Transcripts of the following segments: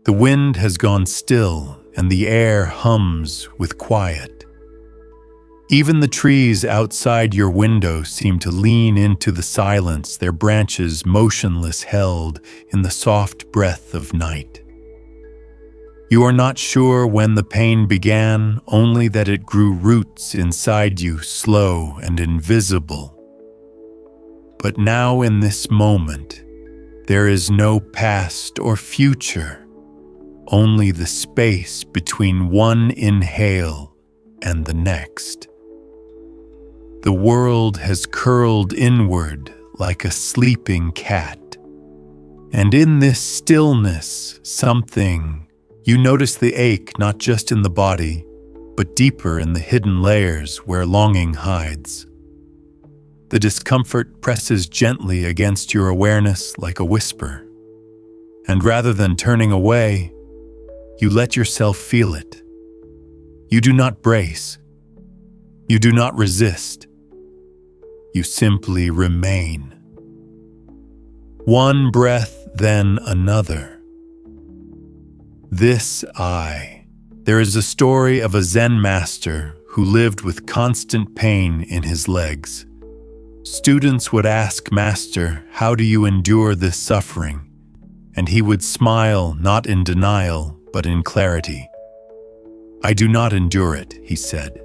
The wind has gone still, and the air hums with quiet. Even the trees outside your window seem to lean into the silence, their branches motionless held in the soft breath of night. You are not sure when the pain began, only that it grew roots inside you, slow and invisible. But now in this moment, there is no past or future, only the space between one inhale and the next. The world has curled inward like a sleeping cat. And in this stillness, you notice the ache not just in the body, but deeper in the hidden layers where longing hides. The discomfort presses gently against your awareness like a whisper. And rather than turning away, you let yourself feel it. You do not brace. You do not resist. You simply remain. One breath, then another. This I. There is a story of a Zen master who lived with constant pain in his legs. Students would ask Master, "How do you endure this suffering?" And he would smile, not in denial, but in clarity. "I do not endure it," he said.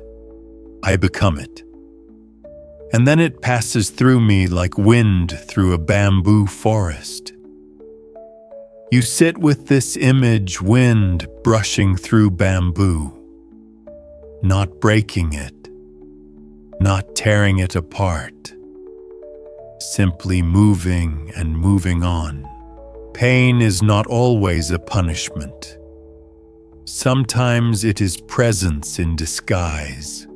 "I become it. And then it passes through me like wind through a bamboo forest." You sit with this image, wind brushing through bamboo, not breaking it, not tearing it apart, simply moving and moving on. Pain is not always a punishment. Sometimes it is presence in disguise.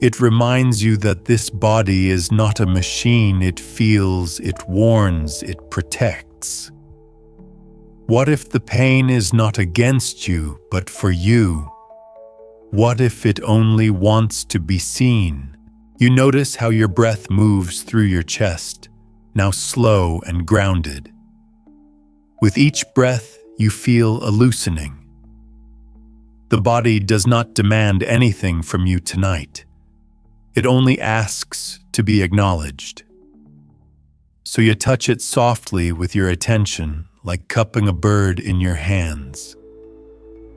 It reminds you that this body is not a machine. It feels, it warns, it protects. What if the pain is not against you, but for you? What if it only wants to be seen? You notice how your breath moves through your chest, now slow and grounded. With each breath, you feel a loosening. The body does not demand anything from you tonight. It only asks to be acknowledged. So you touch it softly with your attention, like cupping a bird in your hands.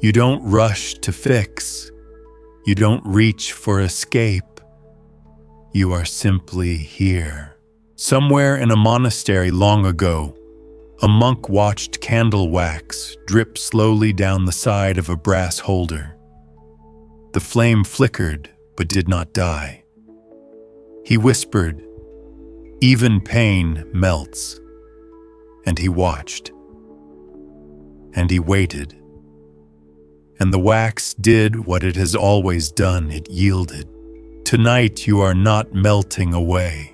You don't rush to fix. You don't reach for escape. You are simply here. Somewhere in a monastery long ago, a monk watched candle wax drip slowly down the side of a brass holder. The flame flickered, but did not die. He whispered, "Even pain melts." And he watched. And he waited. And the wax did what it has always done, it yielded. Tonight you are not melting away.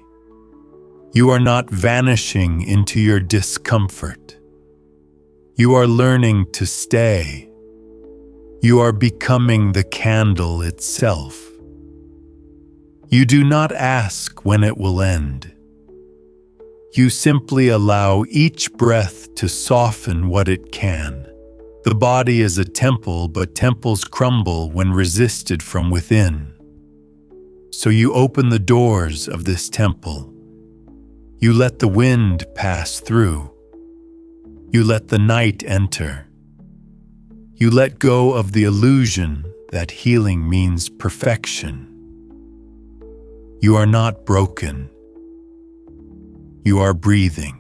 You are not vanishing into your discomfort. You are learning to stay. You are becoming the candle itself. You do not ask when it will end. You simply allow each breath to soften what it can. The body is a temple, but temples crumble when resisted from within. So you open the doors of this temple. You let the wind pass through. You let the night enter. You let go of the illusion that healing means perfection. You are not broken. You are breathing.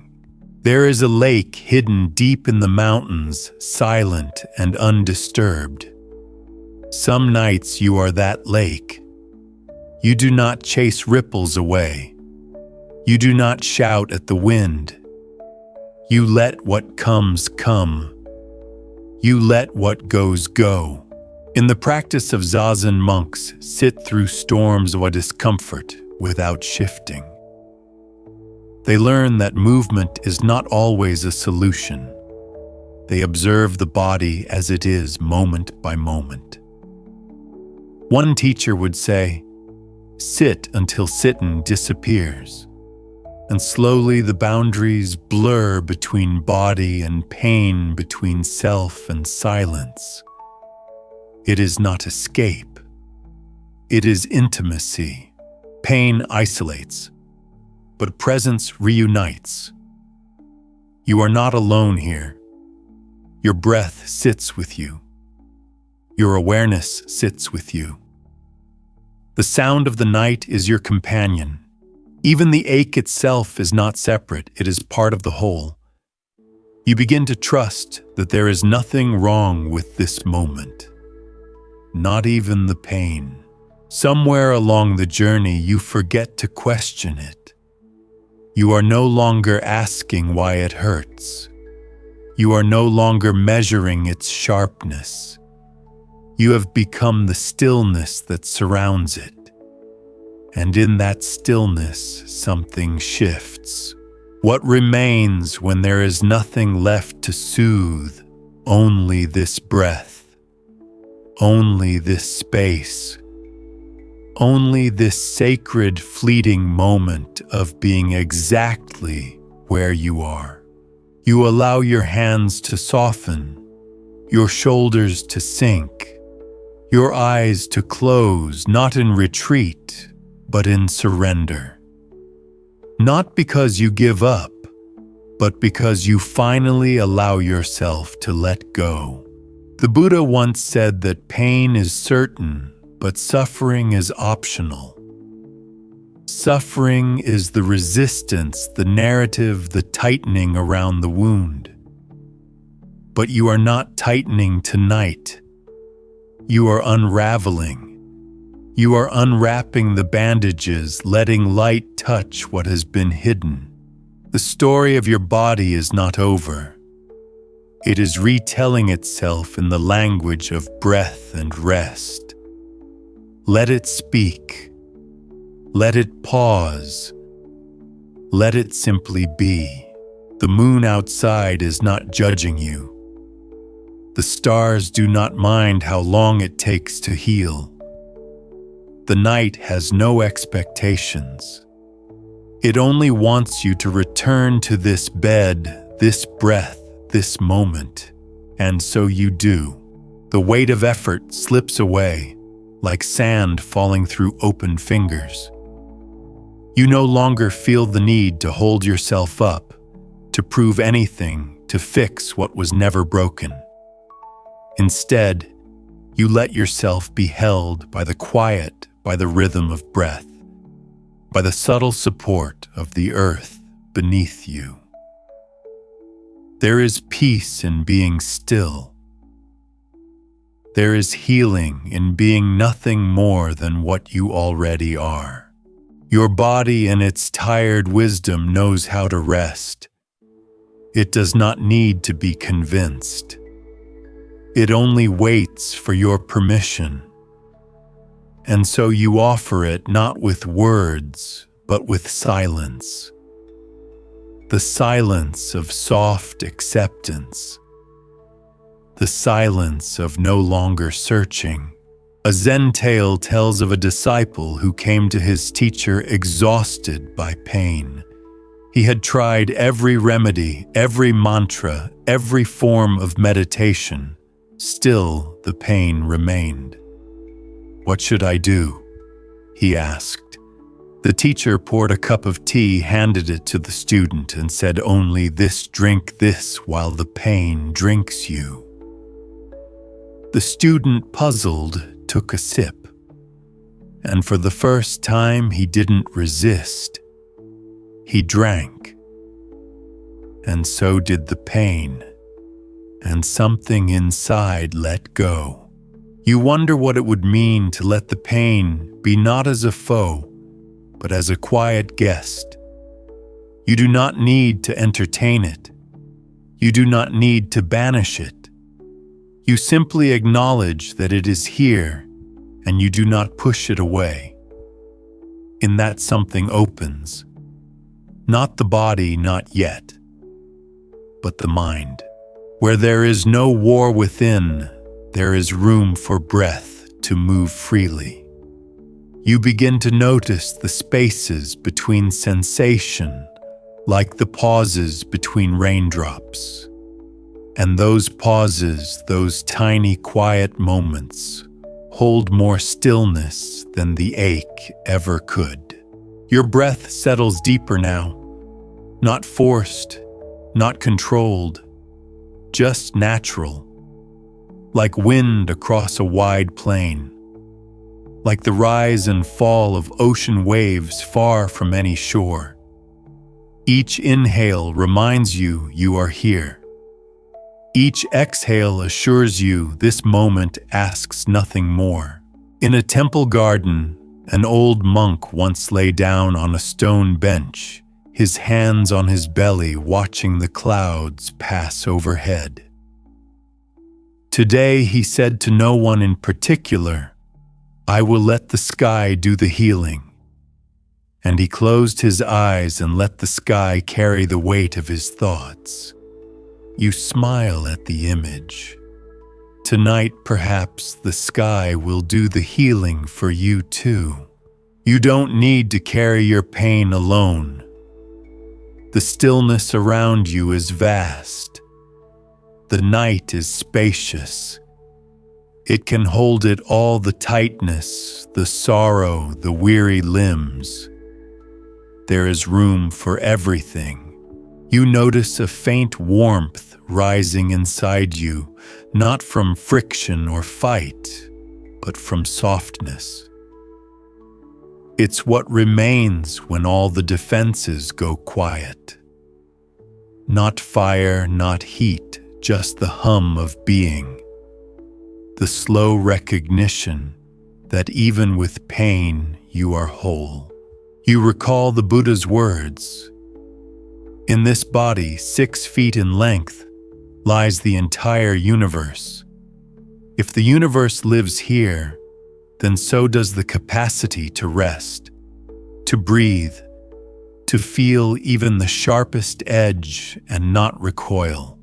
There is a lake hidden deep in the mountains, silent and undisturbed. Some nights you are that lake. You do not chase ripples away. You do not shout at the wind. You let what comes come. You let what goes go. In the practice of Zazen monks sit through storms of discomfort without shifting. They learn that movement is not always a solution. They observe the body as it is, moment by moment. One teacher would say, "Sit until sitting disappears." and slowly the boundaries blur between body and pain, between self and silence. It is not escape. It is intimacy. Pain isolates, but presence reunites. You are not alone here. Your breath sits with you. Your awareness sits with you. The sound of the night is your companion. Even the ache itself is not separate, it is part of the whole. You begin to trust that there is nothing wrong with this moment. Not even the pain. Somewhere along the journey, you forget to question it. You are no longer asking why it hurts. You are no longer measuring its sharpness. You have become the stillness that surrounds it. And in that stillness, something shifts. What remains when there is nothing left to soothe? Only this breath. Only this space. Only this sacred, fleeting moment of being exactly where you are. You allow your hands to soften, your shoulders to sink, your eyes to close, not in retreat, but in surrender. Not because you give up, but because you finally allow yourself to let go. The Buddha once said that pain is certain, but suffering is optional. Suffering is the resistance, the narrative, the tightening around the wound. But you are not tightening tonight. You are unraveling. You are unwrapping the bandages, letting light touch what has been hidden. The story of your body is not over. It is retelling itself in the language of breath and rest. Let it speak. Let it pause. Let it simply be. The moon outside is not judging you. The stars do not mind how long it takes to heal. The night has no expectations. It only wants you to return to this bed, this breath, this moment. And so you do. The weight of effort slips away, like sand falling through open fingers. You no longer feel the need to hold yourself up, to prove anything, to fix what was never broken. Instead, you let yourself be held by the quiet, by the rhythm of breath, by the subtle support of the earth beneath you. There is peace in being still. There is healing in being nothing more than what you already are. Your body in its tired wisdom knows how to rest. It does not need to be convinced. It only waits for your permission. And so you offer it not with words, but with silence. The silence of soft acceptance. The silence of no longer searching. A Zen tale tells of a disciple who came to his teacher exhausted by pain. He had tried every remedy, every mantra, every form of meditation. Still, the pain remained. "What should I do?" he asked. The teacher poured a cup of tea, handed it to the student, and said, "Only this, drink this while the pain drinks you." The student, puzzled, took a sip. And for the first time, he didn't resist. He drank. And so did the pain. And something inside let go. You wonder what it would mean to let the pain be not as a foe, but as a quiet guest. You do not need to entertain it. You do not need to banish it. You simply acknowledge that it is here, and you do not push it away. In that, something opens. Not the body, not yet, but the mind. Where there is no war within, there is room for breath to move freely. You begin to notice the spaces between sensation, like the pauses between raindrops. And those pauses, those tiny quiet moments, hold more stillness than the ache ever could. Your breath settles deeper now, not forced, not controlled, just natural, like wind across a wide plain, like the rise and fall of ocean waves far from any shore. Each inhale reminds you you are here. Each exhale assures you this moment asks nothing more. In a temple garden, an old monk once lay down on a stone bench, his hands on his belly, watching the clouds pass overhead. Today, he said to no one in particular, "I will let the sky do the healing." And he closed his eyes and let the sky carry the weight of his thoughts. You smile at the image. Tonight, perhaps, the sky will do the healing for you too. You don't need to carry your pain alone. The stillness around you is vast. The night is spacious. It can hold it all, the tightness, the sorrow, the weary limbs. There is room for everything. You notice a faint warmth rising inside you, not from friction or fight, but from softness. It's what remains when all the defenses go quiet. Not fire, not heat, just the hum of being. The slow recognition that even with pain, you are whole. You recall the Buddha's words, "In this body, 6 feet in length, lies the entire universe. If the universe lives here, then so does the capacity to rest, to breathe, to feel even the sharpest edge and not recoil."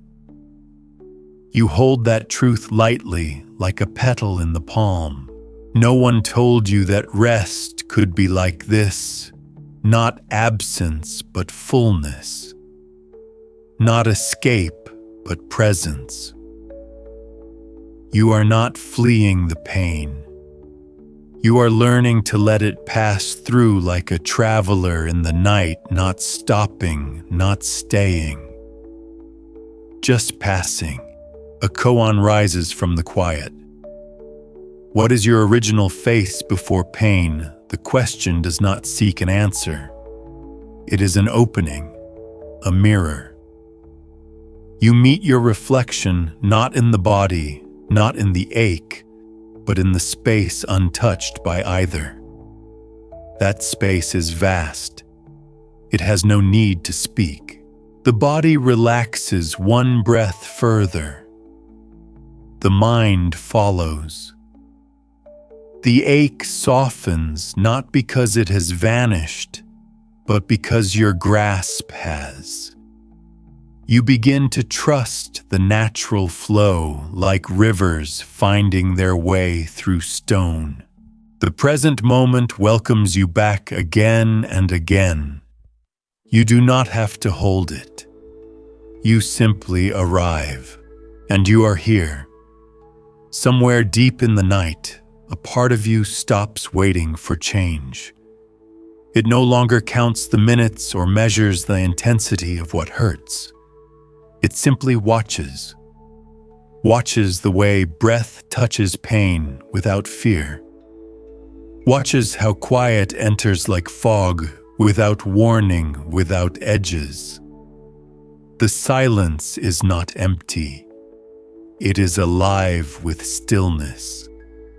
You hold that truth lightly, like a petal in the palm. No one told you that rest could be like this, not absence but fullness, not escape but presence. You are not fleeing the pain. You are learning to let it pass through like a traveler in the night, not stopping, not staying, just passing. A koan rises from the quiet. What is your original face before pain? The question does not seek an answer. It is an opening, a mirror. You meet your reflection not in the body, not in the ache, but in the space untouched by either. That space is vast. It has no need to speak. The body relaxes one breath further. The mind follows. The ache softens not because it has vanished, but because your grasp has. You begin to trust the natural flow, like rivers finding their way through stone. The present moment welcomes you back again and again. You do not have to hold it. You simply arrive, and you are here. Somewhere deep in the night, a part of you stops waiting for change. It no longer counts the minutes or measures the intensity of what hurts. It simply watches the way breath touches pain without fear. Watches how quiet enters like fog, without warning, without edges. The silence is not empty. It is alive with stillness.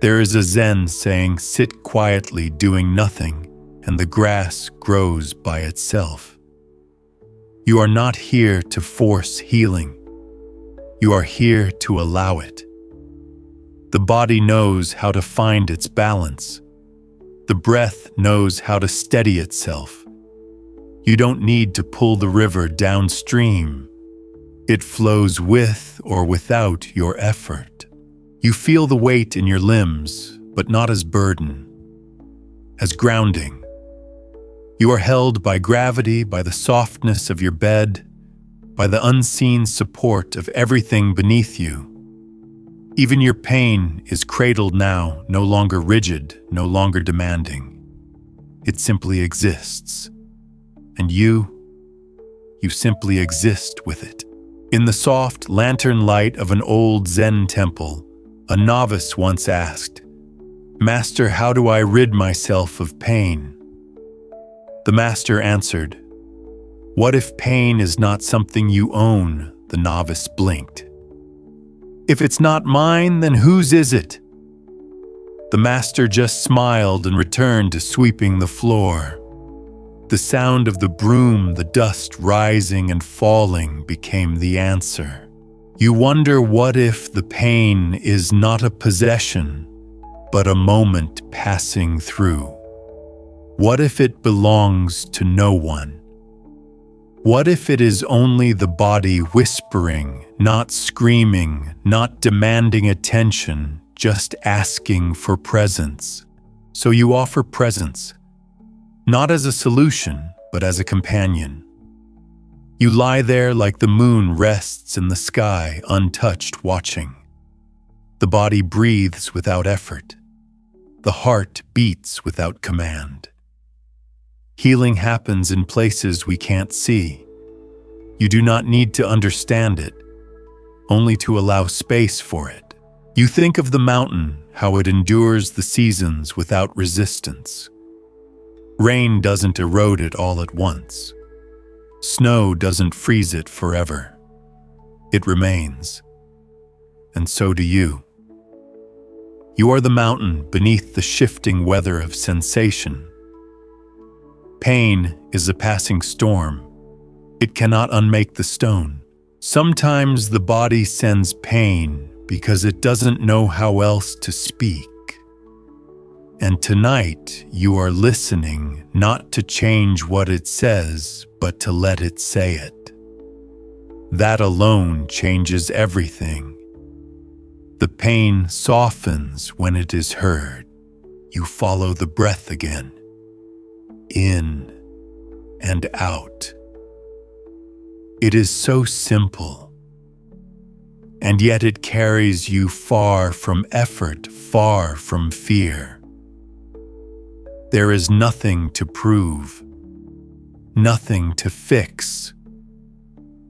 There is a Zen saying, "Sit quietly doing nothing, and the grass grows by itself." You are not here to force healing. You are here to allow it. The body knows how to find its balance. The breath knows how to steady itself. You don't need to pull the river downstream. It flows with or without your effort. You feel the weight in your limbs, but not as burden, as grounding. You are held by gravity, by the softness of your bed, by the unseen support of everything beneath you. Even your pain is cradled now, no longer rigid, no longer demanding. It simply exists. And you simply exist with it. In the soft lantern light of an old Zen temple, a novice once asked, "Master, how do I rid myself of pain?" The master answered, "What if pain is not something you own?" The novice blinked. "If it's not mine, then whose is it?" The master just smiled and returned to sweeping the floor. The sound of the broom, the dust rising and falling, became the answer. You wonder, what if the pain is not a possession, but a moment passing through? What if it belongs to no one? What if it is only the body whispering, not screaming, not demanding attention, just asking for presence? So you offer presence, not as a solution, but as a companion. You lie there like the moon rests in the sky, untouched, watching. The body breathes without effort. The heart beats without command. Healing happens in places we can't see. You do not need to understand it, only to allow space for it. You think of the mountain, how it endures the seasons without resistance. Rain doesn't erode it all at once. Snow doesn't freeze it forever. It remains. And so do you. You are the mountain beneath the shifting weather of sensation. Pain is a passing storm. It cannot unmake the stone. Sometimes the body sends pain because it doesn't know how else to speak. And tonight you are listening not to change what it says, but to let it say it. That alone changes everything. The pain softens when it is heard. You follow the breath again, in and out. It is so simple, and yet it carries you far from effort, far from fear. There is nothing to prove, nothing to fix.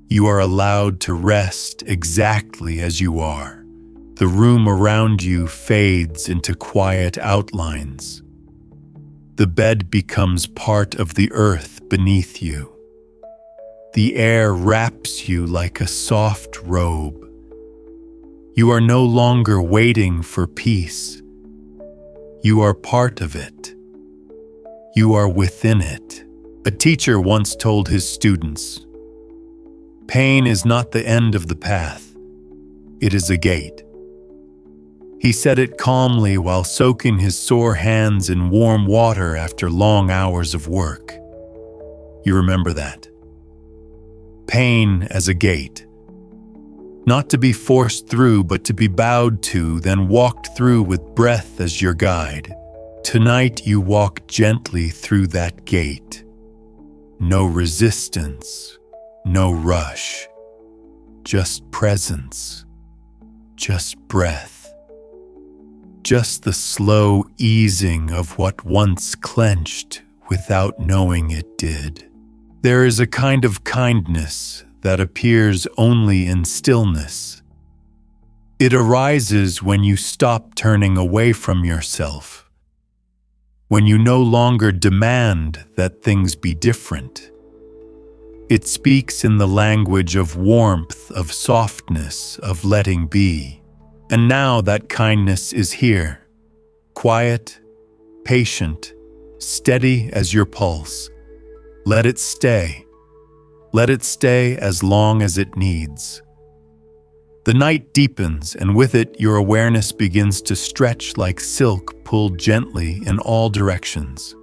You are allowed to rest exactly as you are. The room around you fades into quiet outlines. The bed becomes part of the earth beneath you. The air wraps you like a soft robe. You are no longer waiting for peace. You are part of it. You are within it. A teacher once told his students, "Pain is not the end of the path. It is a gate." He said it calmly while soaking his sore hands in warm water after long hours of work. You remember that? Pain as a gate. Not to be forced through, but to be bowed to, then walked through with breath as your guide. Tonight you walk gently through that gate. No resistance, no rush. Just presence, just breath. Just the slow easing of what once clenched without knowing it did. There is a kind of kindness that appears only in stillness. It arises when you stop turning away from yourself, when you no longer demand that things be different. It speaks in the language of warmth, of softness, of letting be. And now that kindness is here, quiet, patient, steady as your pulse. Let it stay. Let it stay as long as it needs. The night deepens, and with it your awareness begins to stretch like silk pulled gently in all directions.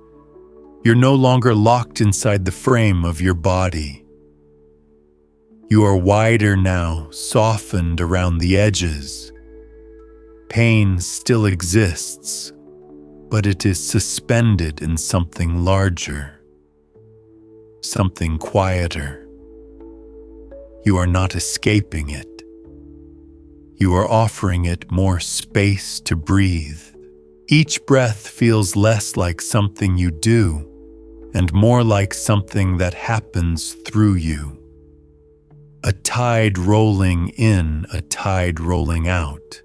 You're no longer locked inside the frame of your body. You are wider now, softened around the edges. Pain still exists, but it is suspended in something larger. something quieter. You are not escaping it. You are offering it more space to breathe. Each breath feels less like something you do and more like something that happens through you. A tide rolling in, a tide rolling out.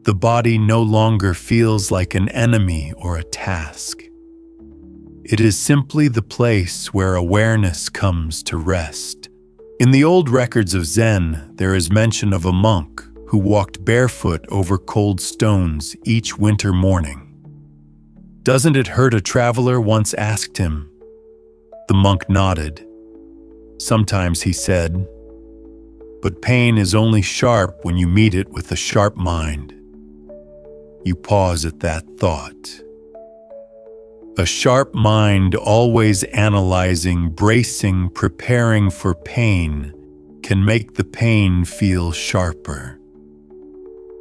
The body no longer feels like an enemy or a task. It is simply the place where awareness comes to rest. In the old records of Zen, there is mention of a monk who walked barefoot over cold stones each winter morning. "Doesn't it hurt?" a traveler once asked him. The monk nodded. "Sometimes," he said, "but pain is only sharp when you meet it with a sharp mind." You pause at that thought. A sharp mind, always analyzing, bracing, preparing for pain, can make the pain feel sharper.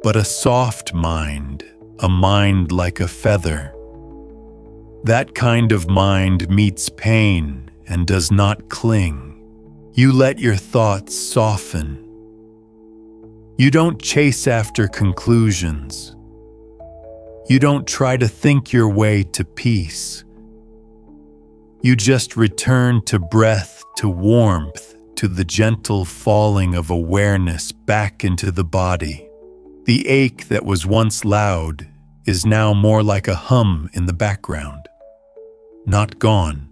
But a soft mind, a mind like a feather, that kind of mind meets pain and does not cling. You let your thoughts soften. You don't chase after conclusions. You don't try to think your way to peace. You just return to breath, to warmth, to the gentle falling of awareness back into the body. The ache that was once loud is now more like a hum in the background. Not gone,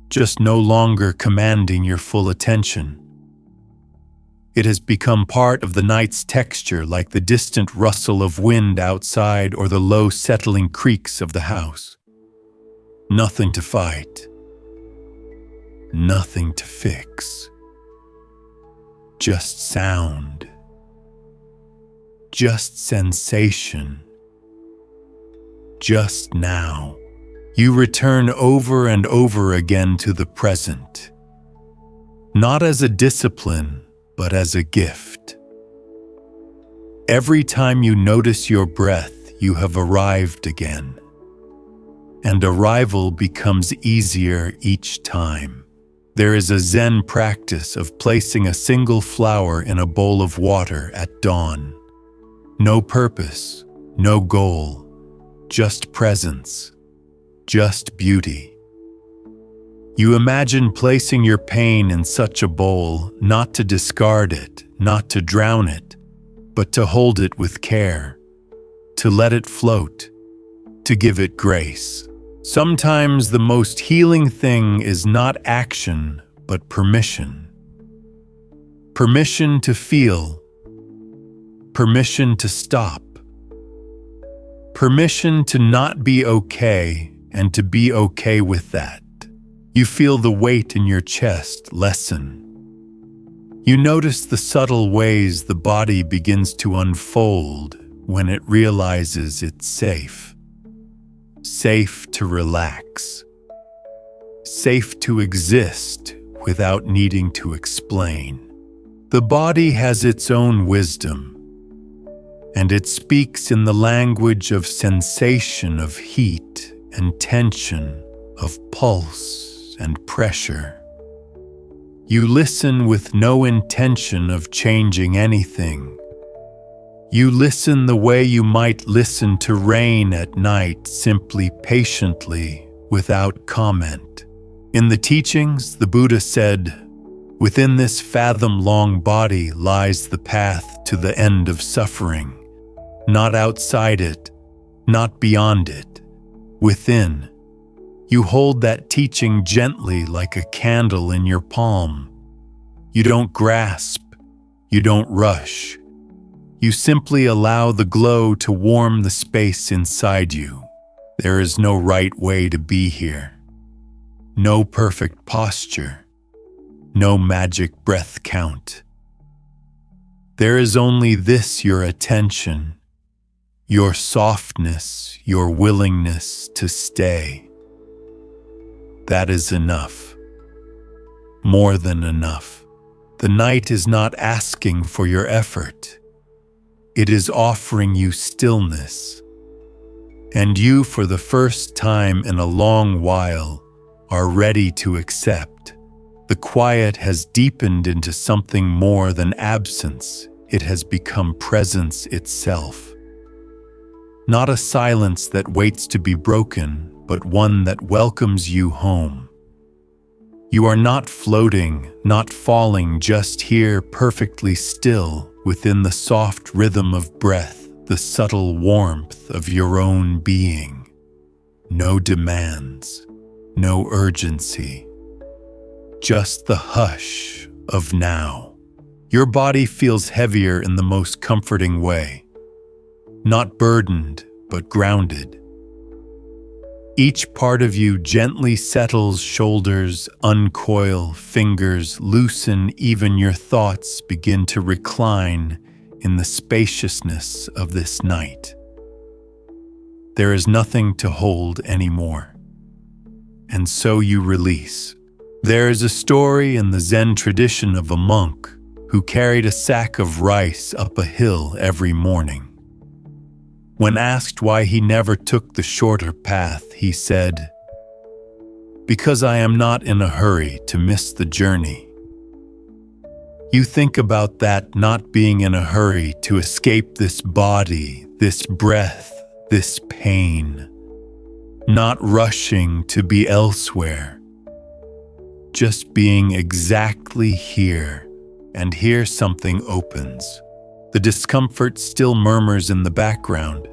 just no longer commanding your full attention. It has become part of the night's texture, like the distant rustle of wind outside or the low settling creaks of the house. Nothing to fight. Nothing to fix. Just sound. Just sensation. Just now. You return over and over again to the present. Not as a discipline, but as a gift. Every time you notice your breath, you have arrived again. And arrival becomes easier each time. There is a Zen practice of placing a single flower in a bowl of water at dawn. No purpose, no goal, just presence, just beauty. You imagine placing your pain in such a bowl, not to discard it, not to drown it, but to hold it with care, to let it float, to give it grace. Sometimes the most healing thing is not action, but permission. Permission to feel. Permission to stop. Permission to not be okay and to be okay with that. You feel the weight in your chest lessen. You notice the subtle ways the body begins to unfold when it realizes it's safe. Safe to relax. Safe to exist without needing to explain. The body has its own wisdom, and it speaks in the language of sensation, of heat and tension, of pulse and pressure. You listen with no intention of changing anything. You listen the way you might listen to rain at night, simply patiently, without comment. In the teachings, the Buddha said, "Within this fathom-long body lies the path to the end of suffering. Not outside it, not beyond it, within." You hold that teaching gently like a candle in your palm. You don't grasp, you don't rush. You simply allow the glow to warm the space inside you. There is no right way to be here. No perfect posture. No magic breath count. There is only this: your attention, your softness, your willingness to stay. That is enough. More than enough. The night is not asking for your effort. It is offering you stillness. And you, for the first time in a long while, are ready to accept. The quiet has deepened into something more than absence. It has become presence itself. Not a silence that waits to be broken, but one that welcomes you home. You are not floating, not falling, just here, perfectly still, within the soft rhythm of breath, the subtle warmth of your own being. No demands, no urgency, just the hush of now. Your body feels heavier in the most comforting way, not burdened, but grounded. Each part of you gently settles, shoulders uncoil, fingers loosen, even your thoughts begin to recline in the spaciousness of this night. There is nothing to hold anymore, and so you release. There is a story in the Zen tradition of a monk who carried a sack of rice up a hill every morning. When asked why he never took the shorter path, he said, "Because I am not in a hurry to miss the journey." You think about that, not being in a hurry to escape this body, this breath, this pain, not rushing to be elsewhere, just being exactly here, and here something opens. The discomfort still murmurs in the background,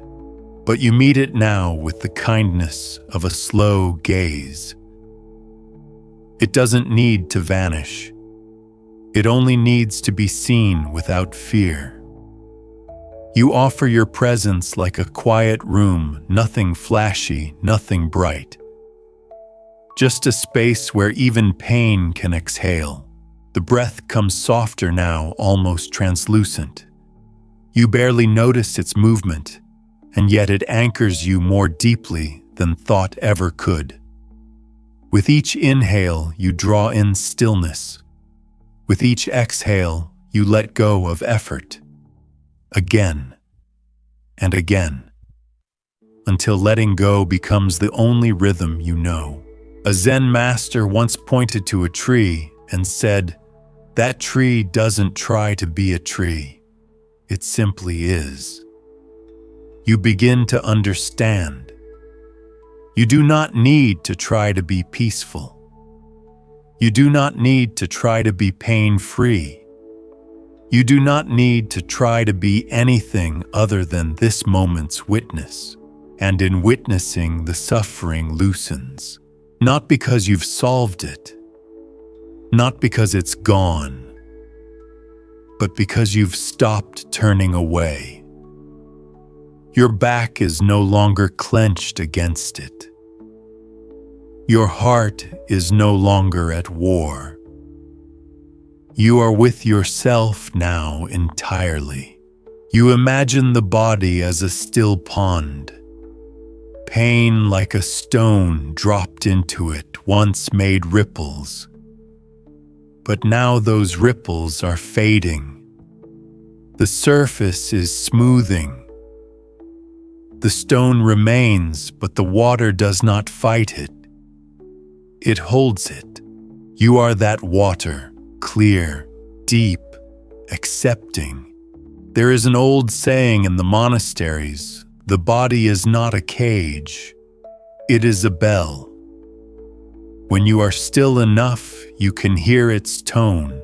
but you meet it now with the kindness of a slow gaze. It doesn't need to vanish. It only needs to be seen without fear. You offer your presence like a quiet room, nothing flashy, nothing bright. Just a space where even pain can exhale. The breath comes softer now, almost translucent. You barely notice its movement, and yet it anchors you more deeply than thought ever could. With each inhale, you draw in stillness. With each exhale, you let go of effort. Again and again, until letting go becomes the only rhythm you know. A Zen master once pointed to a tree and said, "That tree doesn't try to be a tree. It simply is." You begin to understand. You do not need to try to be peaceful. You do not need to try to be pain-free. You do not need to try to be anything other than this moment's witness. And in witnessing, the suffering loosens. Not because you've solved it, not because it's gone, but because you've stopped turning away. Your back is no longer clenched against it. Your heart is no longer at war. You are with yourself now entirely. You imagine the body as a still pond. Pain, like a stone dropped into it, once made ripples. But now those ripples are fading. The surface is smoothing. The stone remains, but the water does not fight it. It holds it. You are that water, clear, deep, accepting. There is an old saying in the monasteries, "The body is not a cage, it is a bell." When you are still enough, you can hear its tone.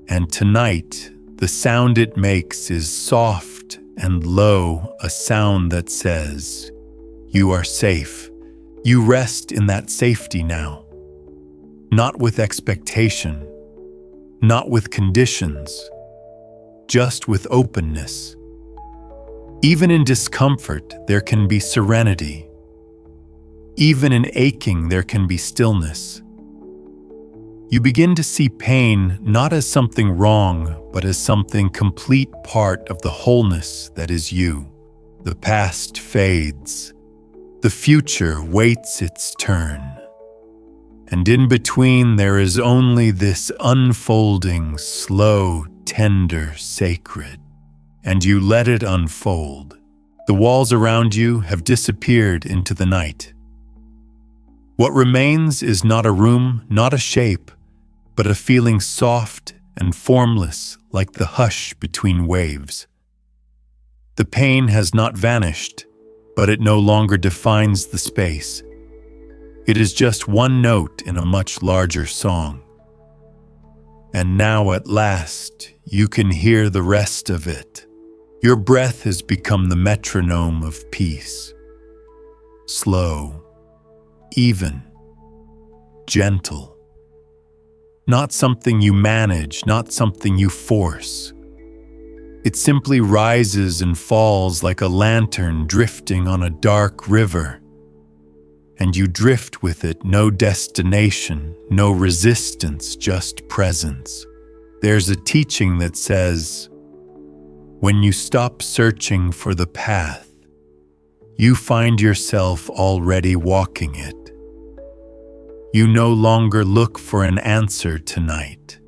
And tonight, the sound it makes is soft and low, a sound that says, "You are safe." You rest in that safety now. Not with expectation, not with conditions, just with openness. Even in discomfort, there can be serenity. Even in aching, there can be stillness. You begin to see pain not as something wrong, but as something complete part of the wholeness that is you. The past fades. The future waits its turn. And in between, there is only this unfolding, slow, tender, sacred. And you let it unfold. The walls around you have disappeared into the night. What remains is not a room, not a shape, but a feeling soft and formless like the hush between waves. The pain has not vanished, but it no longer defines the space. It is just one note in a much larger song. And now at last, you can hear the rest of it. Your breath has become the metronome of peace. Slow, even, gentle. Not something you manage, not something you force. It simply rises and falls like a lantern drifting on a dark river. And you drift with it, no destination, no resistance, just presence. There's a teaching that says, when you stop searching for the path, you find yourself already walking it. You no longer look for an answer tonight.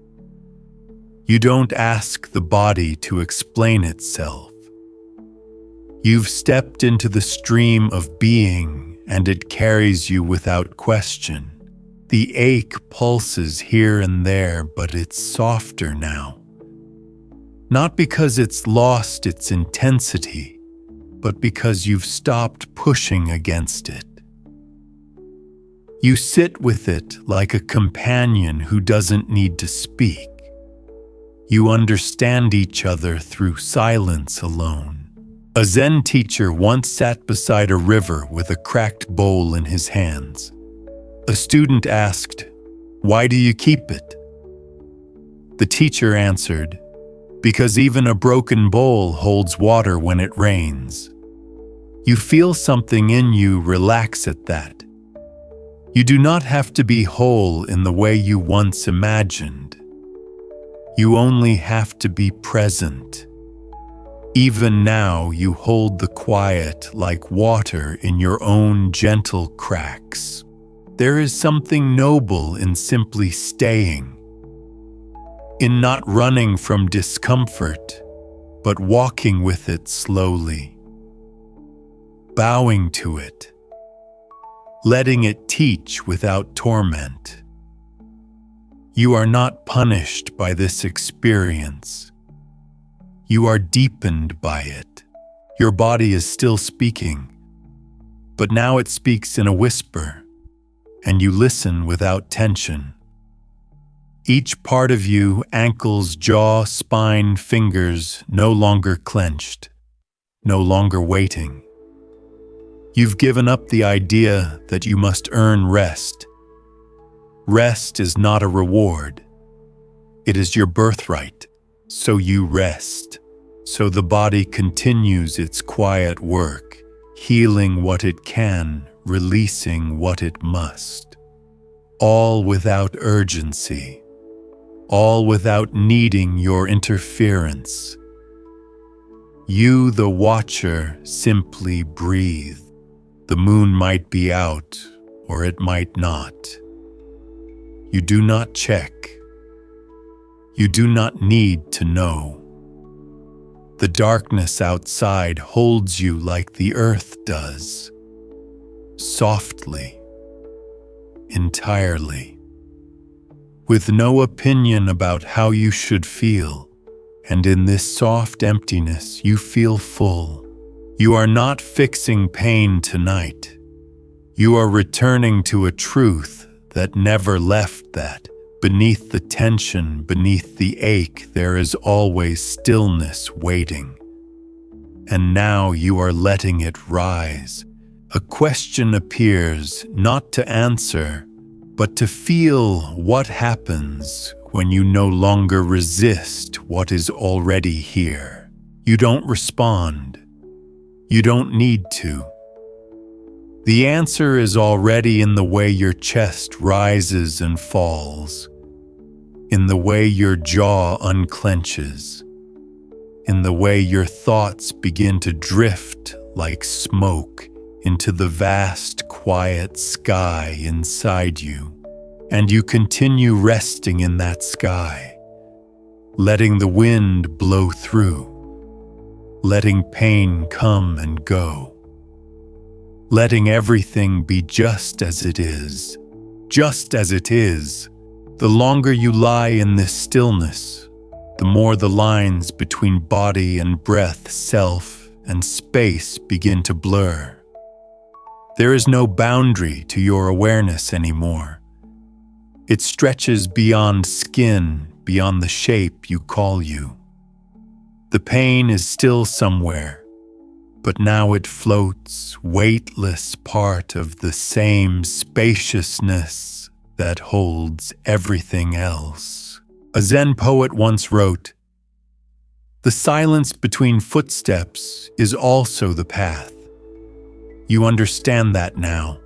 You don't ask the body to explain itself. You've stepped into the stream of being, and it carries you without question. The ache pulses here and there, but it's softer now. Not because it's lost its intensity, but because you've stopped pushing against it. You sit with it like a companion who doesn't need to speak. You understand each other through silence alone. A Zen teacher once sat beside a river with a cracked bowl in his hands. A student asked, "Why do you keep it?" The teacher answered, "Because even a broken bowl holds water when it rains." You feel something in you relax at that. You do not have to be whole in the way you once imagined. You only have to be present. Even now, you hold the quiet like water in your own gentle cracks. There is something noble in simply staying, in not running from discomfort, but walking with it slowly, bowing to it, letting it teach without torment. You are not punished by this experience. You are deepened by it. Your body is still speaking, but now it speaks in a whisper, and you listen without tension. Each part of you, ankles, jaw, spine, fingers, no longer clenched, no longer waiting. You've given up the idea that you must earn rest. Rest is not a reward. It is your birthright, so you rest. So the body continues its quiet work, healing what it can, releasing what it must. All without urgency, all without needing your interference. You, the watcher, simply breathe. The moon might be out, or it might not. You do not check. You do not need to know. The darkness outside holds you like the earth does, softly, entirely, with no opinion about how you should feel, and in this soft emptiness you feel full. You are not fixing pain tonight. You are returning to a truth that never left that. Beneath the tension, beneath the ache, there is always stillness waiting. And now you are letting it rise. A question appears, not to answer, but to feel what happens when you no longer resist what is already here. You don't respond. You don't need to. The answer is already in the way your chest rises and falls, in the way your jaw unclenches, in the way your thoughts begin to drift like smoke into the vast, quiet sky inside you, and you continue resting in that sky, letting the wind blow through, letting pain come and go, letting everything be just as it is. Just as it is. The longer you lie in this stillness, the more the lines between body and breath, self and space begin to blur. There is no boundary to your awareness anymore. It stretches beyond skin, beyond the shape you call you. The pain is still somewhere, but now it floats, weightless, part of the same spaciousness that holds everything else. A Zen poet once wrote, "The silence between footsteps is also the path." You understand that now.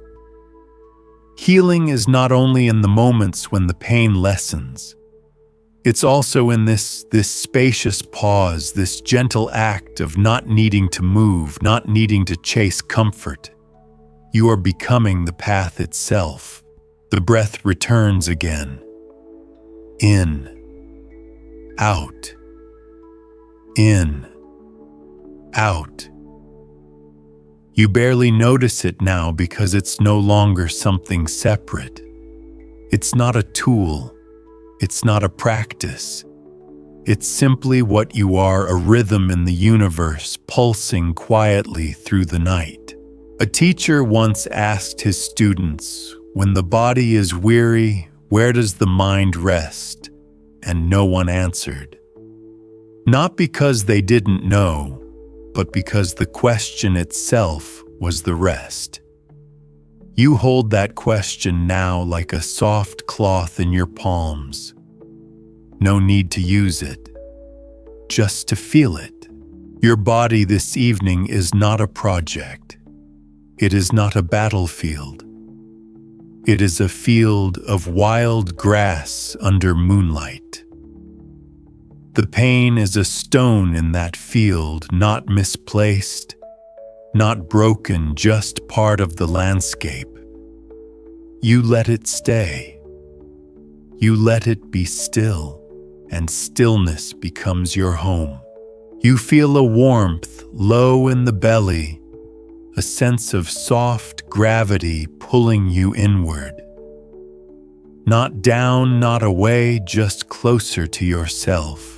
Healing is not only in the moments when the pain lessens. It's also in this spacious pause, this gentle act of not needing to move, not needing to chase comfort. You are becoming the path itself. The breath returns again. In, out, in, out. You barely notice it now because it's no longer something separate. It's not a tool. It's not a practice. It's simply what you are, a rhythm in the universe pulsing quietly through the night. A teacher once asked his students, "When the body is weary, where does the mind rest?" And no one answered. Not because they didn't know, but because the question itself was the rest. You hold that question now like a soft cloth in your palms. No need to use it, just to feel it. Your body this evening is not a project. It is not a battlefield. It is a field of wild grass under moonlight. The pain is a stone in that field, not misplaced, not broken, just part of the landscape. You let it stay. You let it be still, and stillness becomes your home. You feel a warmth low in the belly, a sense of soft gravity pulling you inward. Not down, not away, just closer to yourself.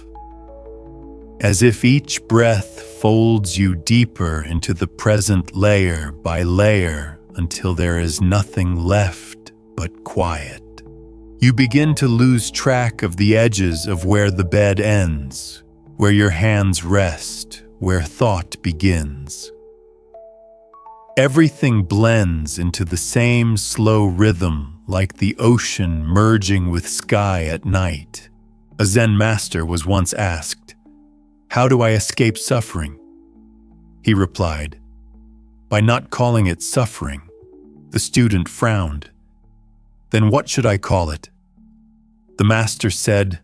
As if each breath folds you deeper into the present layer by layer until there is nothing left but quiet. You begin to lose track of the edges of where the bed ends, where your hands rest, where thought begins. Everything blends into the same slow rhythm, like the ocean merging with sky at night. A Zen master was once asked, "How do I escape suffering?" He replied, "By not calling it suffering." The student frowned. "Then what should I call it?" The master said,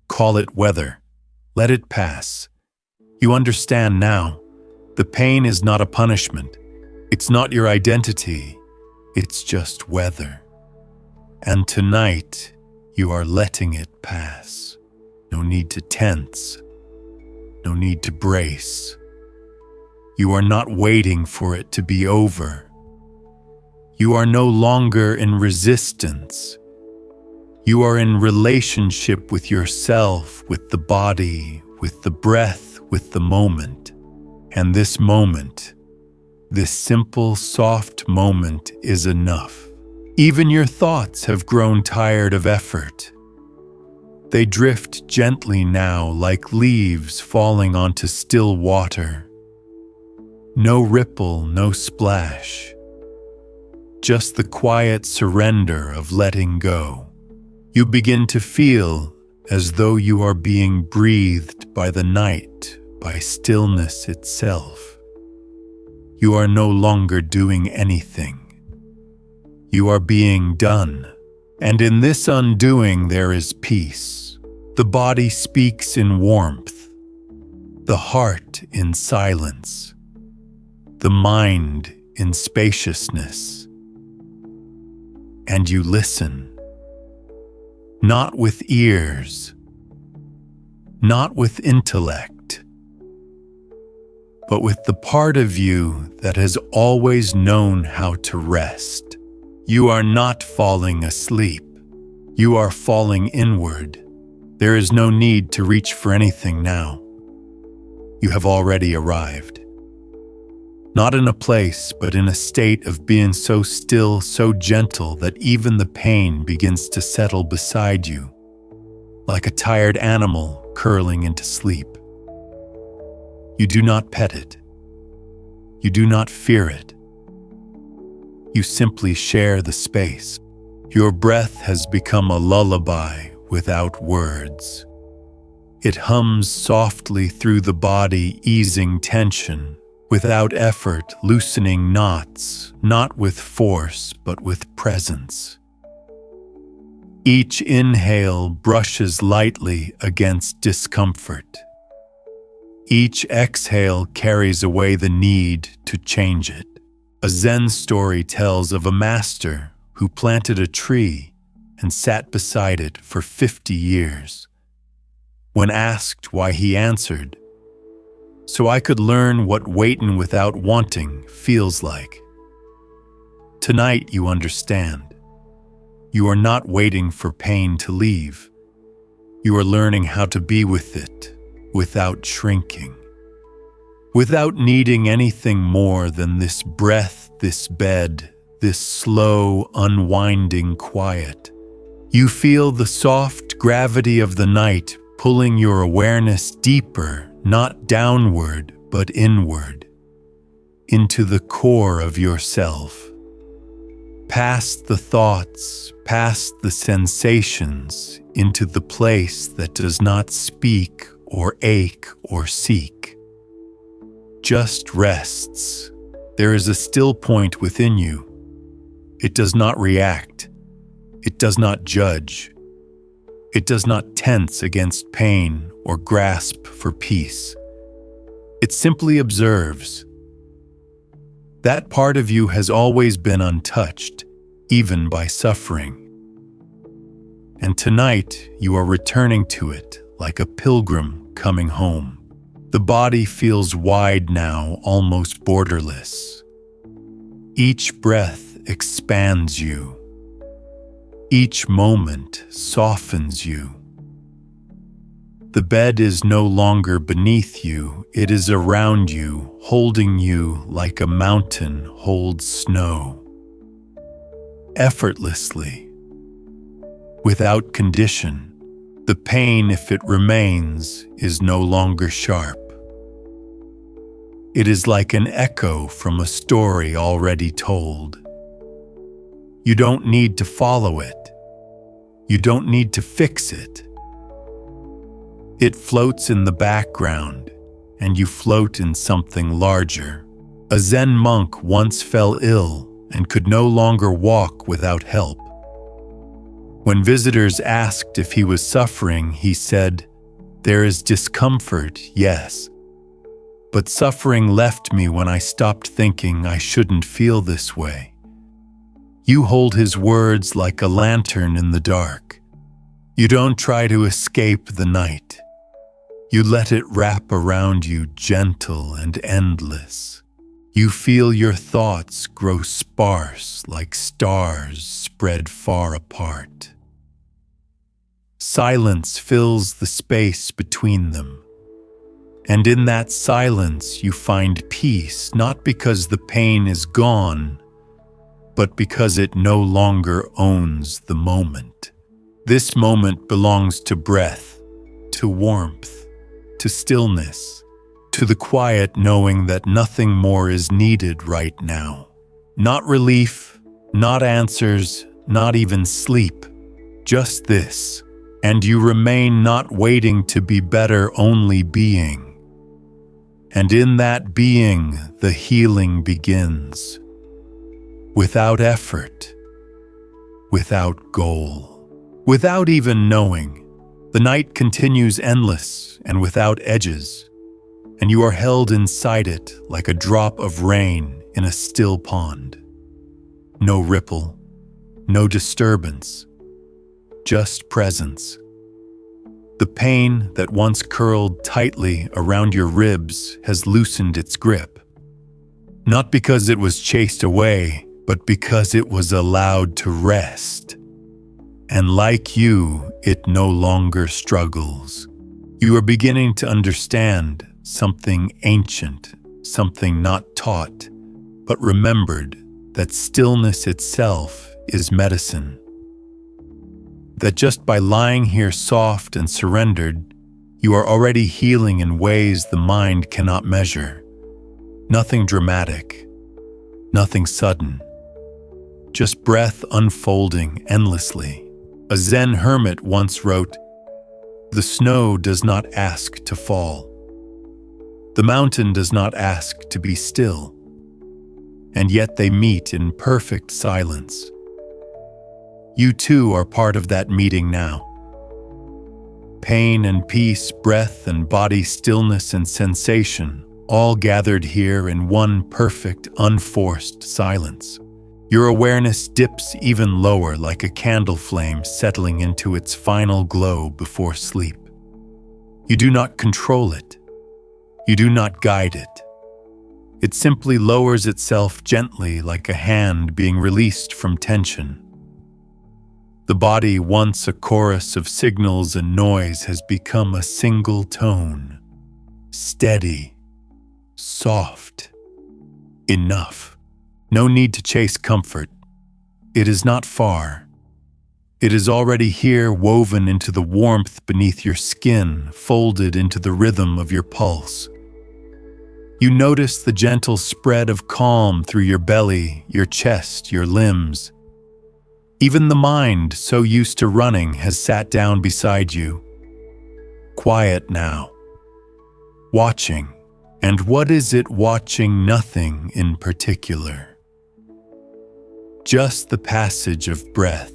"Call it weather. Let it pass. You understand now. The pain is not a punishment. It's not your identity. It's just weather. And tonight, you are letting it pass. No need to tense. No need to brace. You are not waiting for it to be over. You are no longer in resistance. You are in relationship with yourself, with the body, with the breath, with the moment. And this moment, this simple, soft moment is enough. Even your thoughts have grown tired of effort. They drift gently now like leaves falling onto still water. No ripple, no splash. Just the quiet surrender of letting go. You begin to feel as though you are being breathed by the night, by stillness itself. You are no longer doing anything. You are being done. And in this undoing there is peace. The body speaks in warmth, the heart in silence, the mind in spaciousness. And you listen. Not with ears, not with intellect, but with the part of you that has always known how to rest. You are not falling asleep. You are falling inward. There is no need to reach for anything now. You have already arrived. Not in a place, but in a state of being so still, so gentle that even the pain begins to settle beside you, like a tired animal curling into sleep. You do not pet it. You do not fear it. You simply share the space. Your breath has become a lullaby without words. It hums softly through the body, easing tension, without effort, loosening knots, not with force, but with presence. Each inhale brushes lightly against discomfort. Each exhale carries away the need to change it. A Zen story tells of a master who planted a tree and sat beside it for 50 years. When asked why, he answered, "So I could learn what waiting without wanting feels like." Tonight you understand. You are not waiting for pain to leave. You are learning how to be with it without shrinking, without needing anything more than this breath, this bed, this slow, unwinding quiet. You feel the soft gravity of the night pulling your awareness deeper, not downward, but inward, into the core of yourself, past the thoughts, past the sensations, into the place that does not speak or ache or seek. Just rests. There is a still point within you. It does not react. It does not judge. It does not tense against pain or grasp for peace. It simply observes. That part of you has always been untouched, even by suffering. And tonight you are returning to it like a pilgrim coming home. The body feels wide now, almost borderless. Each breath expands you. Each moment softens you. The bed is no longer beneath you, it is around you, holding you like a mountain holds snow. Effortlessly, without condition. The pain, if it remains, is no longer sharp. It is like an echo from a story already told. You don't need to follow it. You don't need to fix it. It floats in the background, and you float in something larger. A Zen monk once fell ill and could no longer walk without help. When visitors asked if he was suffering, he said, "There is discomfort, yes. But suffering left me when I stopped thinking I shouldn't feel this way." You hold his words like a lantern in the dark. You don't try to escape the night. You let it wrap around you, gentle and endless. You feel your thoughts grow sparse like stars spread far apart. Silence fills the space between them. And in that silence you find peace, not because the pain is gone, but because it no longer owns the moment. This moment belongs to breath, to warmth, to stillness, to the quiet knowing that nothing more is needed right now. Not relief, not answers, not even sleep, just this. And you remain not waiting to be better, only being. And in that being, the healing begins. Without effort, without goal, without even knowing. The night continues endless and without edges, and you are held inside it like a drop of rain in a still pond. No ripple, no disturbance, just presence. The pain that once curled tightly around your ribs has loosened its grip. Not because it was chased away, but because it was allowed to rest. And like you, it no longer struggles. You are beginning to understand something ancient, something not taught, but remembered, that stillness itself is medicine. That just by lying here soft and surrendered, you are already healing in ways the mind cannot measure. Nothing dramatic, nothing sudden, just breath unfolding endlessly. A Zen hermit once wrote, "The snow does not ask to fall. The mountain does not ask to be still. And yet they meet in perfect silence." You too are part of that meeting now. Pain and peace, breath and body stillness and sensation, all gathered here in one perfect, unforced silence. Your awareness dips even lower like a candle flame settling into its final glow before sleep. You do not control it. You do not guide it. It simply lowers itself gently like a hand being released from tension. The body, once a chorus of signals and noise, has become a single tone. Steady, soft, enough. No need to chase comfort. It is not far. It is already here, woven into the warmth beneath your skin, folded into the rhythm of your pulse. You notice the gentle spread of calm through your belly, your chest, your limbs. Even the mind, so used to running, has sat down beside you. Quiet now. Watching. And what is it watching? Nothing in particular. Just the passage of breath.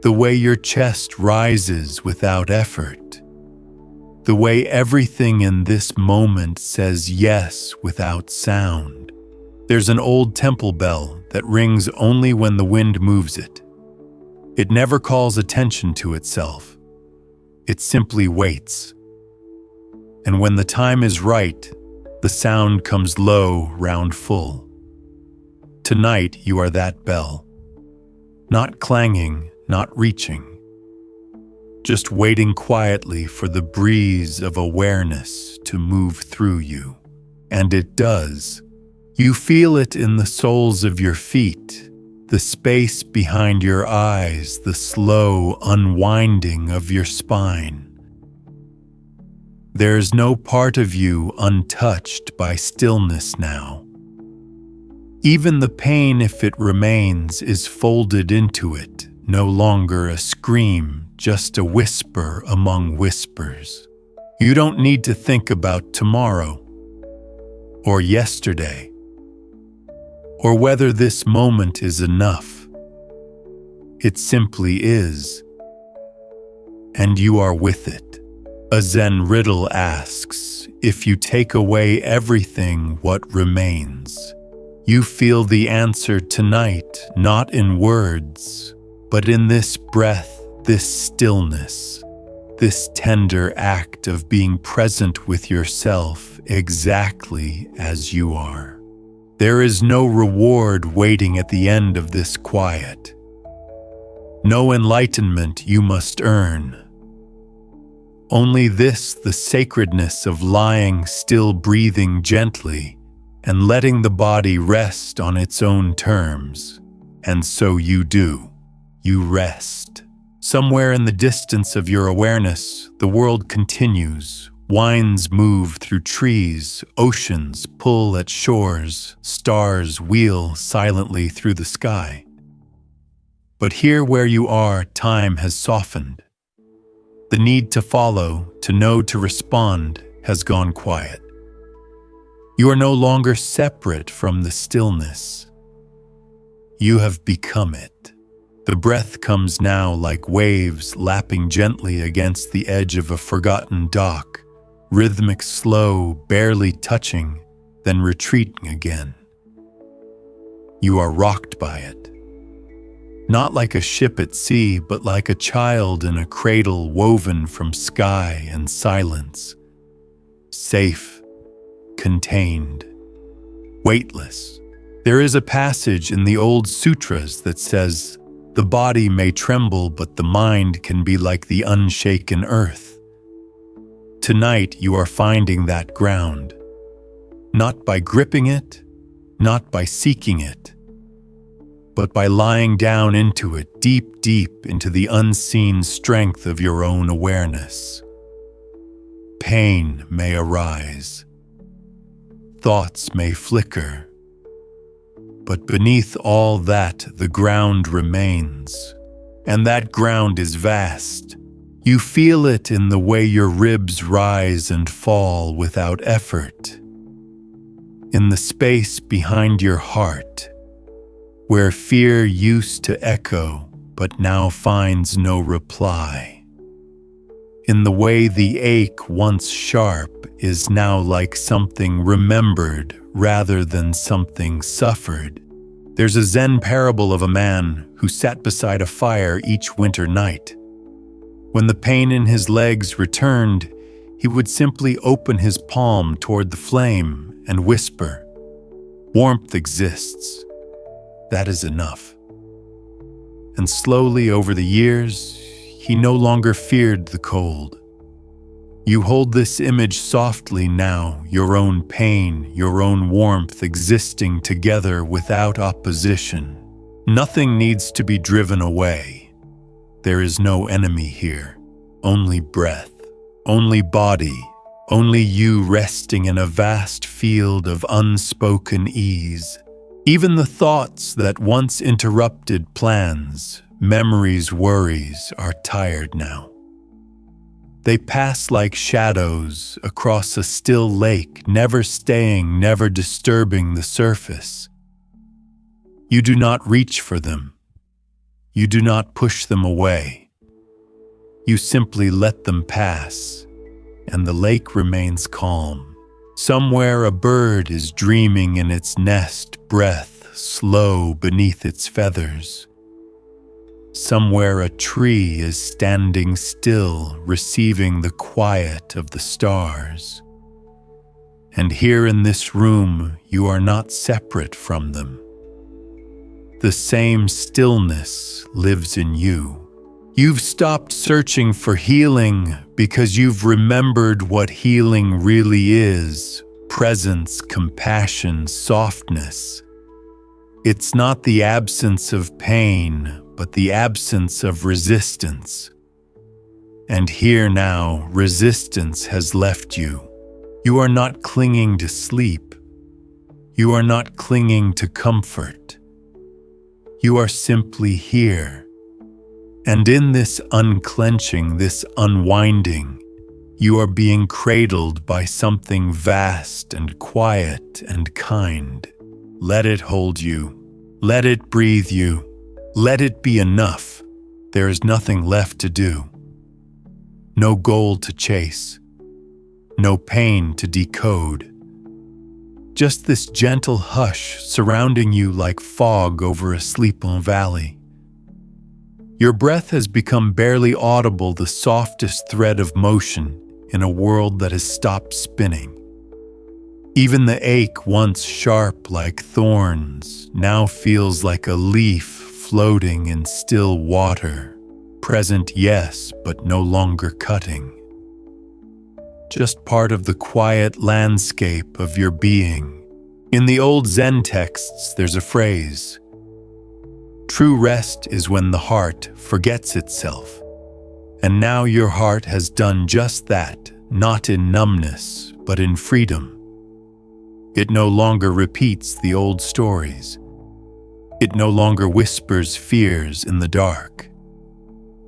The way your chest rises without effort. The way everything in this moment says yes without sound. There's an old temple bell that rings only when the wind moves it. It never calls attention to itself. It simply waits. And when the time is right, the sound comes low, round full. Tonight you are that bell. Not clanging, not reaching. Just waiting quietly for the breeze of awareness to move through you. And it does. You feel it in the soles of your feet, the space behind your eyes, the slow unwinding of your spine. There is no part of you untouched by stillness now. Even the pain, if it remains, is folded into it, no longer a scream, just a whisper among whispers. You don't need to think about tomorrow, or yesterday, or whether this moment is enough. It simply is, and you are with it. A Zen riddle asks, if you take away everything, what remains? You feel the answer tonight, not in words, but in this breath, this stillness, this tender act of being present with yourself exactly as you are. There is no reward waiting at the end of this quiet. No enlightenment you must earn. Only this, the sacredness of lying still, breathing gently, and letting the body rest on its own terms. And so you do. You rest. Somewhere in the distance of your awareness, the world continues. Winds move through trees, oceans pull at shores, stars wheel silently through the sky. But here where you are, time has softened. The need to follow, to know, to respond has gone quiet. You are no longer separate from the stillness. You have become it. The breath comes now like waves lapping gently against the edge of a forgotten dock, rhythmic, slow, barely touching, then retreating again. You are rocked by it. not like a ship at sea, but like a child in a cradle woven from sky and silence, safe, contained, weightless. There is a passage in the old sutras that says, "The body may tremble, but the mind can be like the unshaken earth." Tonight you are finding that ground, not by gripping it, not by seeking it, but by lying down into it, deep, deep into the unseen strength of your own awareness. Pain may arise, thoughts may flicker, but beneath all that, the ground remains, and that ground is vast. You feel it in the way your ribs rise and fall without effort, in the space behind your heart, where fear used to echo but now finds no reply, in the way the ache once sharp is now like something remembered rather than something suffered. There's a Zen parable of a man who sat beside a fire each winter night. When the pain in his legs returned, he would simply open his palm toward the flame and whisper, "Warmth exists. That is enough." And slowly over the years, he no longer feared the cold. You hold this image softly now, your own pain, your own warmth existing together without opposition. Nothing needs to be driven away. There is no enemy here, only breath, only body, only you resting in a vast field of unspoken ease. Even the thoughts that once interrupted plans, memories, worries, are tired now. They pass like shadows across a still lake, never staying, never disturbing the surface. You do not reach for them. You do not push them away. You simply let them pass, and the lake remains calm. Somewhere a bird is dreaming in its nest, breath slow beneath its feathers. Somewhere a tree is standing still, receiving the quiet of the stars. And here in this room, you are not separate from them. The same stillness lives in you. You've stopped searching for healing because you've remembered what healing really is: presence, compassion, softness. It's not the absence of pain, but the absence of resistance. And here now, resistance has left you. You are not clinging to sleep. You are not clinging to comfort. You are simply here. And in this unclenching, this unwinding, you are being cradled by something vast and quiet and kind. Let it hold you. Let it breathe you. Let it be enough. There is nothing left to do. No goal to chase. No pain to decode. Just this gentle hush surrounding you like fog over a sleeping valley. Your breath has become barely audible, the softest thread of motion in a world that has stopped spinning. Even the ache, once sharp like thorns, now feels like a leaf floating in still water. Present, yes, but no longer cutting. Just part of the quiet landscape of your being. In the old Zen texts, there's a phrase: "True rest is when the heart forgets itself." And now your heart has done just that, not in numbness, but in freedom. It no longer repeats the old stories. It no longer whispers fears in the dark.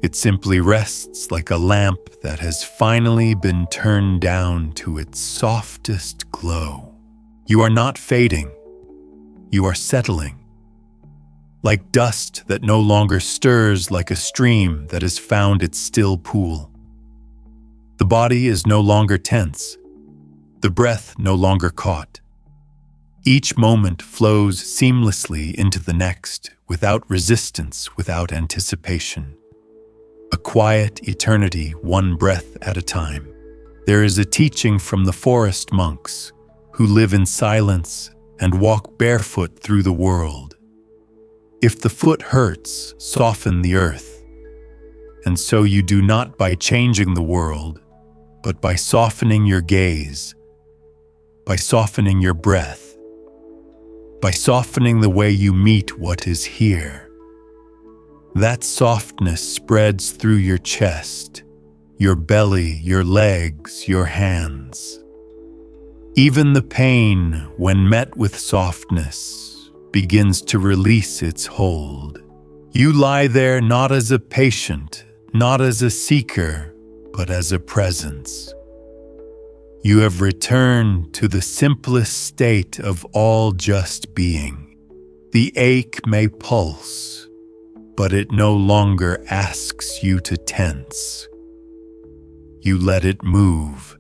It simply rests like a lamp that has finally been turned down to its softest glow. You are not fading. You are settling. Like dust that no longer stirs, like a stream that has found its still pool. The body is no longer tense. The breath no longer caught. Each moment flows seamlessly into the next, without resistance, without anticipation. A quiet eternity, one breath at a time. There is a teaching from the forest monks who live in silence and walk barefoot through the world. If the foot hurts, soften the earth. And so you do not by changing the world, but by softening your gaze, by softening your breath, by softening the way you meet what is here. That softness spreads through your chest, your belly, your legs, your hands. Even the pain, when met with softness, begins to release its hold. You lie there not as a patient, not as a seeker, but as a presence. You have returned to the simplest state of all just being. The ache may pulse, but it no longer asks you to tense. You let it move.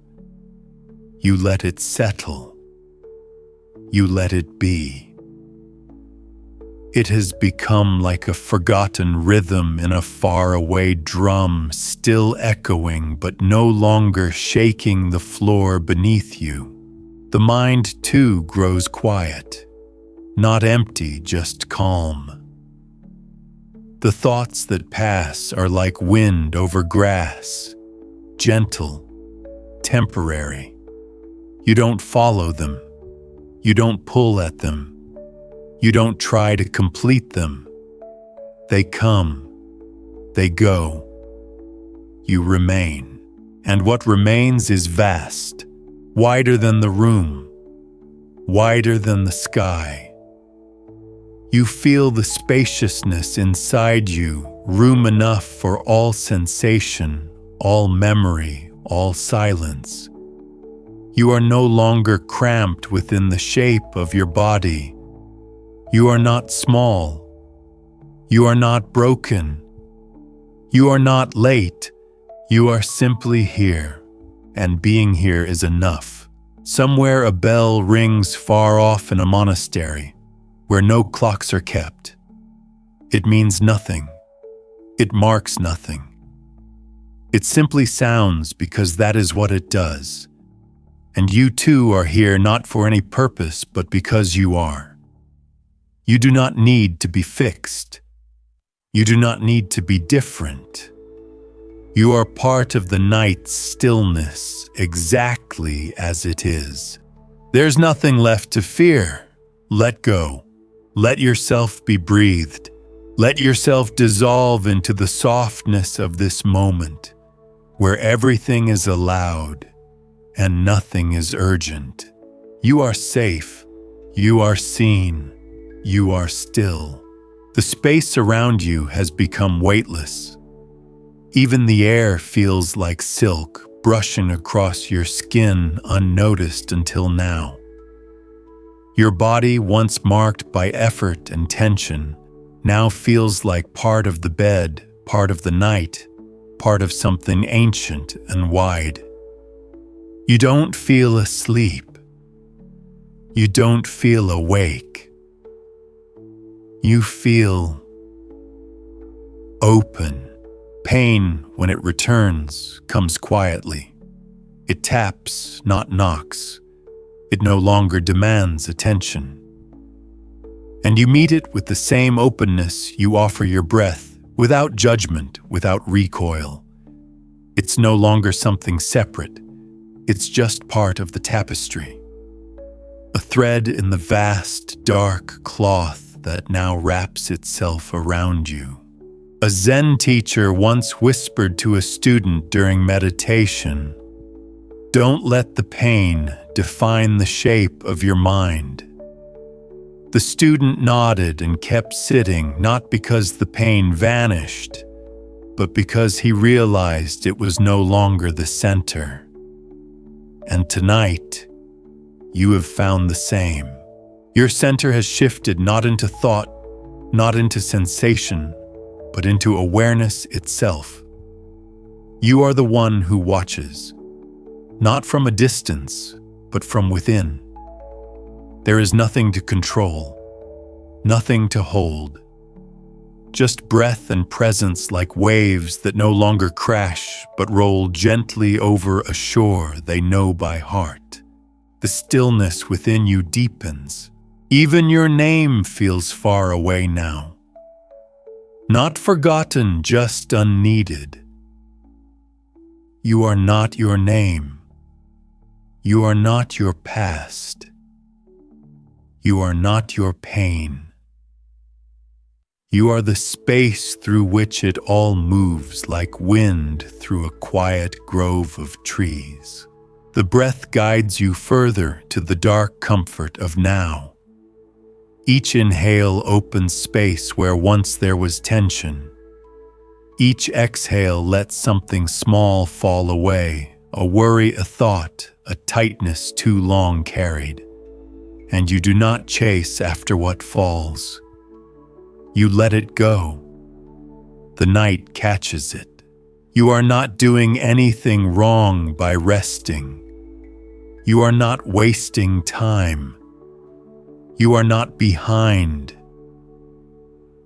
You let it settle. You let it be. It has become like a forgotten rhythm in a faraway drum, still echoing but no longer shaking the floor beneath you. The mind, too, grows quiet, not empty, just calm. The thoughts that pass are like wind over grass, gentle, temporary. You don't follow them. You don't pull at them. You don't try to complete them. They come. They go. You remain. And what remains is vast, wider than the room, wider than the sky. You feel the spaciousness inside you, room enough for all sensation, all memory, all silence. You are no longer cramped within the shape of your body. You are not small. You are not broken. You are not late. You are simply here, and being here is enough. Somewhere a bell rings far off in a monastery, where no clocks are kept. It means nothing. It marks nothing. It simply sounds because that is what it does. And you too are here not for any purpose, but because you are. You do not need to be fixed. You do not need to be different. You are part of the night's stillness exactly as it is. There's nothing left to fear. Let go. Let yourself be breathed. Let yourself dissolve into the softness of this moment, where everything is allowed and nothing is urgent. You are safe. You are seen. You are still. The space around you has become weightless. Even the air feels like silk brushing across your skin unnoticed until now. Your body, once marked by effort and tension, now feels like part of the bed, part of the night, part of something ancient and wide. You don't feel asleep. You don't feel awake. You feel open. Pain, when it returns, comes quietly. It taps, not knocks. It no longer demands attention. And you meet it with the same openness you offer your breath, without judgment, without recoil. It's no longer something separate. It's just part of the tapestry. A thread in the vast, dark cloth that now wraps itself around you. A Zen teacher once whispered to a student during meditation, "Don't let the pain define the shape of your mind." The student nodded and kept sitting, not because the pain vanished, but because he realized it was no longer the center. And tonight, you have found the same. Your center has shifted not into thought, not into sensation, but into awareness itself. You are the one who watches, not from a distance, but from within. There is nothing to control, nothing to hold. Just breath and presence like waves that no longer crash but roll gently over a shore they know by heart. The stillness within you deepens. Even your name feels far away now. Not forgotten, just unneeded. You are not your name. You are not your past. You are not your pain. You are the space through which it all moves like wind through a quiet grove of trees. The breath guides you further to the dark comfort of now. Each inhale opens space where once there was tension. Each exhale lets something small fall away, a worry, a thought, a tightness too long carried. And you do not chase after what falls. You let it go. The night catches it. You are not doing anything wrong by resting. You are not wasting time. You are not behind.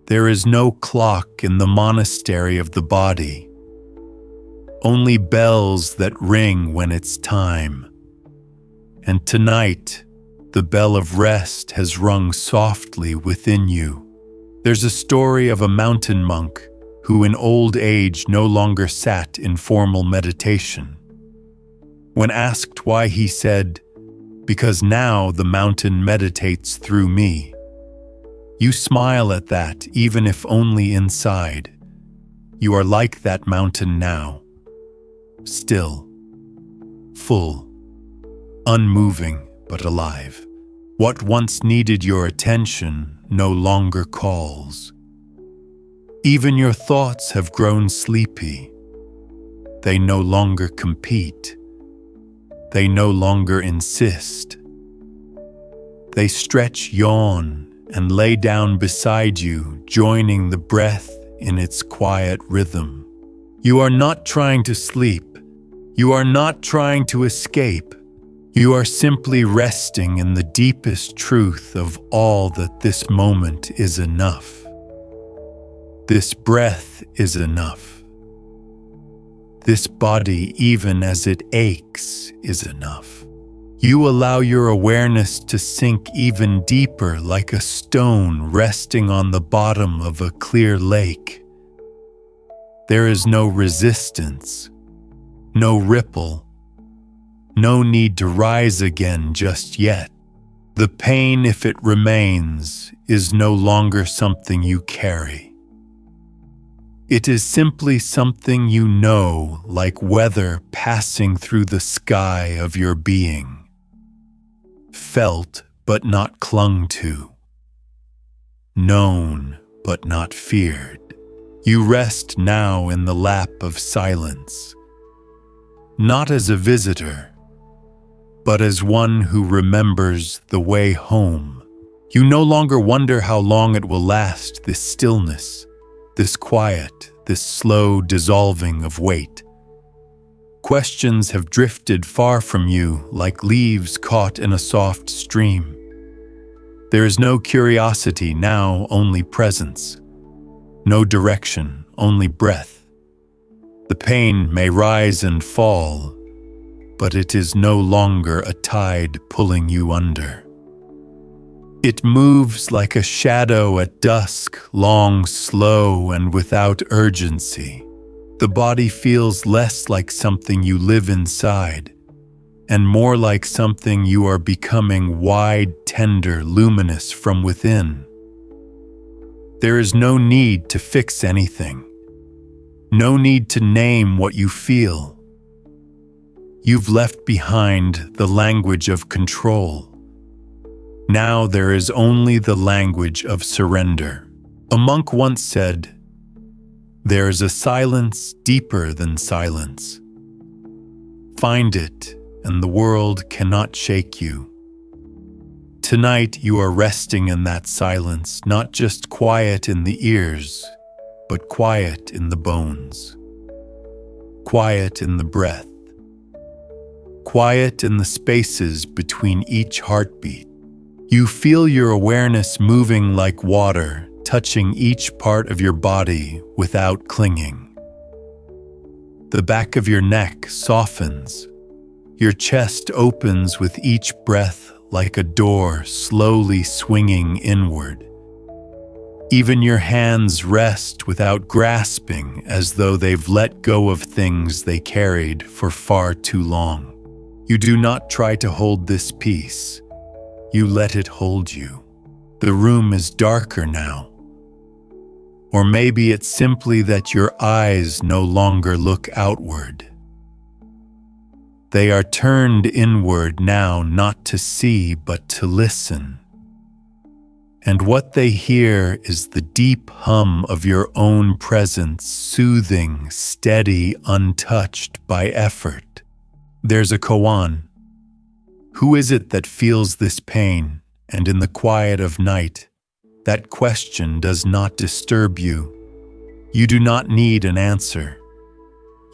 There is no clock in the monastery of the body. Only bells that ring when it's time. And tonight, the bell of rest has rung softly within you. There's a story of a mountain monk who in old age no longer sat in formal meditation. When asked why, he said, "Because now the mountain meditates through me." You smile at that, even if only inside. You are like that mountain now. Still, full, unmoving but alive. What once needed your attention no longer calls. Even your thoughts have grown sleepy. They no longer compete. They no longer insist. They stretch, yawn, and lay down beside you, joining the breath in its quiet rhythm. You are not trying to sleep. You are not trying to escape. You are simply resting in the deepest truth of all that this moment is enough. This breath is enough. This body, even as it aches, is enough. You allow your awareness to sink even deeper like a stone resting on the bottom of a clear lake. There is no resistance, no ripple, no need to rise again just yet. The pain, if it remains, is no longer something you carry. It is simply something you know, like weather passing through the sky of your being. Felt but not clung to. Known but not feared. You rest now in the lap of silence. Not as a visitor, but as one who remembers the way home. You no longer wonder how long it will last, this stillness, this quiet, this slow dissolving of weight. Questions have drifted far from you like leaves caught in a soft stream. There is no curiosity now, only presence. No direction, only breath. The pain may rise and fall, but it is no longer a tide pulling you under. It moves like a shadow at dusk, long, slow, and without urgency. The body feels less like something you live inside, and more like something you are becoming, wide, tender, luminous from within. There is no need to fix anything. No need to name what you feel. You've left behind the language of control. Now there is only the language of surrender. A monk once said, "There is a silence deeper than silence. Find it, and the world cannot shake you." Tonight you are resting in that silence, not just quiet in the ears, but quiet in the bones. Quiet in the breath. Quiet in the spaces between each heartbeat. You feel your awareness moving like water, touching each part of your body without clinging. The back of your neck softens. Your chest opens with each breath like a door slowly swinging inward. Even your hands rest without grasping, as though they've let go of things they carried for far too long. You do not try to hold this peace. You let it hold you. The room is darker now. Or maybe it's simply that your eyes no longer look outward. They are turned inward now, not to see, but to listen. And what they hear is the deep hum of your own presence, soothing, steady, untouched by effort. There's a koan. Who is it that feels this pain? And in the quiet of night, that question does not disturb you. You do not need an answer.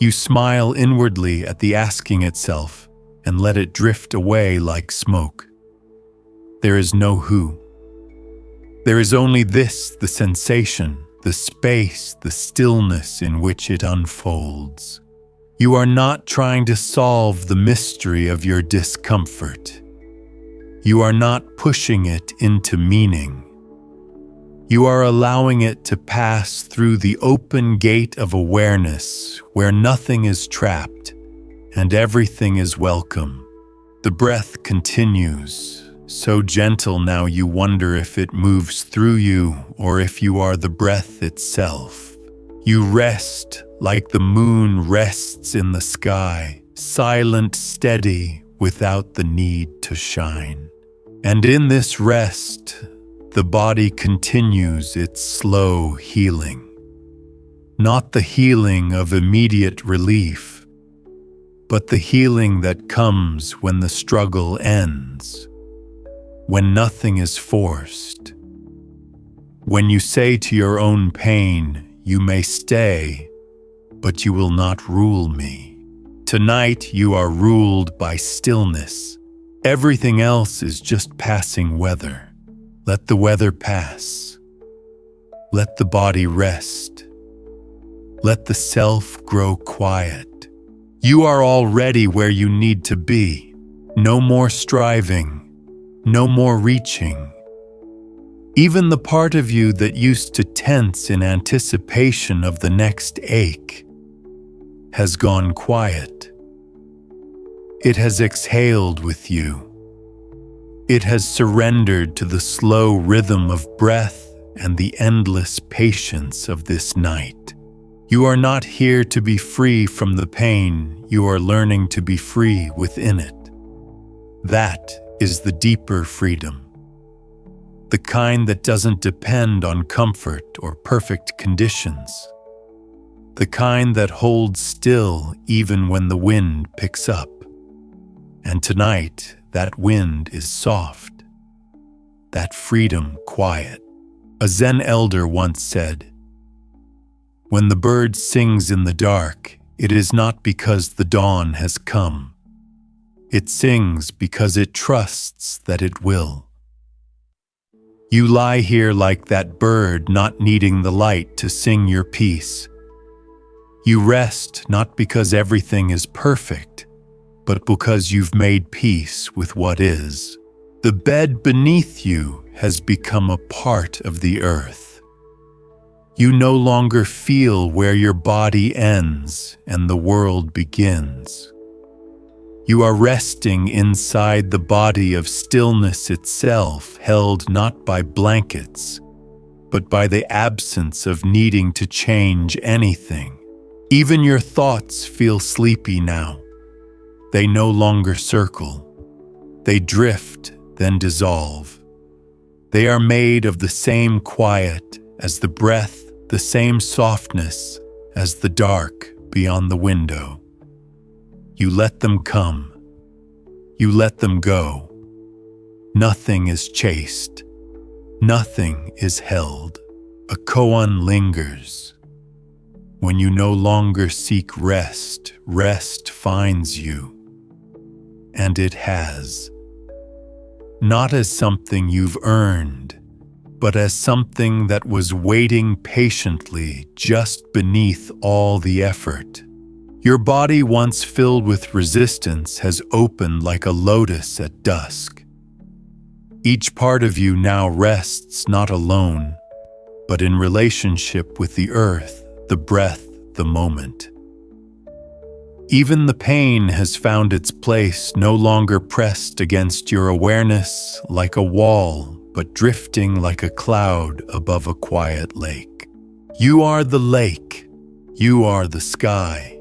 You smile inwardly at the asking itself and let it drift away like smoke. There is no who. There is only this, the sensation, the space, the stillness in which it unfolds. You are not trying to solve the mystery of your discomfort. You are not pushing it into meaning. You are allowing it to pass through the open gate of awareness where nothing is trapped and everything is welcome. The breath continues, so gentle now you wonder if it moves through you or if you are the breath itself. You rest like the moon rests in the sky, silent, steady, without the need to shine. And in this rest, the body continues its slow healing. Not the healing of immediate relief, but the healing that comes when the struggle ends, when nothing is forced. When you say to your own pain, "You may stay, but you will not rule me." Tonight you are ruled by stillness. Everything else is just passing weather. Let the weather pass. Let the body rest. Let the self grow quiet. You are already where you need to be. No more striving. No more reaching. Even the part of you that used to tense in anticipation of the next ache has gone quiet. It has exhaled with you. It has surrendered to the slow rhythm of breath and the endless patience of this night. You are not here to be free from the pain. You are learning to be free within it. That is the deeper freedom. The kind that doesn't depend on comfort or perfect conditions. The kind that holds still even when the wind picks up. And tonight, that wind is soft. That freedom quiet. A Zen elder once said, "When the bird sings in the dark, it is not because the dawn has come. It sings because it trusts that it will." You lie here like that bird, not needing the light to sing your peace. You rest not because everything is perfect, but because you've made peace with what is. The bed beneath you has become a part of the earth. You no longer feel where your body ends and the world begins. You are resting inside the body of stillness itself, held not by blankets, but by the absence of needing to change anything. Even your thoughts feel sleepy now. They no longer circle. They drift, then dissolve. They are made of the same quiet as the breath, the same softness as the dark beyond the window. You let them come. You let them go. Nothing is chased. Nothing is held. A koan lingers. When you no longer seek rest, rest finds you. And it has. not as something you've earned, but as something that was waiting patiently just beneath all the effort. Your body, once filled with resistance, has opened like a lotus at dusk. Each part of you now rests not alone, but in relationship with the earth, the breath, the moment. Even the pain has found its place, no longer pressed against your awareness like a wall, but drifting like a cloud above a quiet lake. You are the lake. You are the sky.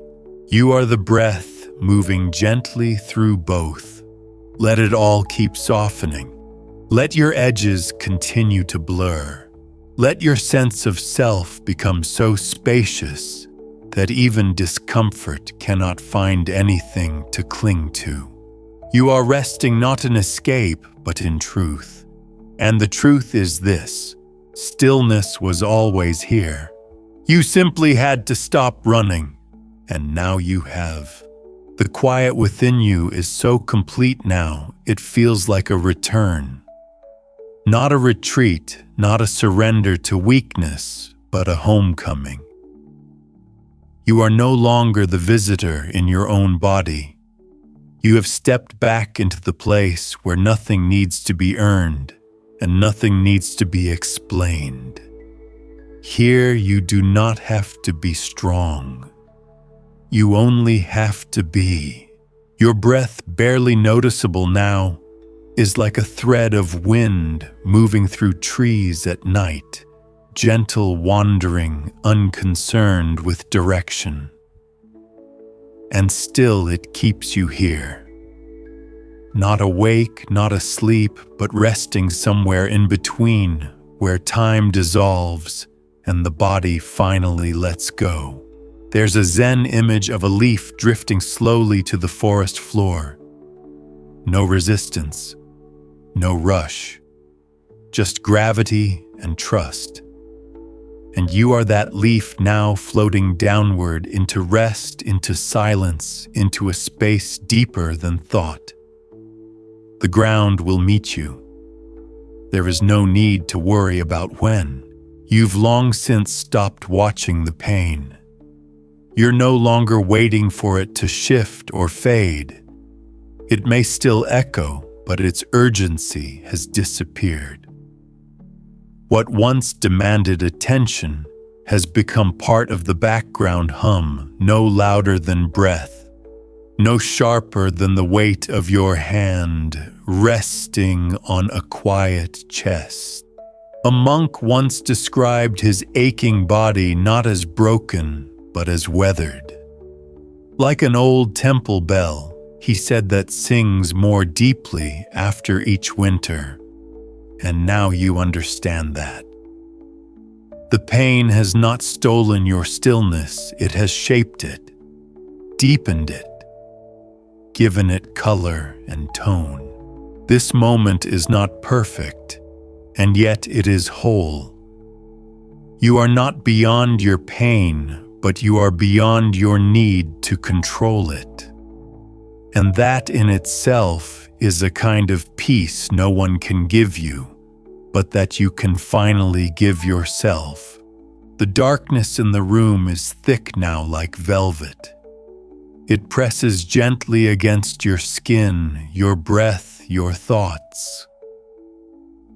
You are the breath moving gently through both. Let it all keep softening. Let your edges continue to blur. Let your sense of self become so spacious that even discomfort cannot find anything to cling to. You are resting not in escape, but in truth. And the truth is this: stillness was always here. You simply had to stop running, and now you have. The quiet within you is so complete now, it feels like a return. Not a retreat, not a surrender to weakness, but a homecoming. You are no longer the visitor in your own body. You have stepped back into the place where nothing needs to be earned and nothing needs to be explained. Here you do not have to be strong. You only have to be. Your breath, barely noticeable now, is like a thread of wind moving through trees at night, gentle, wandering, unconcerned with direction. And still it keeps you here. Not awake, not asleep, but resting somewhere in between, where time dissolves and the body finally lets go. There's a Zen image of a leaf drifting slowly to the forest floor. No resistance, no rush, just gravity and trust. And you are that leaf now, floating downward into rest, into silence, into a space deeper than thought. The ground will meet you. There is no need to worry about when. You've long since stopped watching the pain. You're no longer waiting for it to shift or fade. It may still echo, but its urgency has disappeared. What once demanded attention has become part of the background hum, no louder than breath, no sharper than the weight of your hand resting on a quiet chest. A monk once described his aching body not as broken, but as weathered. Like an old temple bell, he said, that sings more deeply after each winter. And now you understand that. The pain has not stolen your stillness, it has shaped it, deepened it, given it color and tone. This moment is not perfect, and yet it is whole. You are not beyond your pain, but you are beyond your need to control it. And that in itself is a kind of peace no one can give you, but that you can finally give yourself. The darkness in the room is thick now like velvet. It presses gently against your skin, your breath, your thoughts.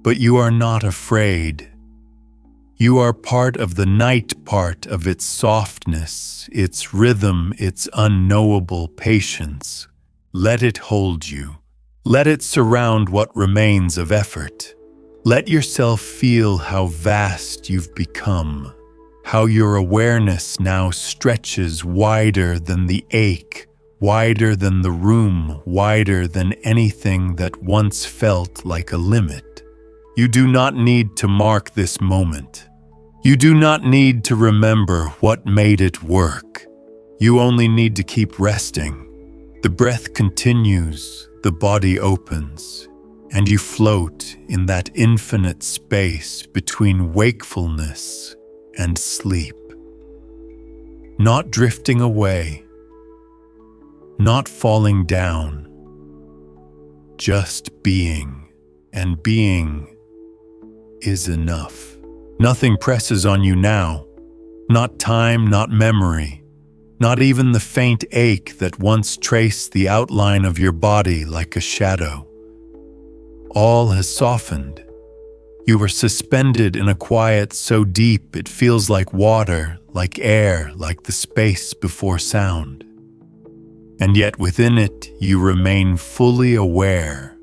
But you are not afraid. You are part of the night, part of its softness, its rhythm, its unknowable patience. Let it hold you. Let it surround what remains of effort. Let yourself feel how vast you've become, how your awareness now stretches wider than the ache, wider than the room, wider than anything that once felt like a limit. You do not need to mark this moment. You do not need to remember what made it work. You only need to keep resting. The breath continues, the body opens, and you float in that infinite space between wakefulness and sleep. Not drifting away, not falling down, just being. and being is enough. Nothing presses on you now, not time, not memory, not even the faint ache that once traced the outline of your body like a shadow. All has softened. You are suspended in a quiet so deep it feels like water, like air, like the space before sound. And yet within it you remain fully aware,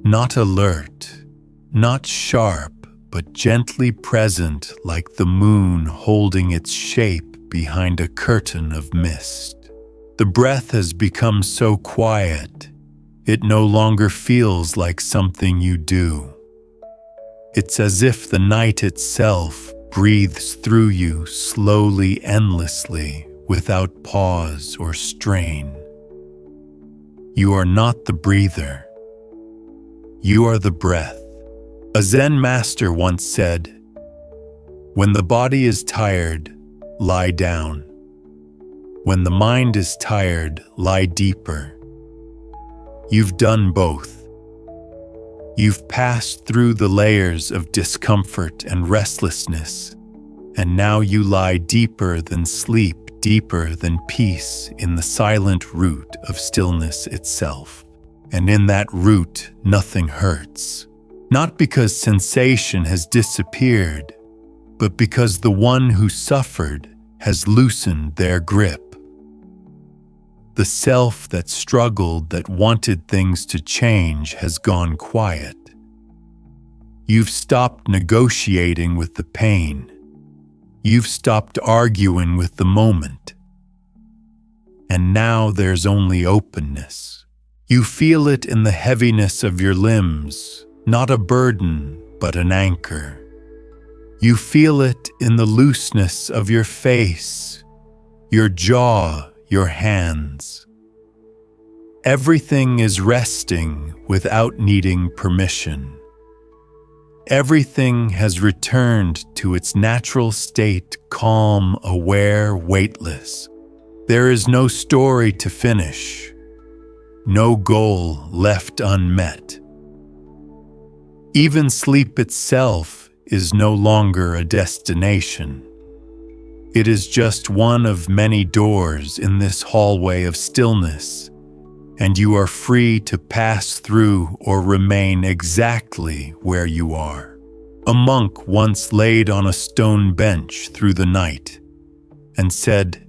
not alert, not sharp, but gently present like the moon holding its shape behind a curtain of mist. The breath has become so quiet, it no longer feels like something you do. It's as if the night itself breathes through you slowly, endlessly, without pause or strain. You are not the breather. You are the breath. A Zen master once said, "When the body is tired, lie down. When the mind is tired, lie deeper." You've done both. You've passed through the layers of discomfort and restlessness, and now you lie deeper than sleep, deeper than peace, in the silent root of stillness itself. And in that root, nothing hurts. Not because sensation has disappeared, but because the one who suffered has loosened their grip. The self that struggled, that wanted things to change, has gone quiet. You've stopped negotiating with the pain. You've stopped arguing with the moment. And now there's only openness. You feel it in the heaviness of your limbs, not a burden, but an anchor. You feel it in the looseness of your face, your jaw, your hands. Everything is resting without needing permission. Everything has returned to its natural state, calm, aware, weightless. There is no story to finish, no goal left unmet. Even sleep itself is no longer a destination. It is just one of many doors in this hallway of stillness, and you are free to pass through or remain exactly where you are. A monk once laid on a stone bench through the night and said,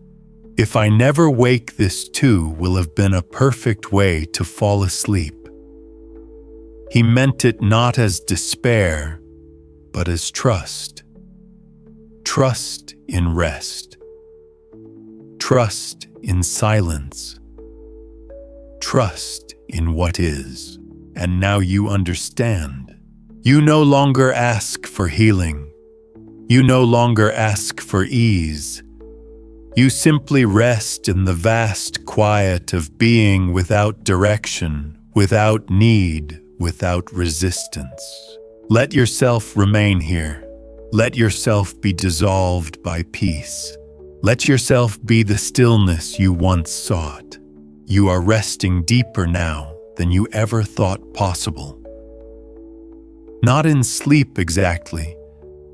"If I never wake, this too will have been a perfect way to fall asleep." He meant it not as despair, but as trust. Trust in rest. Trust in silence. Trust in what is. And now you understand. You no longer ask for healing. You no longer ask for ease. You simply rest in the vast quiet of being, without direction, without need, without resistance. Let yourself remain here. Let yourself be dissolved by peace. Let yourself be the stillness you once sought. You are resting deeper now than you ever thought possible. Not in sleep exactly,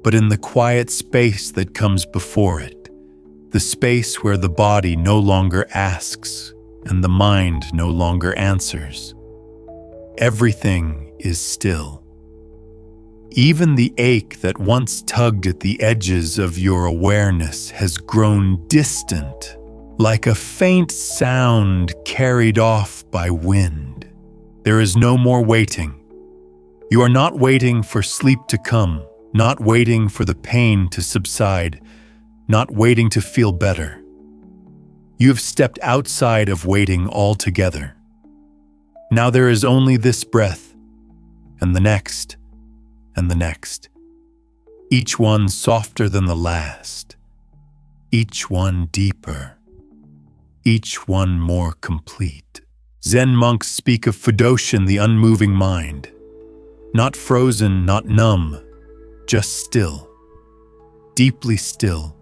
but in the quiet space that comes before it, the space where the body no longer asks and the mind no longer answers. Everything is still. Even the ache that once tugged at the edges of your awareness has grown distant, like a faint sound carried off by wind. There is no more waiting. You are not waiting for sleep to come, not waiting for the pain to subside, not waiting to feel better. You have stepped outside of waiting altogether. Now there is only this breath, and the next, and the next, each one softer than the last, each one deeper, each one more complete. Zen monks speak of Fudoshin, the unmoving mind, not frozen, not numb, just still, deeply still,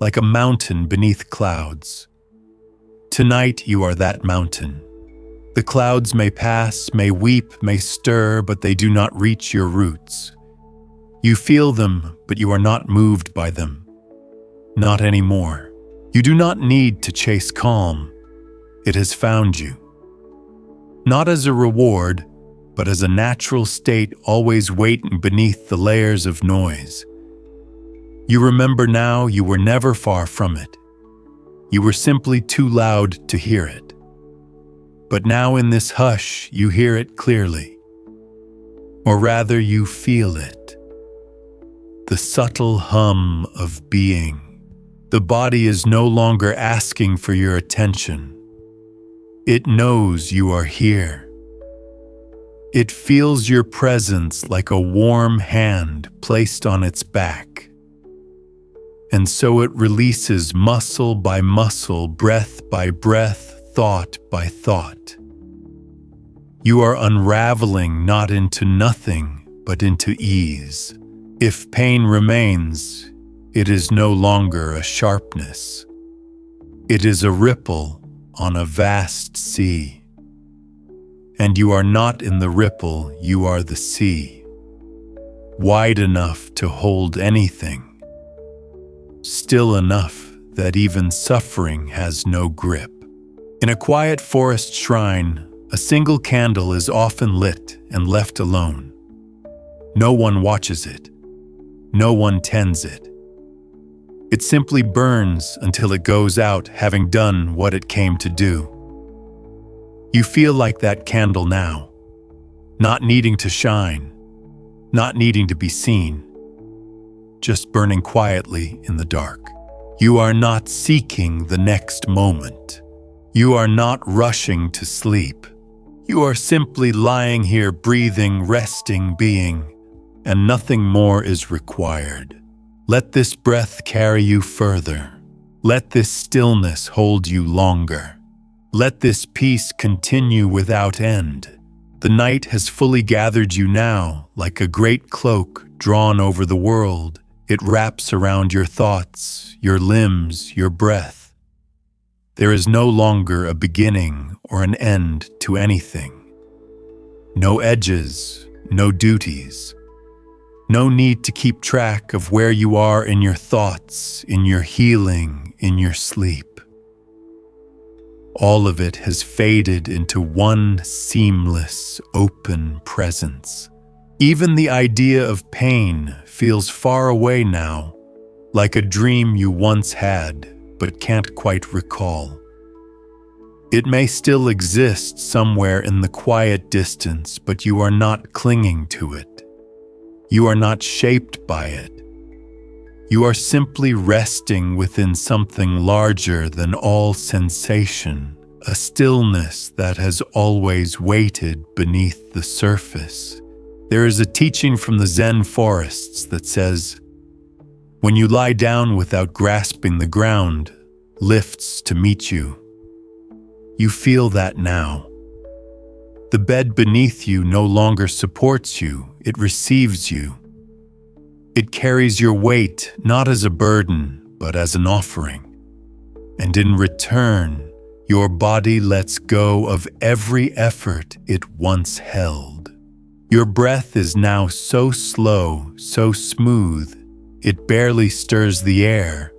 like a mountain beneath clouds. Tonight you are that mountain. The clouds may pass, may weep, may stir, but they do not reach your roots. You feel them, but you are not moved by them. Not anymore. You do not need to chase calm. It has found you. Not as a reward, but as a natural state always waiting beneath the layers of noise. You remember now you were never far from it. You were simply too loud to hear it. But now in this hush, you hear it clearly. Or rather, you feel it. The subtle hum of being. The body is no longer asking for your attention. It knows you are here. It feels your presence like a warm hand placed on its back. And so it releases muscle by muscle, breath by breath, thought by thought. You are unraveling not into nothing, but into ease. If pain remains, it is no longer a sharpness. It is a ripple on a vast sea. And you are not in the ripple, you are the sea. Wide enough to hold anything. Still enough that even suffering has no grip. In a quiet forest shrine, a single candle is often lit and left alone. No one watches it. No one tends it. It simply burns until it goes out, having done what it came to do. You feel like that candle now, not needing to shine, not needing to be seen, just burning quietly in the dark. You are not seeking the next moment. You are not rushing to sleep. You are simply lying here, breathing, resting, being, and nothing more is required. Let this breath carry you further. Let this stillness hold you longer. Let this peace continue without end. The night has fully gathered you now, like a great cloak drawn over the world. It wraps around your thoughts, your limbs, your breath. There is no longer a beginning or an end to anything. No edges, no duties. No need to keep track of where you are in your thoughts, in your healing, in your sleep. All of it has faded into one seamless, open presence. Even the idea of pain feels far away now, like a dream you once had, but can't quite recall. It may still exist somewhere in the quiet distance, but you are not clinging to it. You are not shaped by it. You are simply resting within something larger than all sensation, a stillness that has always waited beneath the surface. There is a teaching from the Zen forests that says, when you lie down without grasping the ground, lifts to meet you. You feel that now. The bed beneath you no longer supports you, it receives you. It carries your weight not as a burden, but as an offering. And in return, your body lets go of every effort it once held. Your breath is now so slow, so smooth, it barely stirs the air.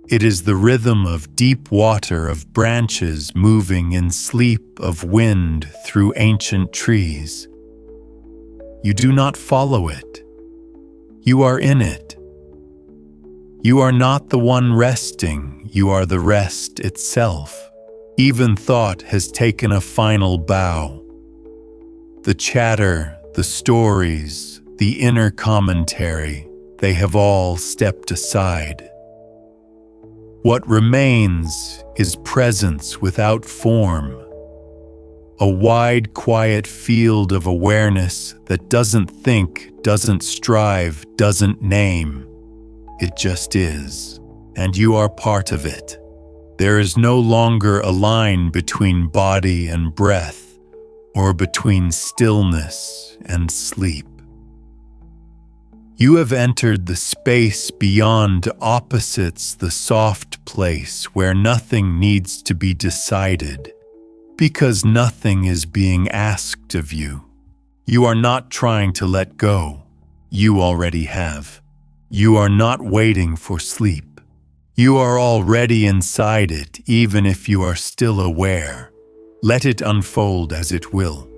It is the rhythm of deep water, of branches moving in sleep, of wind through ancient trees. You do not follow it. You are in it. You are not the one resting, you are the rest itself. Even thought has taken a final bow. The chatter, the stories, the inner commentary, they have all stepped aside. What remains is presence without form, a wide, quiet field of awareness that doesn't think, doesn't strive, doesn't name. It just is, and you are part of it. There is no longer a line between body and breath, or between stillness and sleep. You have entered the space beyond opposites, the soft place where nothing needs to be decided, because nothing is being asked of you. You are not trying to let go. You already have. You are not waiting for sleep. You are already inside it, even if you are still aware. Let it unfold as it will.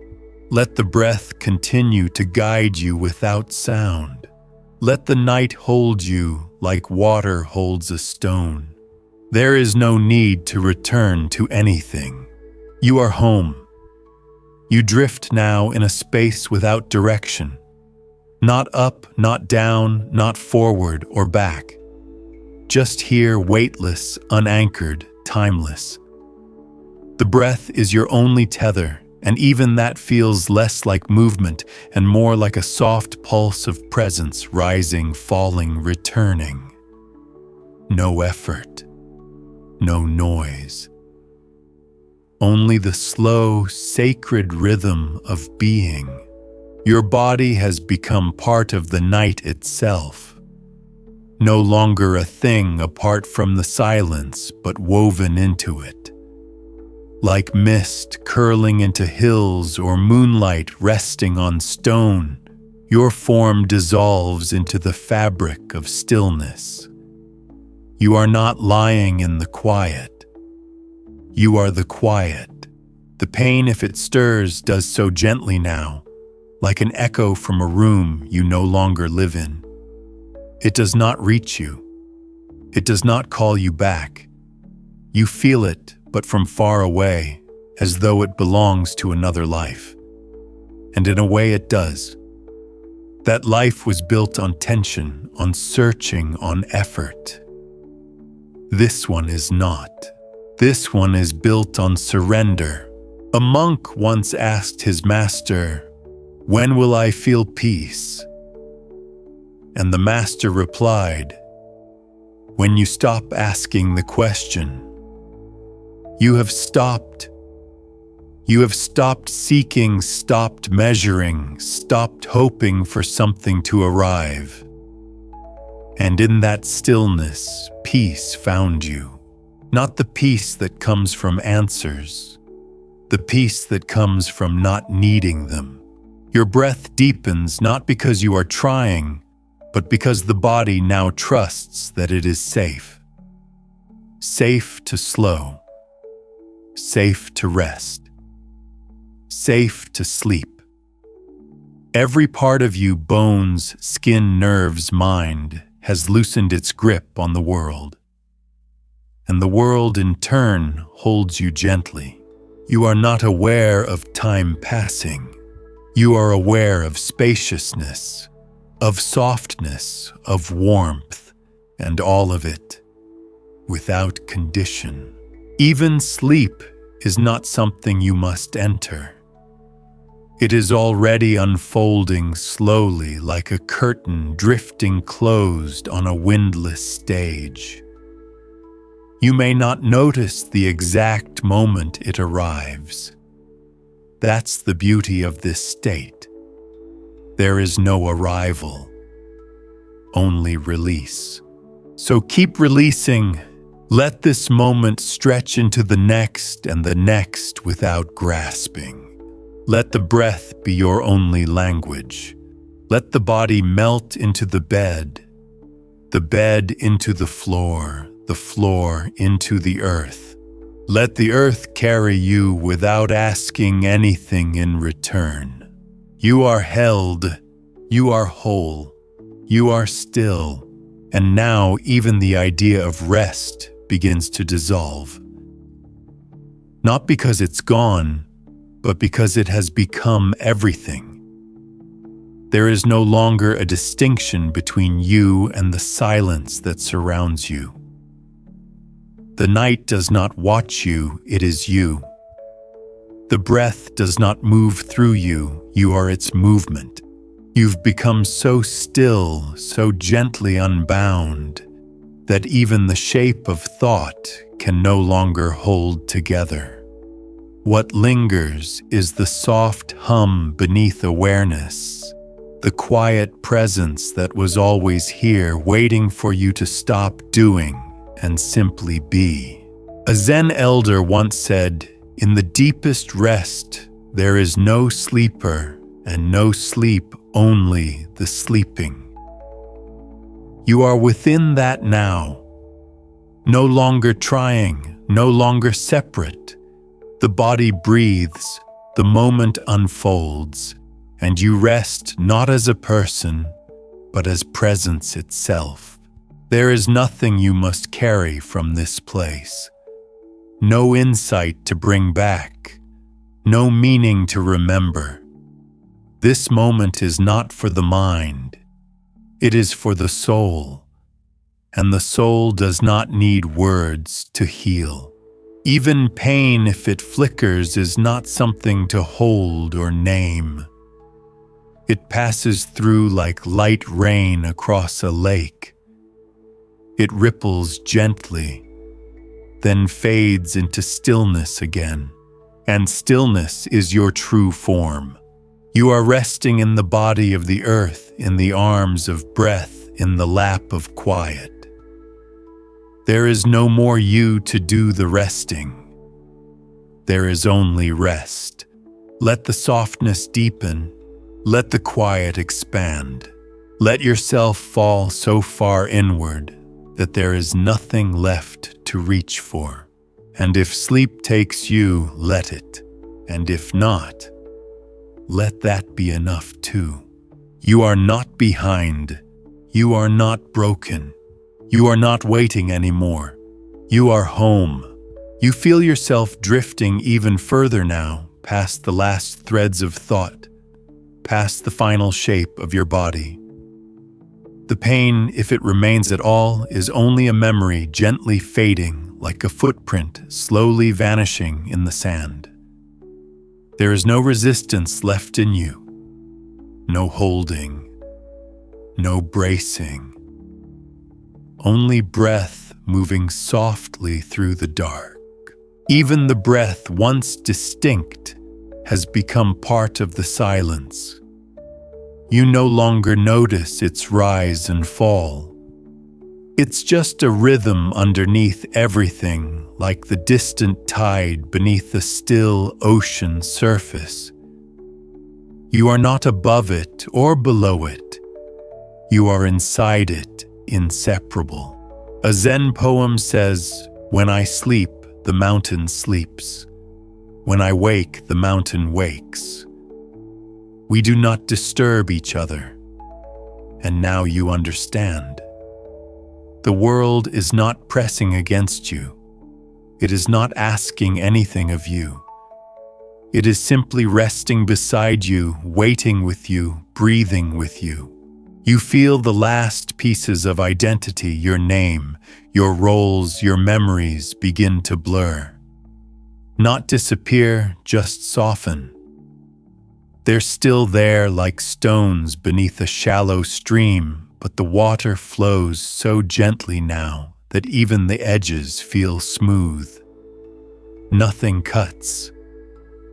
Let the breath continue to guide you without sound. Let the night hold you like water holds a stone. There is no need to return to anything. You are home. You drift now in a space without direction. Not up, not down, not forward or back. Just here, weightless, unanchored, timeless. The breath is your only tether, and even that feels less like movement and more like a soft pulse of presence, rising, falling, returning. No effort, no noise. Only the slow, sacred rhythm of being. Your body has become part of the night itself. No longer a thing apart from the silence, but woven into it. Like mist curling into hills or moonlight resting on stone, your form dissolves into the fabric of stillness. You are not lying in the quiet. You are the quiet. The pain, if it stirs, does so gently now, like an echo from a room you no longer live in. It does not reach you. It does not call you back. You feel it, but from far away, as though it belongs to another life. And in a way it does. That life was built on tension, on searching, on effort. This one is not. This one is built on surrender. A monk once asked his master, "When will I feel peace?" And the master replied, "When you stop asking the question. You have stopped. You have stopped seeking, stopped measuring, stopped hoping for something to arrive. And in that stillness, peace found you. Not the peace that comes from answers, the peace that comes from not needing them. Your breath deepens not because you are trying, but because the body now trusts that it is safe. Safe to slow. Safe to rest. Safe to sleep. Every part of you, bones, skin, nerves, mind, has loosened its grip on the world. And the world in turn holds you gently. You are not aware of time passing. You are aware of spaciousness, of softness, of warmth, and all of it, without condition. Even sleep is not something you must enter. It is already unfolding slowly like a curtain drifting closed on a windless stage. You may not notice the exact moment it arrives. That's the beauty of this state. There is no arrival, only release. So keep releasing. Let this moment stretch into the next and the next without grasping. Let the breath be your only language. Let the body melt into the bed into the floor into the earth. Let the earth carry you without asking anything in return. You are held, you are whole, you are still, and now even the idea of rest begins to dissolve. Not because it's gone, but because it has become everything. There is no longer a distinction between you and the silence that surrounds you. The night does not watch you, it is you. The breath does not move through you, you are its movement. You've become so still, so gently unbound, that even the shape of thought can no longer hold together. What lingers is the soft hum beneath awareness, the quiet presence that was always here waiting for you to stop doing and simply be. A Zen elder once said, In the deepest rest, there is no sleeper and no sleep, only the sleeping. You are within that now, no longer trying, no longer separate. The body breathes, the moment unfolds, and you rest not as a person, but as presence itself. There is nothing you must carry from this place. No insight to bring back, no meaning to remember. This moment is not for the mind, it is for the soul, and the soul does not need words to heal. Even pain, if it flickers, is not something to hold or name. It passes through like light rain across a lake. It ripples gently, then fades into stillness again. And stillness is your true form. You are resting in the body of the earth, in the arms of breath, in the lap of quiet. There is no more you to do the resting. There is only rest. Let the softness deepen. Let the quiet expand. Let yourself fall so far inward that there is nothing left to reach for. And if sleep takes you, let it. And if not, let that be enough too. You are not behind. You are not broken. You are not waiting anymore. You are home. You feel yourself drifting even further now, past the last threads of thought, past the final shape of your body. The pain, if it remains at all, is only a memory gently fading like a footprint slowly vanishing in the sand. There is no resistance left in you, no holding, no bracing, only breath moving softly through the dark. Even the breath, once distinct, has become part of the silence. You no longer notice its rise and fall. It's just a rhythm underneath everything, like the distant tide beneath the still ocean surface. You are not above it or below it. You are inside it, inseparable. A Zen poem says, "When I sleep, the mountain sleeps. When I wake, the mountain wakes." We do not disturb each other. And now you understand. The world is not pressing against you. It is not asking anything of you. It is simply resting beside you, waiting with you, breathing with you. You feel the last pieces of identity, your name, your roles, your memories begin to blur. Not disappear, just soften. They're still there like stones beneath a shallow stream, but the water flows so gently now that even the edges feel smooth. Nothing cuts,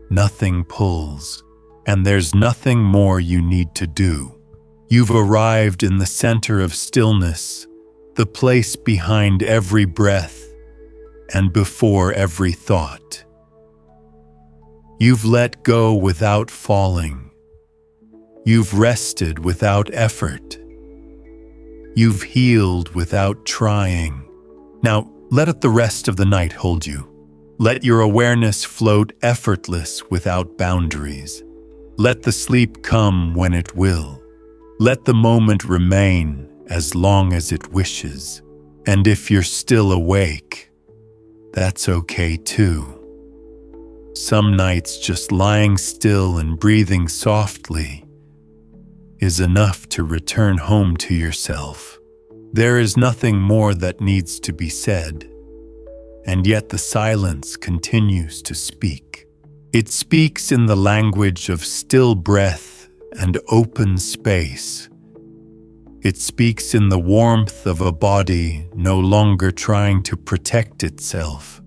nothing pulls, and there's nothing more you need to do. You've arrived in the center of stillness, the place behind every breath and before every thought. You've let go without falling. You've rested without effort. You've healed without trying. Now, let the rest of the night hold you. Let your awareness float effortless without boundaries. Let the sleep come when it will. Let the moment remain as long as it wishes. And if you're still awake, that's okay too. Some nights just lying still and breathing softly is enough to return home to yourself. There is nothing more that needs to be said, and yet the silence continues to speak. It speaks in the language of still breath and open space. It speaks in the warmth of a body no longer trying to protect itself.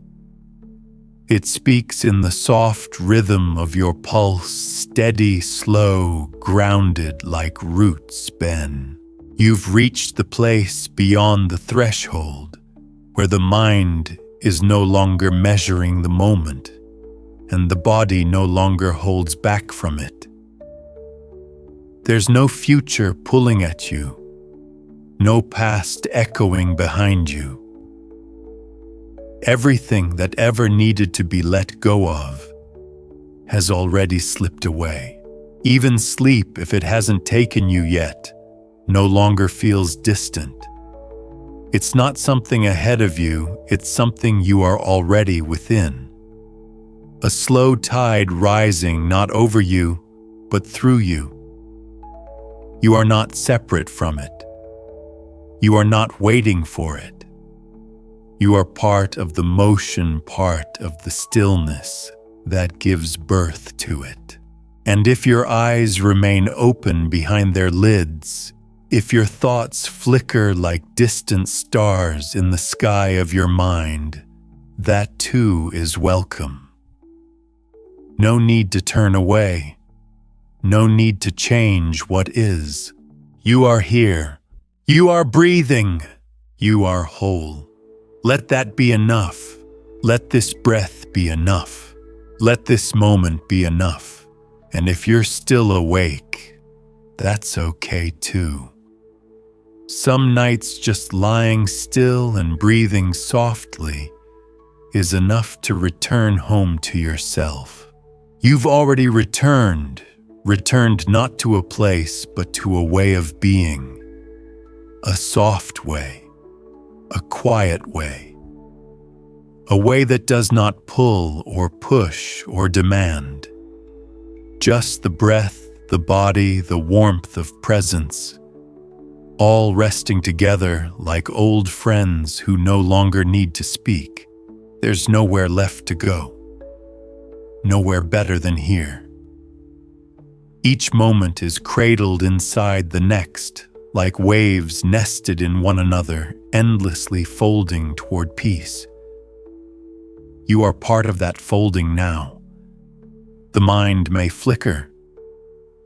It speaks in the soft rhythm of your pulse, steady, slow, grounded like roots bend. You've reached the place beyond the threshold, where the mind is no longer measuring the moment. and the body no longer holds back from it. There's no future pulling at you, no past echoing behind you. Everything that ever needed to be let go of has already slipped away. Even sleep, if it hasn't taken you yet, no longer feels distant. It's not something ahead of you, it's something you are already within. A slow tide rising not over you, but through you. You are not separate from it. You are not waiting for it. You are part of the motion, part of the stillness that gives birth to it. And if your eyes remain open behind their lids, if your thoughts flicker like distant stars in the sky of your mind, that too is welcome. No need to turn away. No need to change what is. You are here. You are breathing. You are whole. Let that be enough. Let this breath be enough. Let this moment be enough. And if you're still awake, that's okay too. Some nights just lying still and breathing softly is enough to return home to yourself. You've already returned not to a place but to a way of being, a soft way, a quiet way, a way that does not pull or push or demand. Just the breath, the body, the warmth of presence, all resting together like old friends who no longer need to speak. There's nowhere left to go, nowhere better than here. Each moment is cradled inside the next, like waves nested in one another, endlessly folding toward peace. You are part of that folding now. The mind may flicker,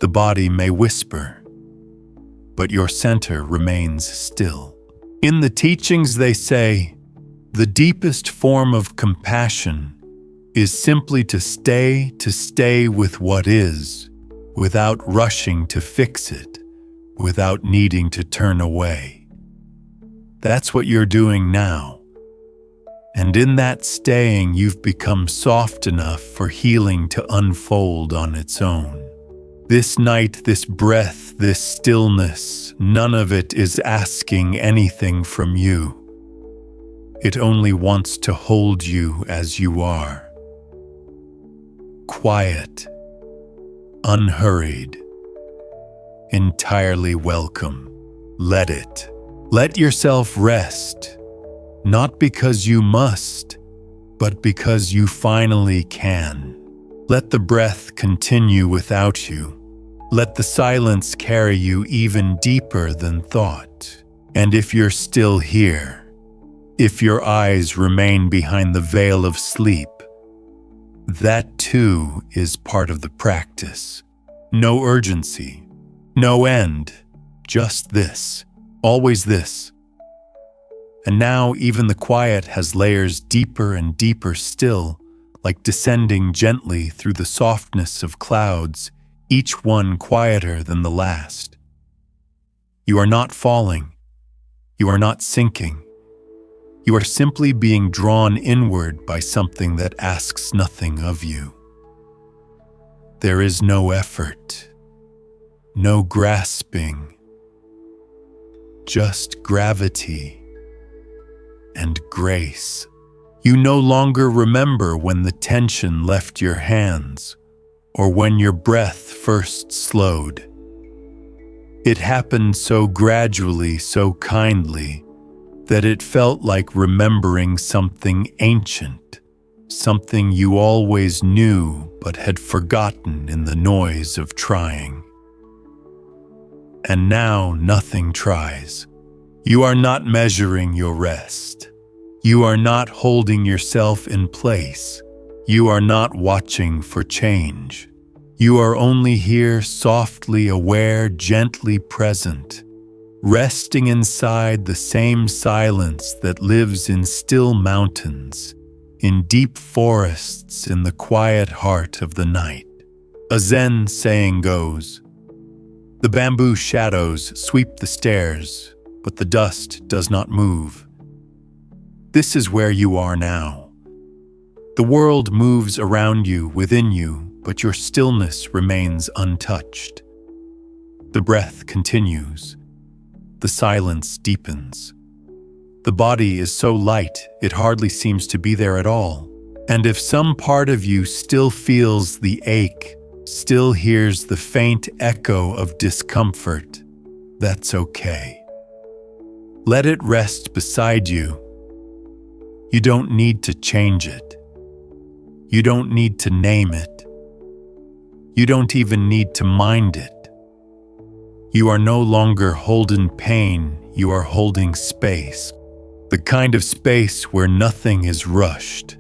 the body may whisper, but your center remains still. In the teachings they say, the deepest form of compassion is simply to stay with what is, without rushing to fix it, without needing to turn away. That's what you're doing now. And in that staying, you've become soft enough for healing to unfold on its own. This night, this breath, this stillness, none of it is asking anything from you. It only wants to hold you as you are. Quiet, unhurried, entirely welcome. Let it. Let yourself rest, not because you must, but because you finally can. Let the breath continue without you. Let the silence carry you even deeper than thought. And if you're still here, if your eyes remain behind the veil of sleep, that too is part of the practice. No urgency, no end, just this, always this. And now even the quiet has layers deeper and deeper still, like descending gently through the softness of clouds, each one quieter than the last. You are not falling. You are not sinking. You are simply being drawn inward by something that asks nothing of you. There is no effort, no grasping, just gravity and grace. You no longer remember when the tension left your hands or when your breath first slowed. It happened so gradually, so kindly, that it felt like remembering something ancient, something you always knew but had forgotten in the noise of trying. And now nothing tries. You are not measuring your rest. You are not holding yourself in place. You are not watching for change. You are only here, softly aware, gently present, resting inside the same silence that lives in still mountains, in deep forests in the quiet heart of the night. A Zen saying goes, "The bamboo shadows sweep the stairs, but the dust does not move." This is where you are now. The world moves around you, within you, but your stillness remains untouched. The breath continues. The silence deepens. The body is so light, it hardly seems to be there at all. And if some part of you still feels the ache, still hears the faint echo of discomfort, that's okay. Let it rest beside you. You don't need to change it. You don't need to name it. You don't even need to mind it. You are no longer holding pain, you are holding space. The kind of space where nothing is rushed,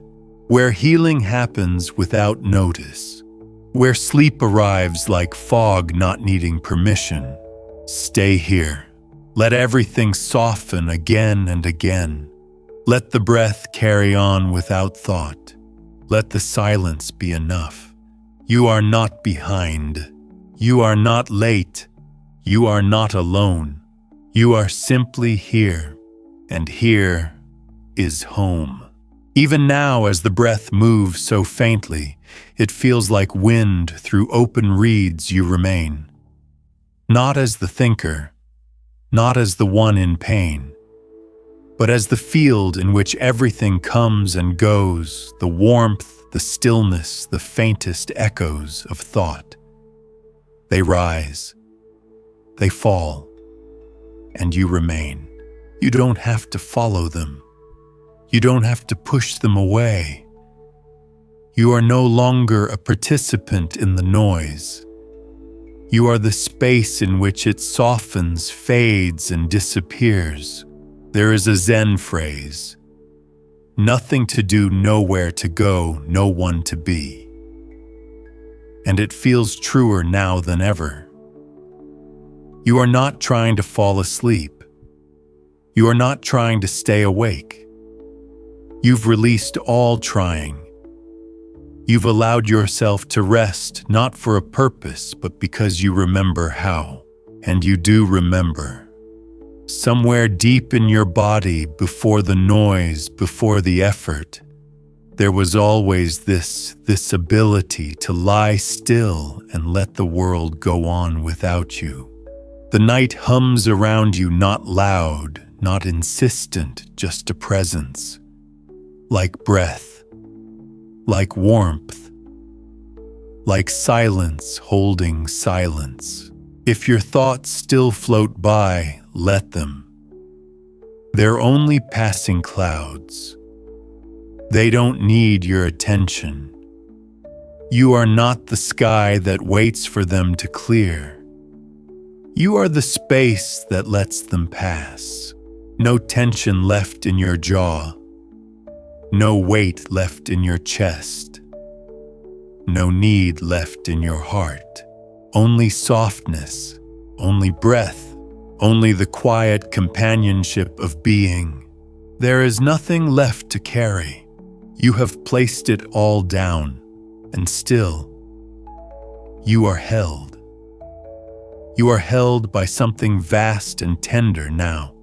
where healing happens without notice, where sleep arrives like fog not needing permission. Stay here. Let everything soften again and again. Let the breath carry on without thought. Let the silence be enough. You are not behind. You are not late. You are not alone. You are simply here. And here is home. Even now, as the breath moves so faintly, it feels like wind through open reeds you remain. Not as the thinker, not as the one in pain, but as the field in which everything comes and goes, the warmth, the stillness, the faintest echoes of thought. They rise, they fall, and you remain. You don't have to follow them. You don't have to push them away. You are no longer a participant in the noise. You are the space in which it softens, fades, and disappears. There is a Zen phrase, "Nothing to do, nowhere to go, no one to be." And it feels truer now than ever. You are not trying to fall asleep. You are not trying to stay awake. You've released all trying. You've allowed yourself to rest, not for a purpose, but because you remember how. And you do remember. Somewhere deep in your body, before the noise, before the effort, there was always this ability to lie still and let the world go on without you. The night hums around you, not loud, not insistent, just a presence. Like breath, like warmth, like silence holding silence. If your thoughts still float by, let them. They're only passing clouds. They don't need your attention. You are not the sky that waits for them to clear. You are the space that lets them pass. No tension left in your jaw. No weight left in your chest. No need left in your heart. Only softness, only breath, only the quiet companionship of being. There is nothing left to carry. You have placed it all down, and still, you are held. You are held by something vast and tender now.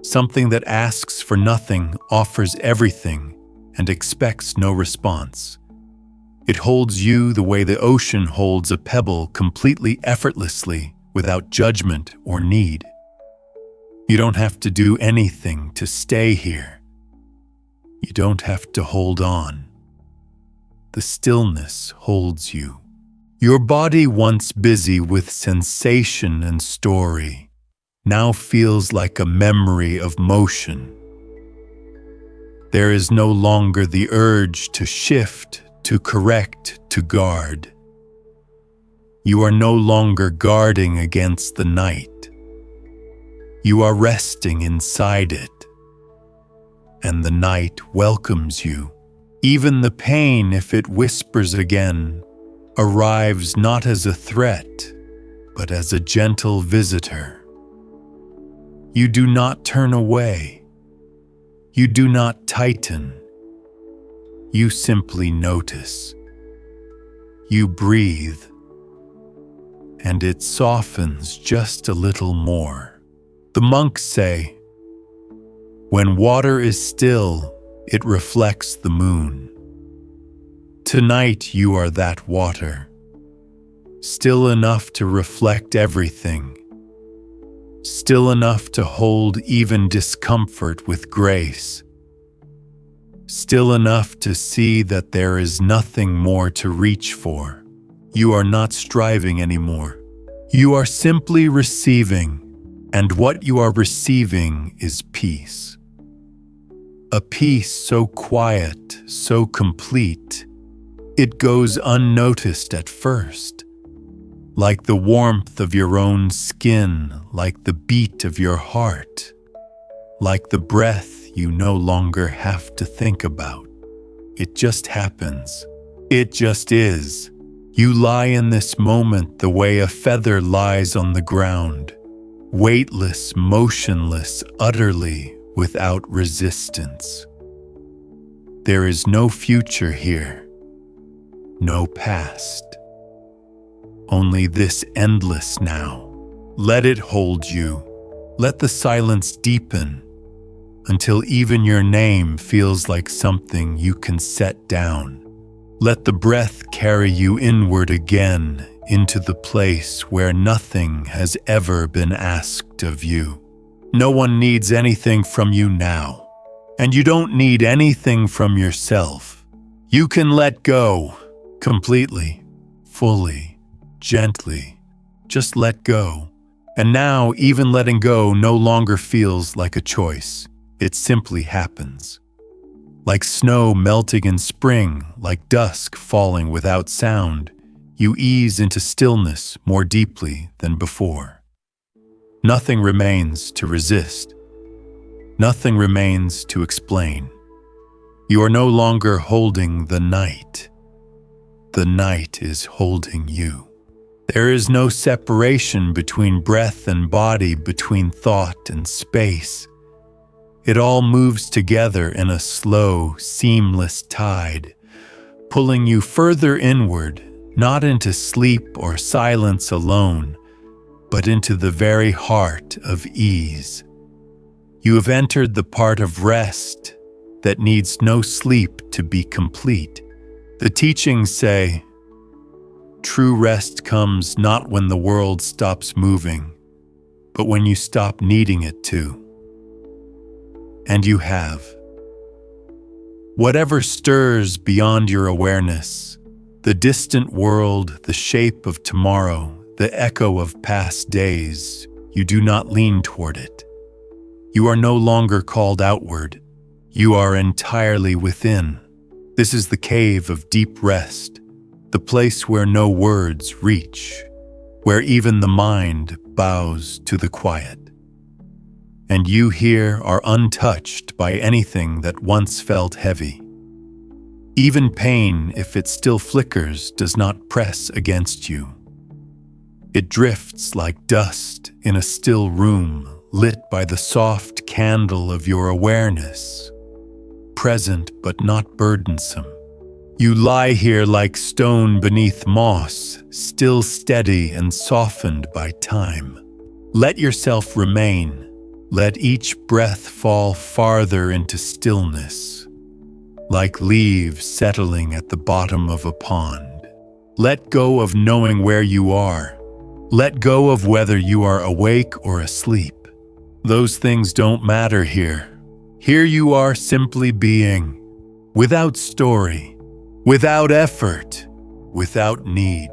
Something that asks for nothing, offers everything, and expects no response. It holds you the way the ocean holds a pebble, completely effortlessly, without judgment or need. You don't have to do anything to stay here. You don't have to hold on. The stillness holds you. Your body, once busy with sensation and story, now feels like a memory of motion. There is no longer the urge to shift, to correct, to guard. You are no longer guarding against the night. You are resting inside it. And the night welcomes you. Even the pain, if it whispers again, arrives not as a threat, but as a gentle visitor. You do not turn away. You do not tighten. You simply notice. You breathe, and it softens just a little more. The monks say, when water is still, it reflects the moon. Tonight you are that water, still enough to reflect everything, still enough to hold even discomfort with grace, still enough to see that there is nothing more to reach for. You are not striving anymore. You are simply receiving, and what you are receiving is peace. A peace so quiet, so complete, it goes unnoticed at first, like the warmth of your own skin, like the beat of your heart, like the breath you no longer have to think about. It just happens. It just is. You lie in this moment the way a feather lies on the ground, weightless, motionless, utterly without resistance. There is no future here, no past. Only this endless now. Let it hold you. Let the silence deepen until even your name feels like something you can set down. Let the breath carry you inward again into the place where nothing has ever been asked of you. No one needs anything from you now, and you don't need anything from yourself. You can let go completely, fully, gently. Just let go. And now even letting go no longer feels like a choice. It simply happens. Like snow melting in spring, like dusk falling without sound, you ease into stillness more deeply than before. Nothing remains to resist. Nothing remains to explain. You are no longer holding the night. The night is holding you. There is no separation between breath and body, between thought and space. It all moves together in a slow, seamless tide, pulling you further inward, not into sleep or silence alone, but into the very heart of ease. You have entered the part of rest that needs no sleep to be complete. The teachings say, true rest comes not when the world stops moving, but when you stop needing it to. And you have. Whatever stirs beyond your awareness, the distant world, the shape of tomorrow, the echo of past days, you do not lean toward it. You are no longer called outward. You are entirely within. This is the cave of deep rest, the place where no words reach, where even the mind bows to the quiet. And you here are untouched by anything that once felt heavy. Even pain, if it still flickers, does not press against you. It drifts like dust in a still room, lit by the soft candle of your awareness, present but not burdensome. You lie here like stone beneath moss, still steady and softened by time. Let yourself remain. Let each breath fall farther into stillness, like leaves settling at the bottom of a pond. Let go of knowing where you are. Let go of whether you are awake or asleep. Those things don't matter here. Here you are simply being, without story, without effort, without need.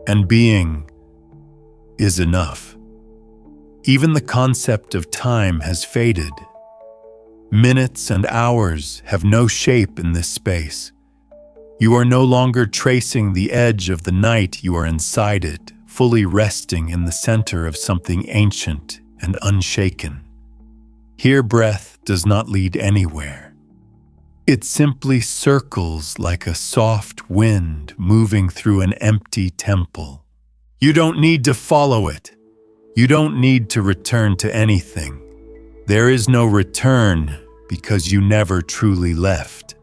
And being is enough. Even the concept of time has faded. Minutes and hours have no shape in this space. You are no longer tracing the edge of the night, you are inside it, fully resting in the center of something ancient and unshaken. Here breath does not lead anywhere. It simply circles like a soft wind moving through an empty temple. You don't need to follow it. You don't need to return to anything. There is no return because you never truly left.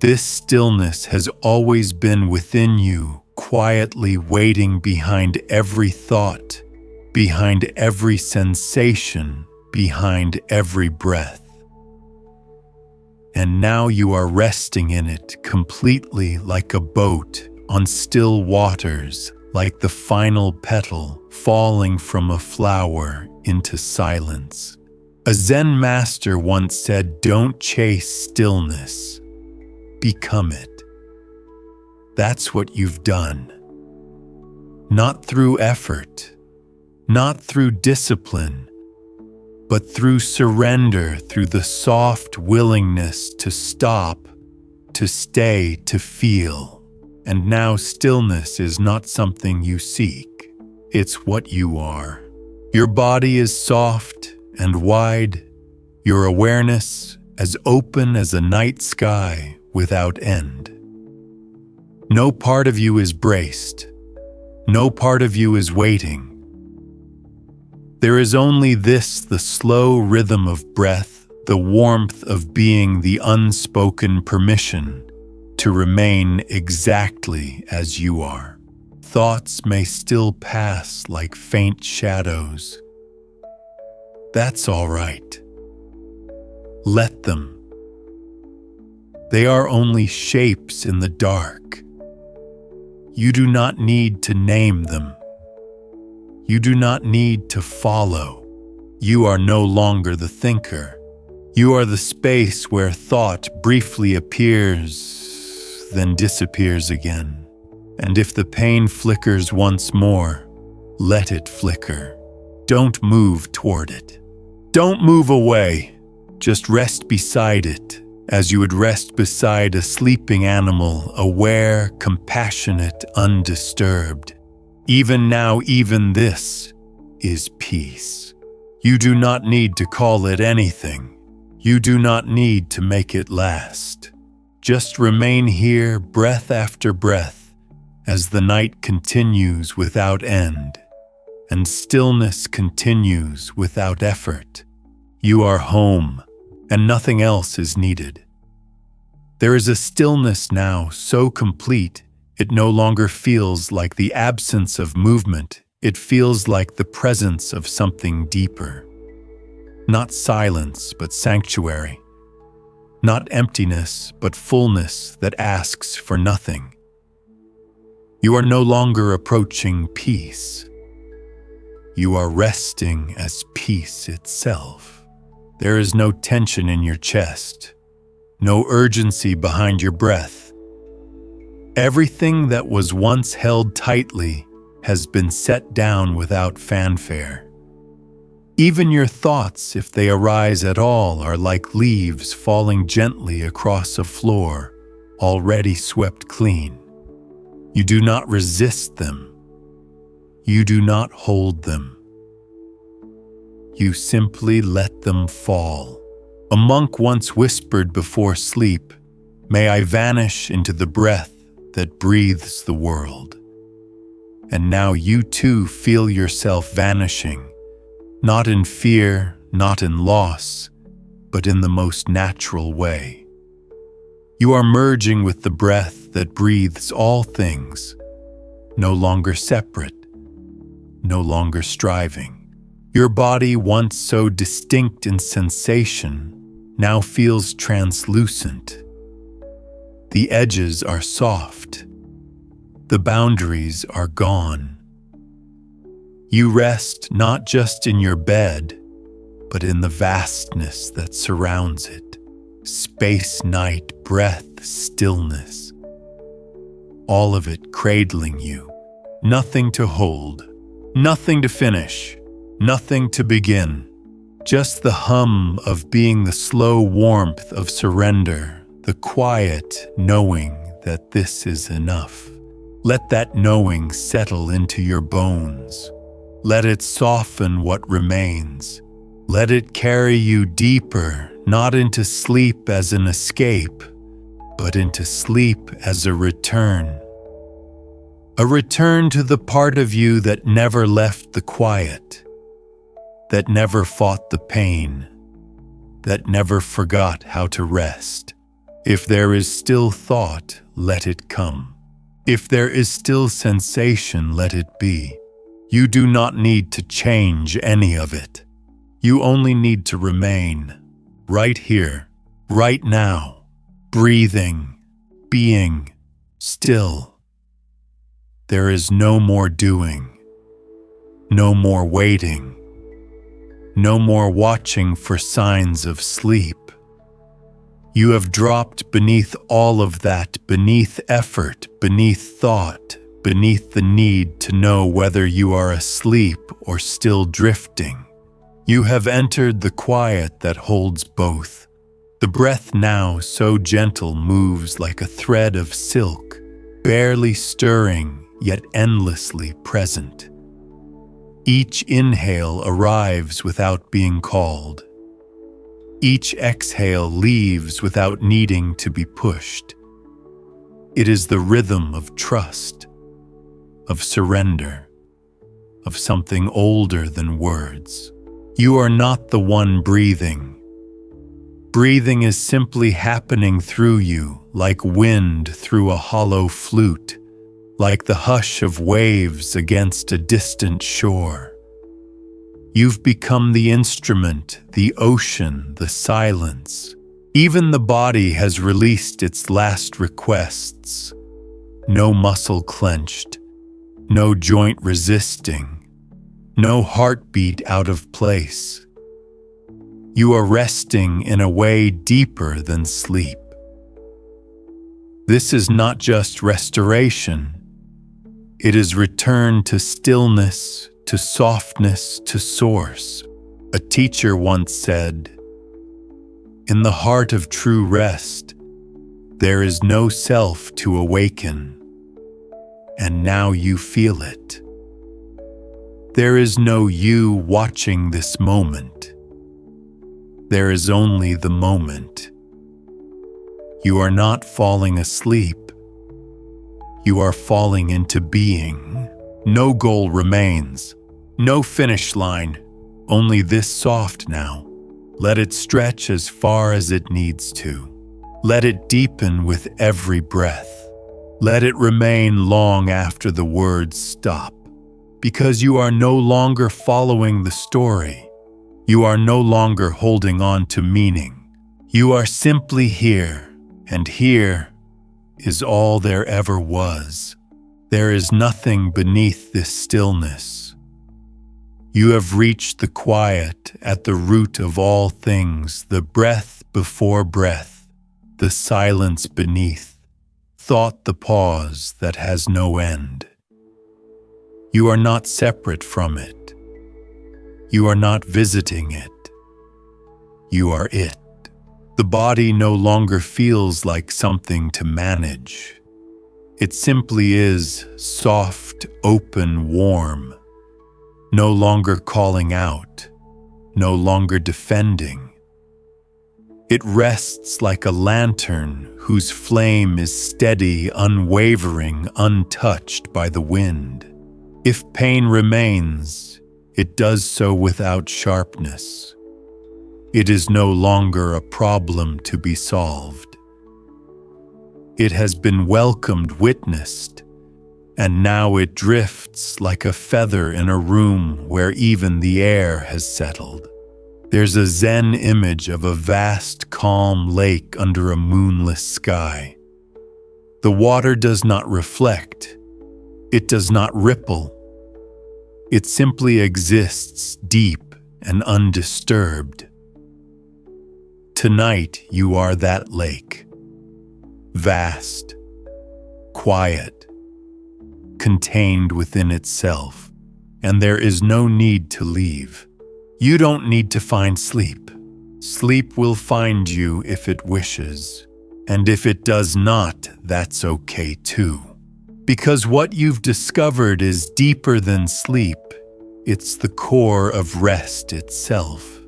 This stillness has always been within you, quietly waiting behind every thought, behind every sensation, behind every breath. And now you are resting in it completely, like a boat on still waters, like the final petal falling from a flower into silence. A Zen master once said, "Don't chase stillness, become it." That's what you've done. Not through effort, not through discipline, but through surrender, through the soft willingness to stop, to stay, to feel. And now stillness is not something you seek. It's what you are. Your body is soft and wide, your awareness as open as a night sky without end. No part of you is braced. No part of you is waiting. There is only this, the slow rhythm of breath, the warmth of being, the unspoken permission to remain exactly as you are. Thoughts may still pass like faint shadows. That's all right. Let them. They are only shapes in the dark. You do not need to name them. You do not need to follow. You are no longer the thinker. You are the space where thought briefly appears, then disappears again. And if the pain flickers once more, let it flicker. Don't move toward it. Don't move away. Just rest beside it, as you would rest beside a sleeping animal, aware, compassionate, undisturbed. Even now, even this is peace. You do not need to call it anything. You do not need to make it last. Just remain here, breath after breath, as the night continues without end, and stillness continues without effort. You are home, and nothing else is needed. There is a stillness now so complete, it no longer feels like the absence of movement. It feels like the presence of something deeper. Not silence, but sanctuary. Not emptiness, but fullness that asks for nothing. You are no longer approaching peace. You are resting as peace itself. There is no tension in your chest, no urgency behind your breath. Everything that was once held tightly has been set down without fanfare. Even your thoughts, if they arise at all, are like leaves falling gently across a floor already swept clean. You do not resist them. You do not hold them. You simply let them fall. A monk once whispered before sleep, "May I vanish into the breath that breathes the world." And now you too feel yourself vanishing, not in fear, not in loss, but in the most natural way. You are merging with the breath that breathes all things, no longer separate, no longer striving. Your body, once so distinct in sensation, now feels translucent. The edges are soft. The boundaries are gone. You rest not just in your bed, but in the vastness that surrounds it. Space, night, breath, stillness. All of it cradling you. Nothing to hold, nothing to finish, nothing to begin. Just the hum of being, the slow warmth of surrender. The quiet knowing that this is enough. Let that knowing settle into your bones. Let it soften what remains. Let it carry you deeper, not into sleep as an escape, but into sleep as a return. A return to the part of you that never left the quiet, that never fought the pain, that never forgot how to rest. If there is still thought, let it come. If there is still sensation, let it be. You do not need to change any of it. You only need to remain right here, right now, breathing, being still. There is no more doing, no more waiting, no more watching for signs of sleep. You have dropped beneath all of that, beneath effort, beneath thought, beneath the need to know whether you are asleep or still drifting. You have entered the quiet that holds both. The breath now so gentle moves like a thread of silk, barely stirring yet endlessly present. Each inhale arrives without being called. Each exhale leaves without needing to be pushed. It is the rhythm of trust, of surrender, of something older than words. You are not the one breathing. Breathing is simply happening through you, like wind through a hollow flute, like the hush of waves against a distant shore. You've become the instrument, the ocean, the silence. Even the body has released its last requests. No muscle clenched, no joint resisting, no heartbeat out of place. You are resting in a way deeper than sleep. This is not just restoration. It is return to stillness, to softness, to source. A teacher once said, "In the heart of true rest, there is no self to awaken." And now you feel it. There is no you watching this moment. There is only the moment. You are not falling asleep. You are falling into being. No goal remains. No finish line. Only this soft now. Let it stretch as far as it needs to. Let it deepen with every breath. Let it remain long after the words stop. Because you are no longer following the story. You are no longer holding on to meaning. You are simply here, and here is all there ever was. There is nothing beneath this stillness. You have reached the quiet at the root of all things, the breath before breath, the silence beneath, thought the pause that has no end. You are not separate from it. You are not visiting it. You are it. The body no longer feels like something to manage. It simply is soft, open, warm, no longer calling out, no longer defending. It rests like a lantern whose flame is steady, unwavering, untouched by the wind. If pain remains, it does so without sharpness. It is no longer a problem to be solved. It has been welcomed, witnessed, and now it drifts like a feather in a room where even the air has settled. There's a Zen image of a vast, calm lake under a moonless sky. The water does not reflect. It does not ripple. It simply exists deep and undisturbed. Tonight you are that lake. Vast, quiet, contained within itself, and there is no need to leave. You don't need to find sleep. Sleep will find you if it wishes, and if it does not, that's okay too. Because what you've discovered is deeper than sleep. It's the core of rest itself.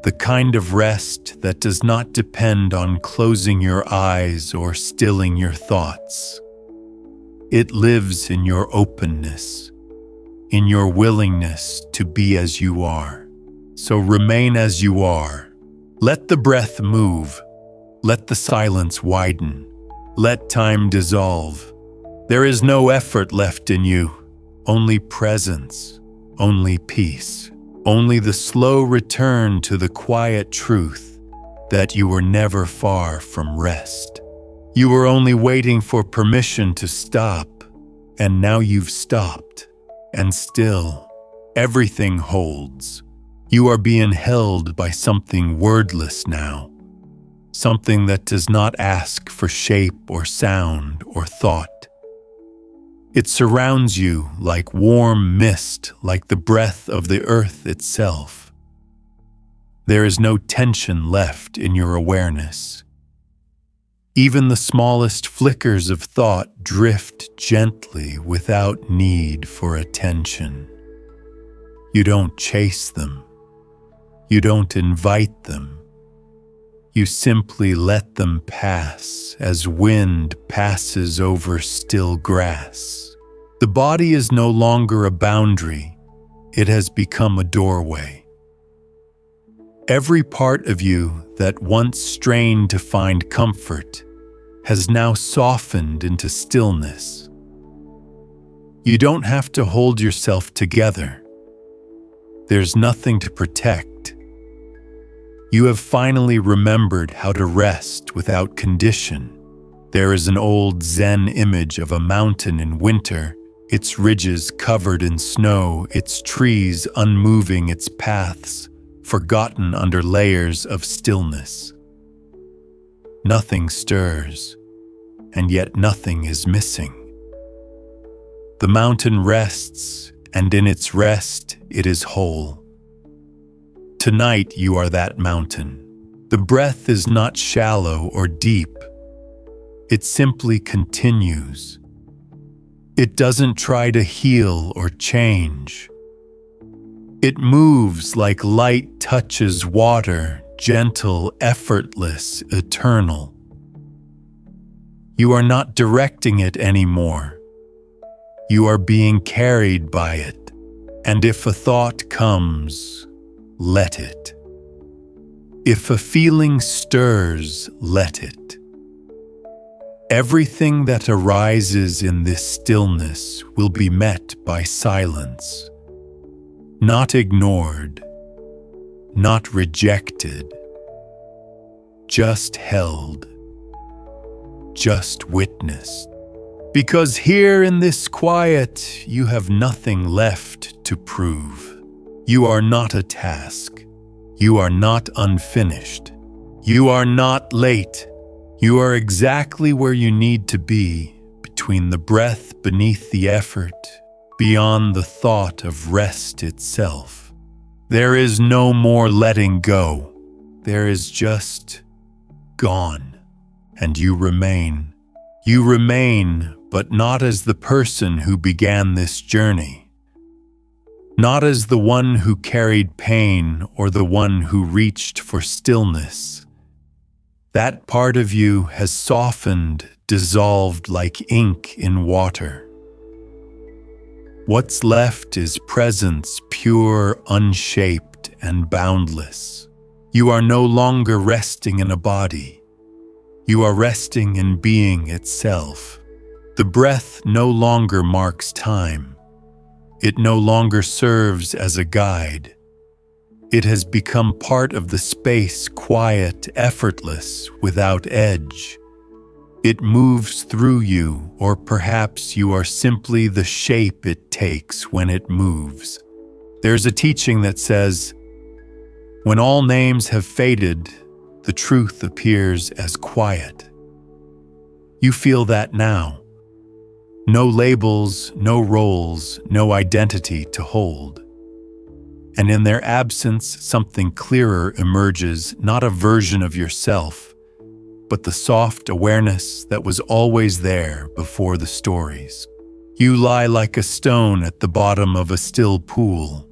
The kind of rest that does not depend on closing your eyes or stilling your thoughts. It lives in your openness, in your willingness to be as you are. So remain as you are. Let the breath move. Let the silence widen. Let time dissolve. There is no effort left in you, only presence, only peace, only the slow return to the quiet truth that you were never far from rest. You were only waiting for permission to stop, and now you've stopped, and still, everything holds. You are being held by something wordless now, something that does not ask for shape or sound or thought. It surrounds you like warm mist, like the breath of the earth itself. There is no tension left in your awareness. Even the smallest flickers of thought drift gently without need for attention. You don't chase them. You don't invite them. You simply let them pass as wind passes over still grass. The body is no longer a boundary. It has become a doorway. Every part of you that once strained to find comfort has now softened into stillness. You don't have to hold yourself together. There's nothing to protect. You have finally remembered how to rest without condition. There is an old Zen image of a mountain in winter, its ridges covered in snow, its trees unmoving its paths, forgotten under layers of stillness. Nothing stirs, and yet nothing is missing. The mountain rests, and in its rest it is whole. Tonight you are that mountain. The breath is not shallow or deep. It simply continues. It doesn't try to heal or change. It moves like light touches water, gentle, effortless, eternal. You are not directing it anymore. You are being carried by it. And if a thought comes, let it. If a feeling stirs, let it. Everything that arises in this stillness will be met by silence. Not ignored, not rejected, just held, just witnessed. Because here in this quiet, you have nothing left to prove. You are not a task. You are not unfinished. You are not late. You are exactly where you need to be, between the breath beneath the effort, beyond the thought of rest itself. There is no more letting go. There is just gone, and you remain. You remain, but not as the person who began this journey. Not as the one who carried pain or the one who reached for stillness. That part of you has softened, dissolved like ink in water. What's left is presence, pure, unshaped, and boundless. You are no longer resting in a body. You are resting in being itself. The breath no longer marks time. It no longer serves as a guide. It has become part of the space, quiet, effortless, without edge. It moves through you, or perhaps you are simply the shape it takes when it moves. There's a teaching that says, when all names have faded, the truth appears as quiet. You feel that now. No labels, no roles, no identity to hold. And in their absence, something clearer emerges, not a version of yourself, but the soft awareness that was always there before the stories. You lie like a stone at the bottom of a still pool.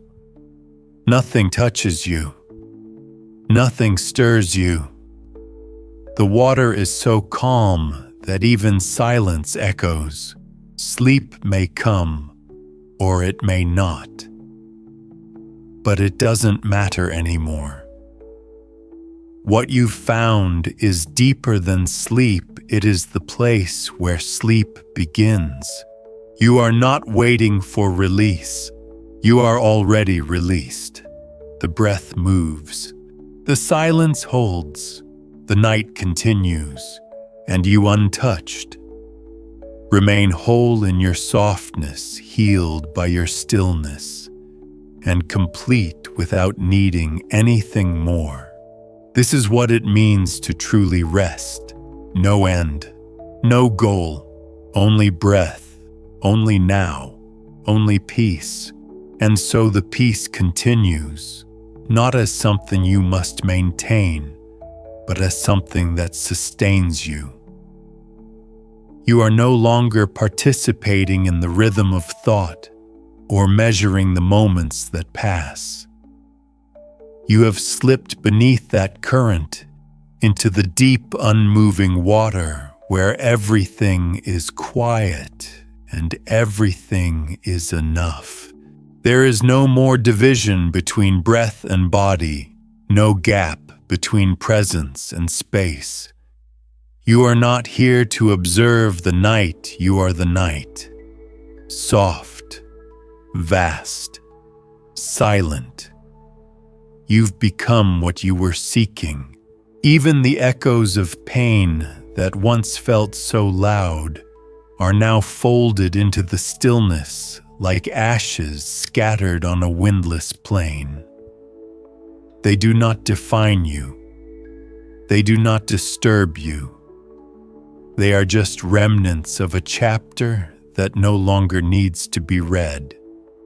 Nothing touches you. Nothing stirs you. The water is so calm that even silence echoes. Sleep may come, or it may not. But it doesn't matter anymore. What you've found is deeper than sleep. It is the place where sleep begins. You are not waiting for release. You are already released. The breath moves. The silence holds. The night continues, and you untouched. Remain whole in your softness, healed by your stillness, and complete without needing anything more. This is what it means to truly rest. No end, no goal, only breath, only now, only peace. And so the peace continues, not as something you must maintain, but as something that sustains you. You are no longer participating in the rhythm of thought or measuring the moments that pass. You have slipped beneath that current into the deep, unmoving water where everything is quiet and everything is enough. There is no more division between breath and body, no gap between presence and space. You are not here to observe the night, you are the night. Soft, vast, silent. You've become what you were seeking. Even the echoes of pain that once felt so loud are now folded into the stillness like ashes scattered on a windless plain. They do not define you. They do not disturb you. They are just remnants of a chapter that no longer needs to be read.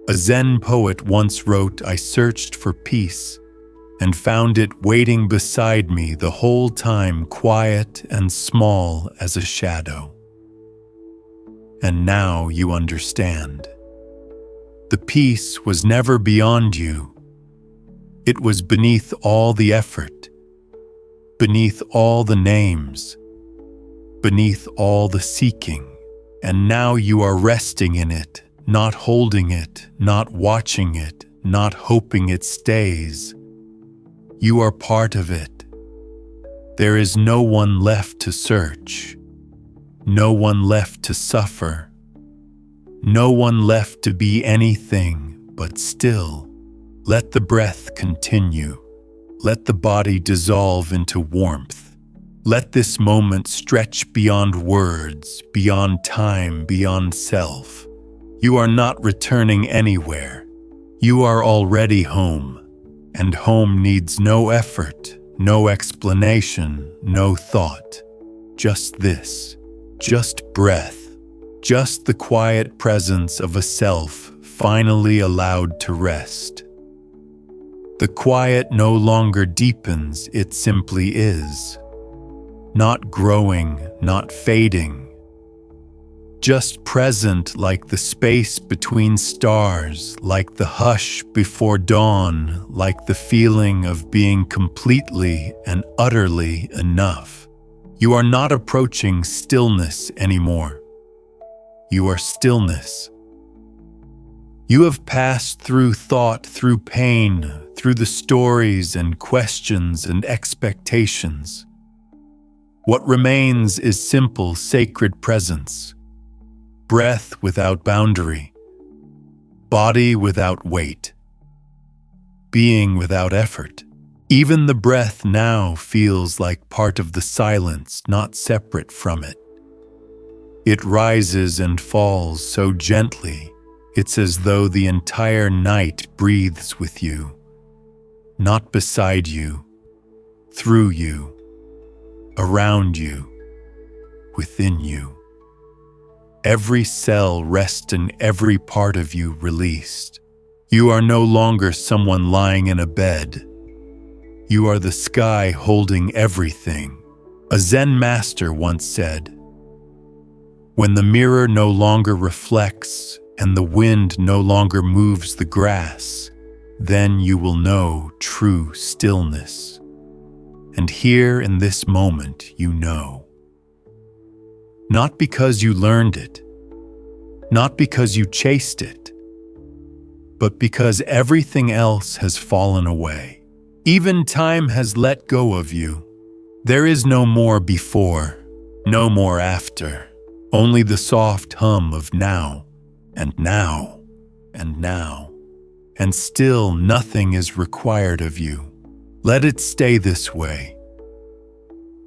A Zen poet once wrote, "I searched for peace and found it waiting beside me the whole time, quiet and small as a shadow." And now you understand. The peace was never beyond you. It was beneath all the effort, beneath all the names, beneath all the seeking. And now you are resting in it, not holding it, not watching it, not hoping it stays. You are part of it. There is no one left to search, no one left to suffer, no one left to be anything but still. Let the breath continue. Let the body dissolve into warmth. Let this moment stretch beyond words, beyond time, beyond self. You are not returning anywhere. You are already home, and home needs no effort, no explanation, no thought. Just this, just breath, just the quiet presence of a self finally allowed to rest. The quiet no longer deepens, it simply is. Not growing, not fading. Just present like the space between stars, like the hush before dawn, like the feeling of being completely and utterly enough. You are not approaching stillness anymore. You are stillness. You have passed through thought, through pain, through the stories and questions and expectations. What remains is simple, sacred presence. Breath without boundary. Body without weight. Being without effort. Even the breath now feels like part of the silence, not separate from it. It rises and falls so gently. It's as though the entire night breathes with you, not beside you, through you, around you, within you. Every cell rests and every part of you released. You are no longer someone lying in a bed. You are the sky holding everything. A Zen master once said, "When the mirror no longer reflects, and the wind no longer moves the grass, then you will know true stillness." And here in this moment, you know. Not because you learned it, not because you chased it, but because everything else has fallen away. Even time has let go of you. There is no more before, no more after, only the soft hum of now, and now, and now. And still nothing is required of you. Let it stay this way.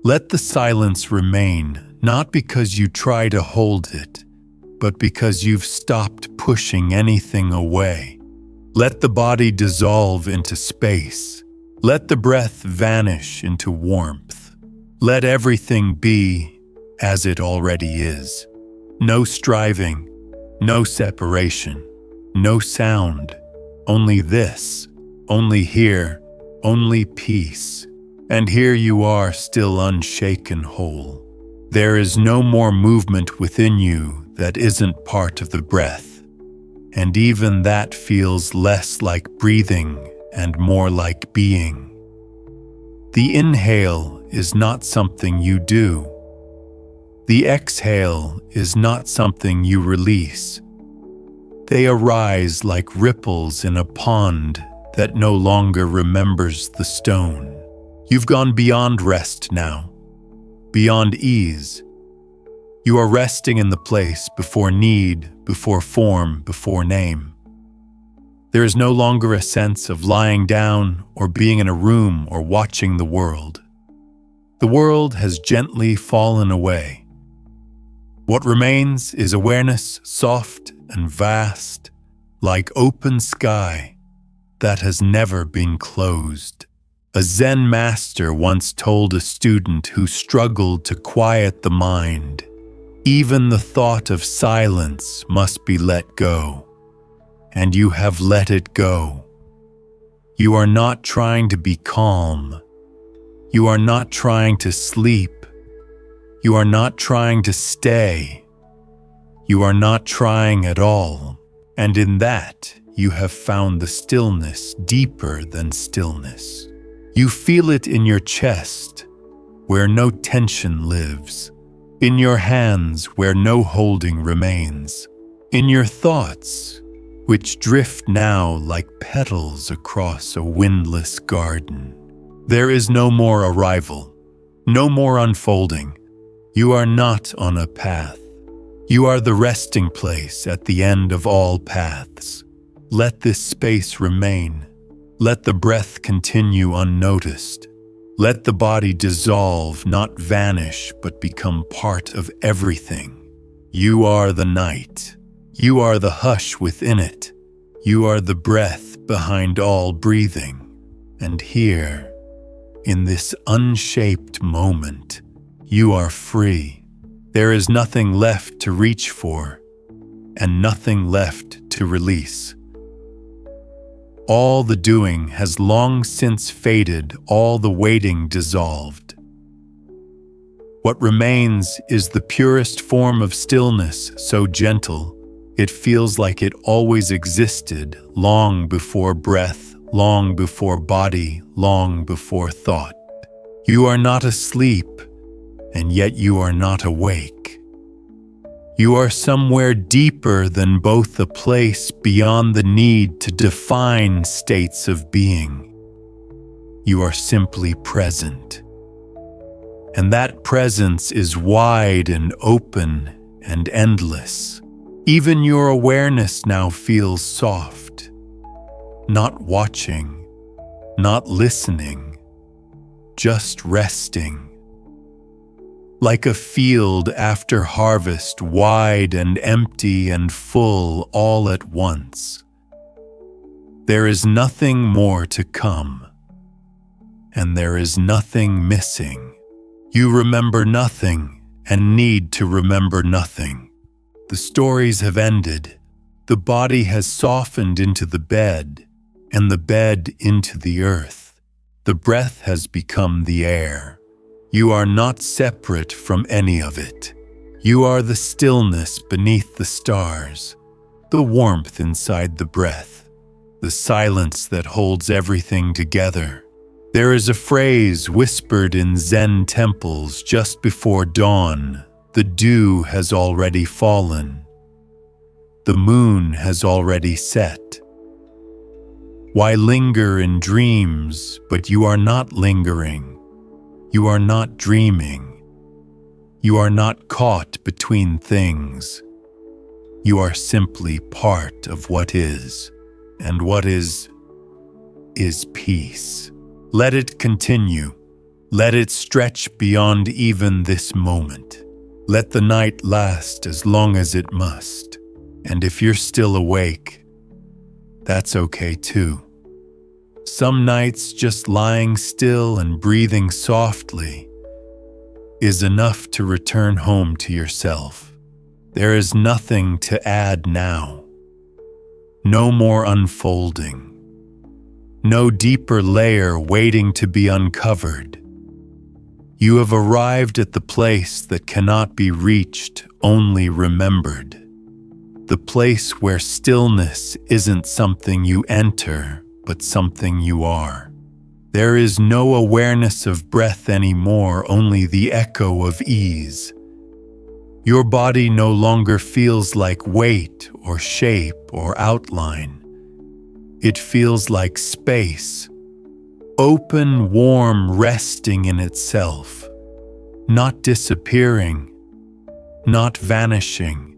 Let the silence remain, not because you try to hold it, but because you've stopped pushing anything away. Let the body dissolve into space. Let the breath vanish into warmth. Let everything be as it already is. No striving, no separation, no sound. Only this, only here, only peace. And here you are still unshaken whole. There is no more movement within you that isn't part of the breath. And even that feels less like breathing and more like being. The inhale is not something you do. The exhale is not something you release. They arise like ripples in a pond that no longer remembers the stone. You've gone beyond rest now, beyond ease. You are resting in the place before need, before form, before name. There is no longer a sense of lying down or being in a room or watching the world. The world has gently fallen away. What remains is awareness, soft and vast, like open sky that has never been closed. A Zen master once told a student who struggled to quiet the mind, even the thought of silence must be let go. And you have let it go. You are not trying to be calm. You are not trying to sleep. You are not trying to stay. You are not trying at all. And in that, you have found the stillness deeper than stillness. You feel it in your chest, where no tension lives. In your hands, where no holding remains. In your thoughts, which drift now like petals across a windless garden. There is no more arrival, no more unfolding. You are not on a path. You are the resting place at the end of all paths. Let this space remain. Let the breath continue unnoticed. Let the body dissolve, not vanish, but become part of everything. You are the night. You are the hush within it. You are the breath behind all breathing. And here, in this unshaped moment, you are free. There is nothing left to reach for, and nothing left to release. All the doing has long since faded, all the waiting dissolved. What remains is the purest form of stillness, so gentle, it feels like it always existed, long before breath, long before body, long before thought. You are not asleep, and yet you are not awake. You are somewhere deeper than both a place beyond the need to define states of being. You are simply present. And that presence is wide and open and endless. Even your awareness now feels soft. Not watching, not listening, just resting. Like a field after harvest, wide and empty and full all at once. There is nothing more to come, and there is nothing missing. You remember nothing and need to remember nothing. The stories have ended. The body has softened into the bed, and the bed into the earth. The breath has become the air. You are not separate from any of it. You are the stillness beneath the stars, the warmth inside the breath, the silence that holds everything together. There is a phrase whispered in Zen temples just before dawn. The dew has already fallen. The moon has already set. Why linger in dreams, but you are not lingering? You are not dreaming. You are not caught between things. You are simply part of what is, and what is peace. Let it continue. Let it stretch beyond even this moment. Let the night last as long as it must. And if you're still awake, that's okay too. Some nights just lying still and breathing softly is enough to return home to yourself. There is nothing to add now. No more unfolding. No deeper layer waiting to be uncovered. You have arrived at the place that cannot be reached, only remembered. The place where stillness isn't something you enter, but something you are. There is no awareness of breath anymore, only the echo of ease. Your body no longer feels like weight or shape or outline. It feels like space, open, warm, resting in itself, not disappearing, not vanishing,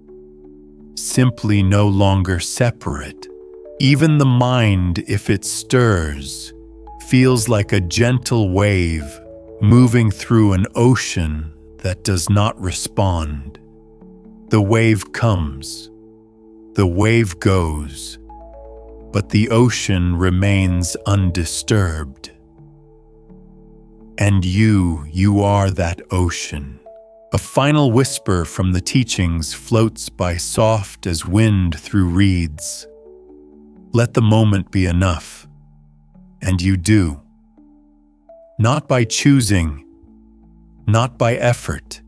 simply no longer separate. Even the mind, if it stirs, feels like a gentle wave moving through an ocean that does not respond. The wave comes, the wave goes, but the ocean remains undisturbed. And you are that ocean. A final whisper from the teachings floats by soft as wind through reeds. Let the moment be enough, and you do. Not by choosing, not by effort,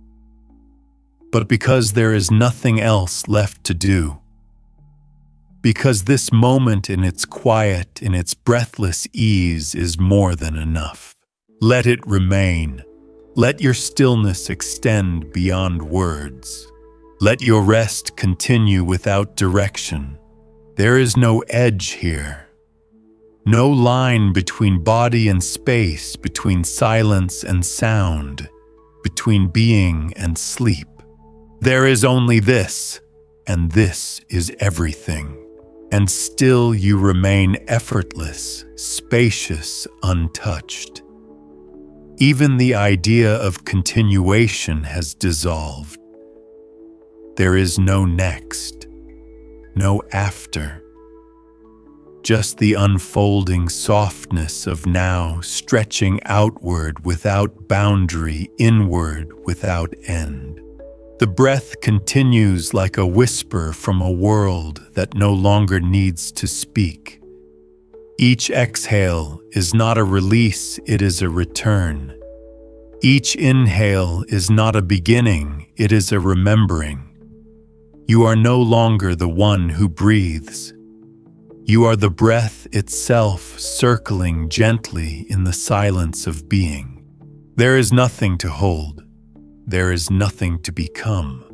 but because there is nothing else left to do. Because this moment in its quiet, in its breathless ease is more than enough. Let it remain. Let your stillness extend beyond words. Let your rest continue without direction. There is no edge here. No line between body and space, between silence and sound, between being and sleep. There is only this, and this is everything. And still you remain effortless, spacious, untouched. Even the idea of continuation has dissolved. There is no next, no after. Just the unfolding softness of now, stretching outward without boundary, inward without end. The breath continues like a whisper from a world that no longer needs to speak. Each exhale is not a release, it is a return. Each inhale is not a beginning, it is a remembering. You are no longer the one who breathes. You are the breath itself circling gently in the silence of being. There is nothing to hold. There is nothing to become.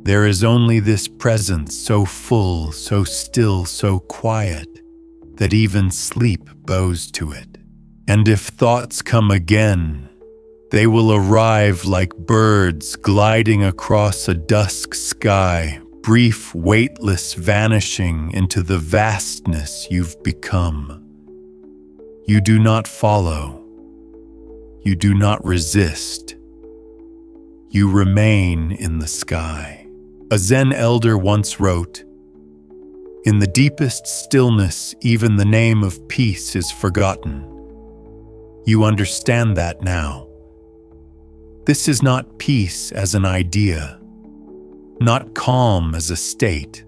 There is only this presence so full, so still, so quiet, that even sleep bows to it. And if thoughts come again, they will arrive like birds gliding across a dusk sky, brief, weightless vanishing into the vastness you've become. You do not follow. You do not resist. You remain in the sky. A Zen elder once wrote, "In the deepest stillness, even the name of peace is forgotten." You understand that now. This is not peace as an idea, not calm as a state.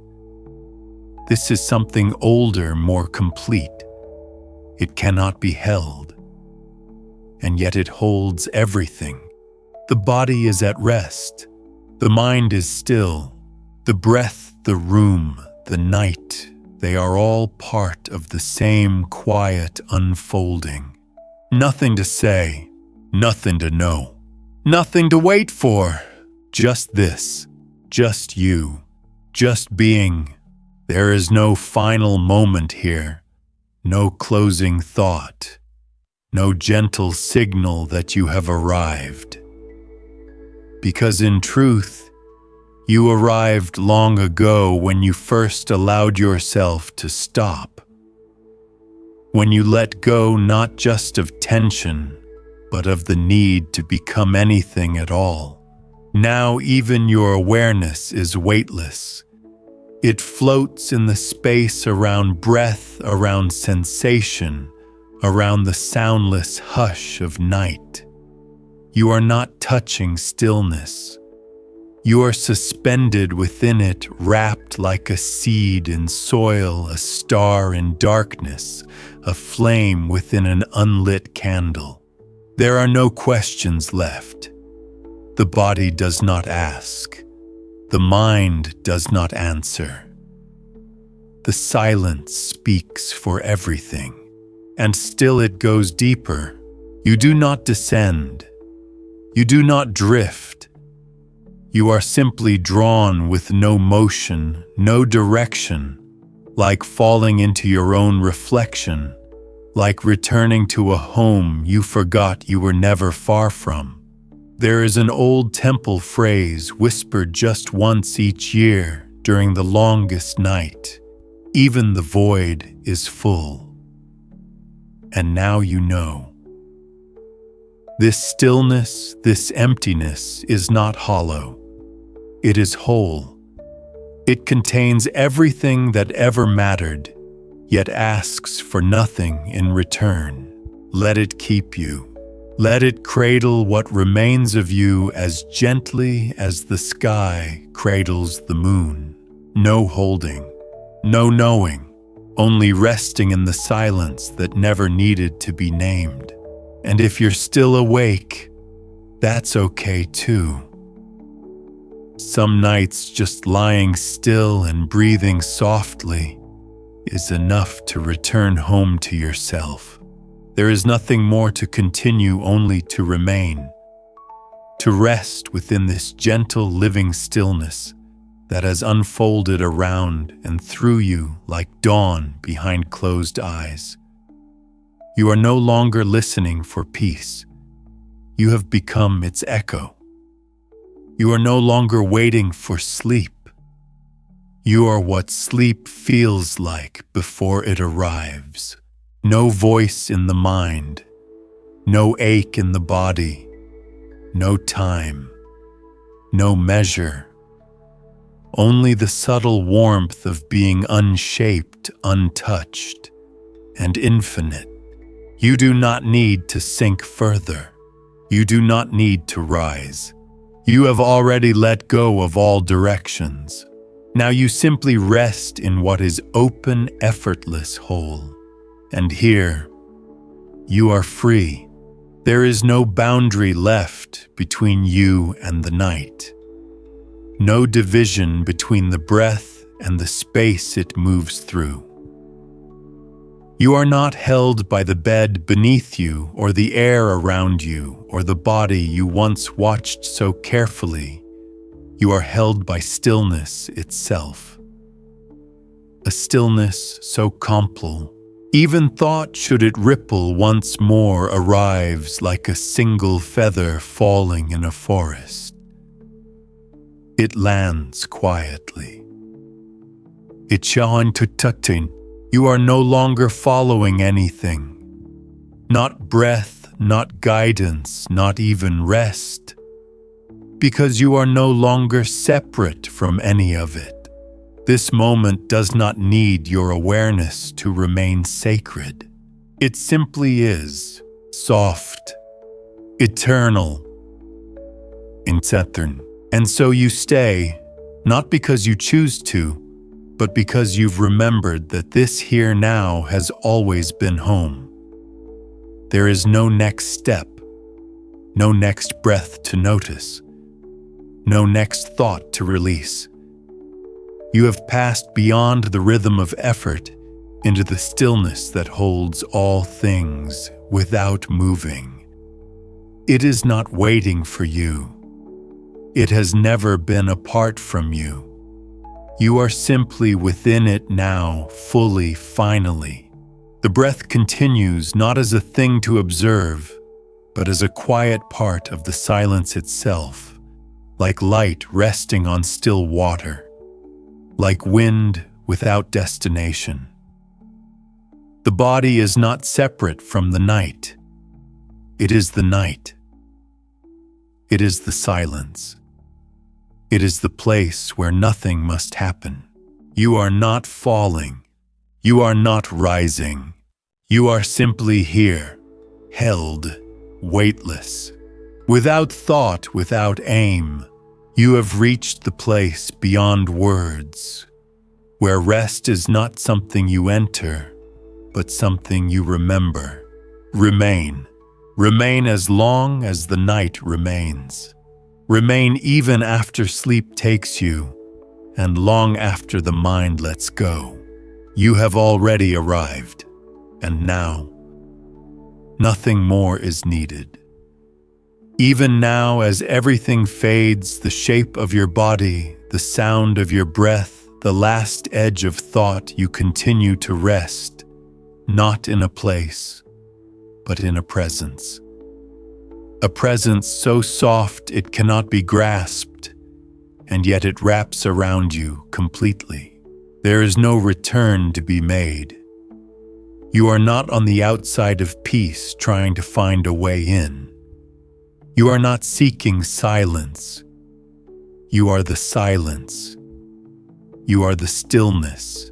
This is something older, more complete. It cannot be held, and yet it holds everything. The body is at rest. The mind is still. The breath, the room, the night, they are all part of the same quiet unfolding. Nothing to say, nothing to know, nothing to wait for. Just this, just you, just being. There is no final moment here. no closing thought, no gentle signal that you have arrived. Because in truth, you arrived long ago when you first allowed yourself to stop. When you let go not just of tension, but of the need to become anything at all. Now even your awareness is weightless. It floats in the space around breath, around sensation, around the soundless hush of night. You are not touching stillness. You are suspended within it, wrapped like a seed in soil, a star in darkness, a flame within an unlit candle. There are no questions left. The body does not ask. The mind does not answer. The silence speaks for everything, and still it goes deeper. You do not descend. You do not drift. You are simply drawn with no motion, no direction, like falling into your own reflection, like returning to a home you forgot you were never far from. There is an old temple phrase whispered just once each year during the longest night. Even the void is full. And now you know. This stillness, this emptiness is not hollow. It is whole. It contains everything that ever mattered, yet asks for nothing in return. Let it keep you. Let it cradle what remains of you as gently as the sky cradles the moon. No holding, no knowing, only resting in the silence that never needed to be named. And if you're still awake, that's okay too. Some nights just lying still and breathing softly is enough to return home to yourself. There is nothing more to continue, only to remain, to rest within this gentle living stillness that has unfolded around and through you like dawn behind closed eyes. You are no longer listening for peace. You have become its echo. You are no longer waiting for sleep. You are what sleep feels like before it arrives. No voice in the mind, no ache in the body, no time, no measure. Only the subtle warmth of being unshaped, untouched, and infinite. You do not need to sink further. You do not need to rise. You have already let go of all directions. Now you simply rest in what is open, effortless whole. And here, you are free. There is no boundary left between you and the night. No division between the breath and the space it moves through. You are not held by the bed beneath you, or the air around you, or the body you once watched so carefully. You are held by stillness itself. A stillness so complex, even thought should it ripple once more arrives like a single feather falling in a forest. It lands quietly. It shall tututin. You are no longer following anything. Not breath, not guidance, not even rest. Because you are no longer separate from any of it. This moment does not need your awareness to remain sacred. It simply is, soft, eternal, incertain. And so you stay, not because you choose to, but because you've remembered that this here now has always been home. There is no next step, no next breath to notice, no next thought to release. You have passed beyond the rhythm of effort into the stillness that holds all things without moving. It is not waiting for you. It has never been apart from you. You are simply within it now, fully, finally. The breath continues not as a thing to observe, but as a quiet part of the silence itself, like light resting on still water, like wind without destination. The body is not separate from the night. It is the night. It is the silence. It is the place where nothing must happen. You are not falling. You are not rising. You are simply here, held, weightless. Without thought, without aim, you have reached the place beyond words, where rest is not something you enter, but something you remember. Remain. Remain as long as the night remains. Remain even after sleep takes you, and long after the mind lets go. You have already arrived, and now, nothing more is needed. Even now, as everything fades, the shape of your body, the sound of your breath, the last edge of thought, you continue to rest, not in a place, but in a presence. A presence so soft it cannot be grasped, and yet it wraps around you completely. There is no return to be made. You are not on the outside of peace trying to find a way in. You are not seeking silence. You are the silence. You are the stillness.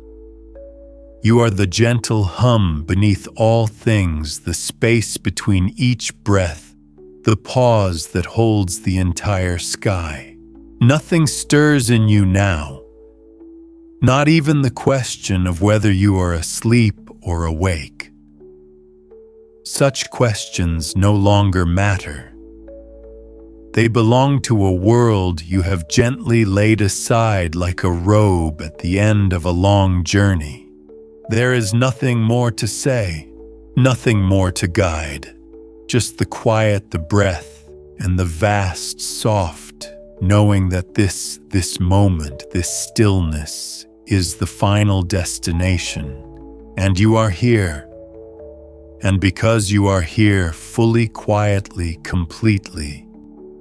You are the gentle hum beneath all things, the space between each breath, the pause that holds the entire sky. Nothing stirs in you now. Not even the question of whether you are asleep or awake. Such questions no longer matter. They belong to a world you have gently laid aside like a robe at the end of a long journey. There is nothing more to say, nothing more to guide, just the quiet, the breath, and the vast, soft, knowing that this moment, this stillness, is the final destination. And you are here. And because you are here fully, quietly, completely,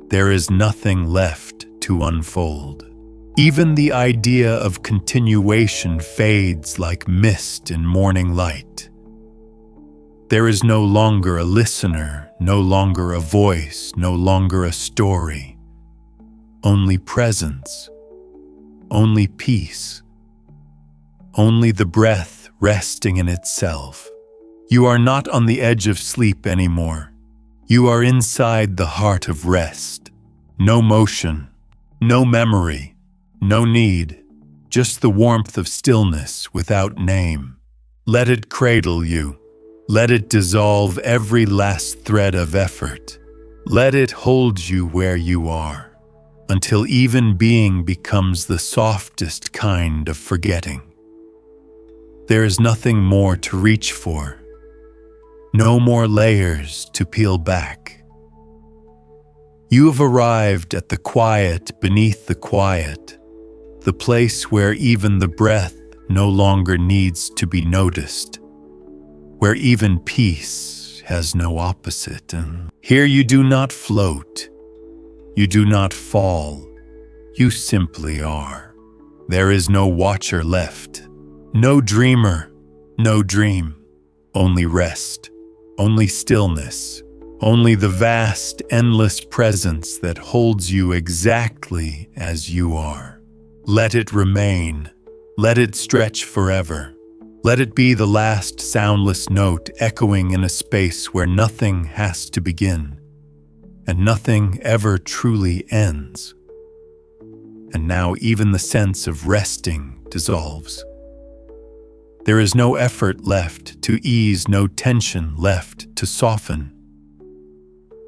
there is nothing left to unfold. Even the idea of continuation fades like mist in morning light. There is no longer a listener, no longer a voice, no longer a story. Only presence, only peace, only the breath resting in itself. You are not on the edge of sleep anymore. You are inside the heart of rest. No motion, no memory, no need, just the warmth of stillness without name. Let it cradle you. Let it dissolve every last thread of effort. Let it hold you where you are, until even being becomes the softest kind of forgetting. There is nothing more to reach for. No more layers to peel back. You have arrived at the quiet beneath the quiet, the place where even the breath no longer needs to be noticed, where even peace has no opposite. And here you do not float, you do not fall, you simply are. There is no watcher left, no dreamer, no dream, only rest, only stillness. Only the vast, endless presence that holds you exactly as you are. Let it remain. Let it stretch forever. Let it be the last soundless note echoing in a space where nothing has to begin, and nothing ever truly ends. And now even the sense of resting dissolves. There is no effort left to ease, no tension left to soften.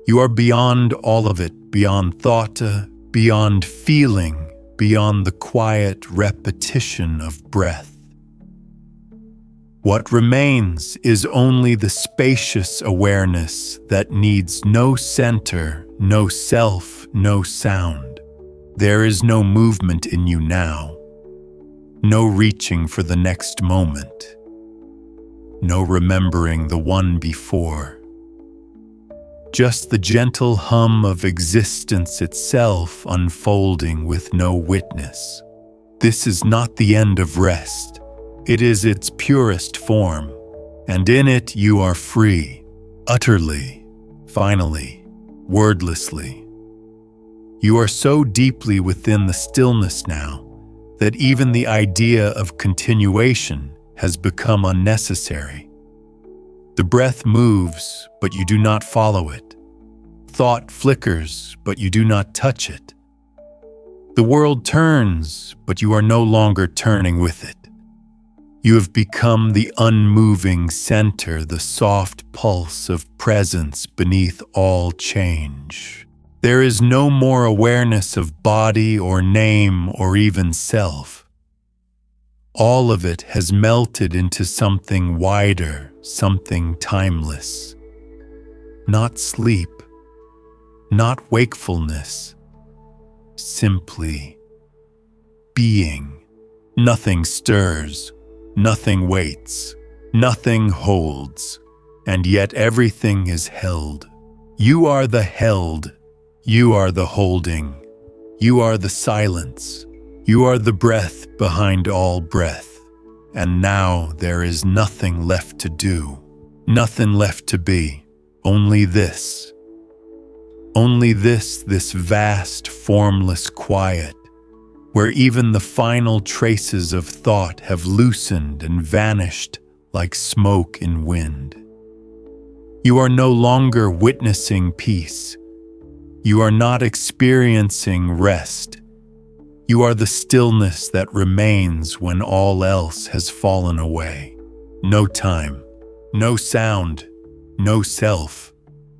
You are beyond all of it, beyond thought, beyond feeling, beyond the quiet repetition of breath. What remains is only the spacious awareness that needs no center, no self, no sound. There is no movement in you now, no reaching for the next moment. no remembering the one before. Just the gentle hum of existence itself unfolding with no witness. This is not the end of rest. It is its purest form, and in it you are free, utterly, finally, wordlessly. You are so deeply within the stillness now that even the idea of continuation has become unnecessary. The breath moves, but you do not follow it. Thought flickers, but you do not touch it. The world turns, but you are no longer turning with it. You have become the unmoving center, the soft pulse of presence beneath all change. There is no more awareness of body or name or even self. All of it has melted into something wider, something timeless. Not sleep, not wakefulness, simply being. Nothing stirs, nothing waits, nothing holds, and yet everything is held. You are the held, you are the holding, you are the silence, you are the breath behind all breath. And now there is nothing left to do, nothing left to be, only this. Only this vast, formless quiet, where even the final traces of thought have loosened and vanished like smoke in wind. You are no longer witnessing peace. You are not experiencing rest. You are the stillness that remains when all else has fallen away. No time, no sound, no self.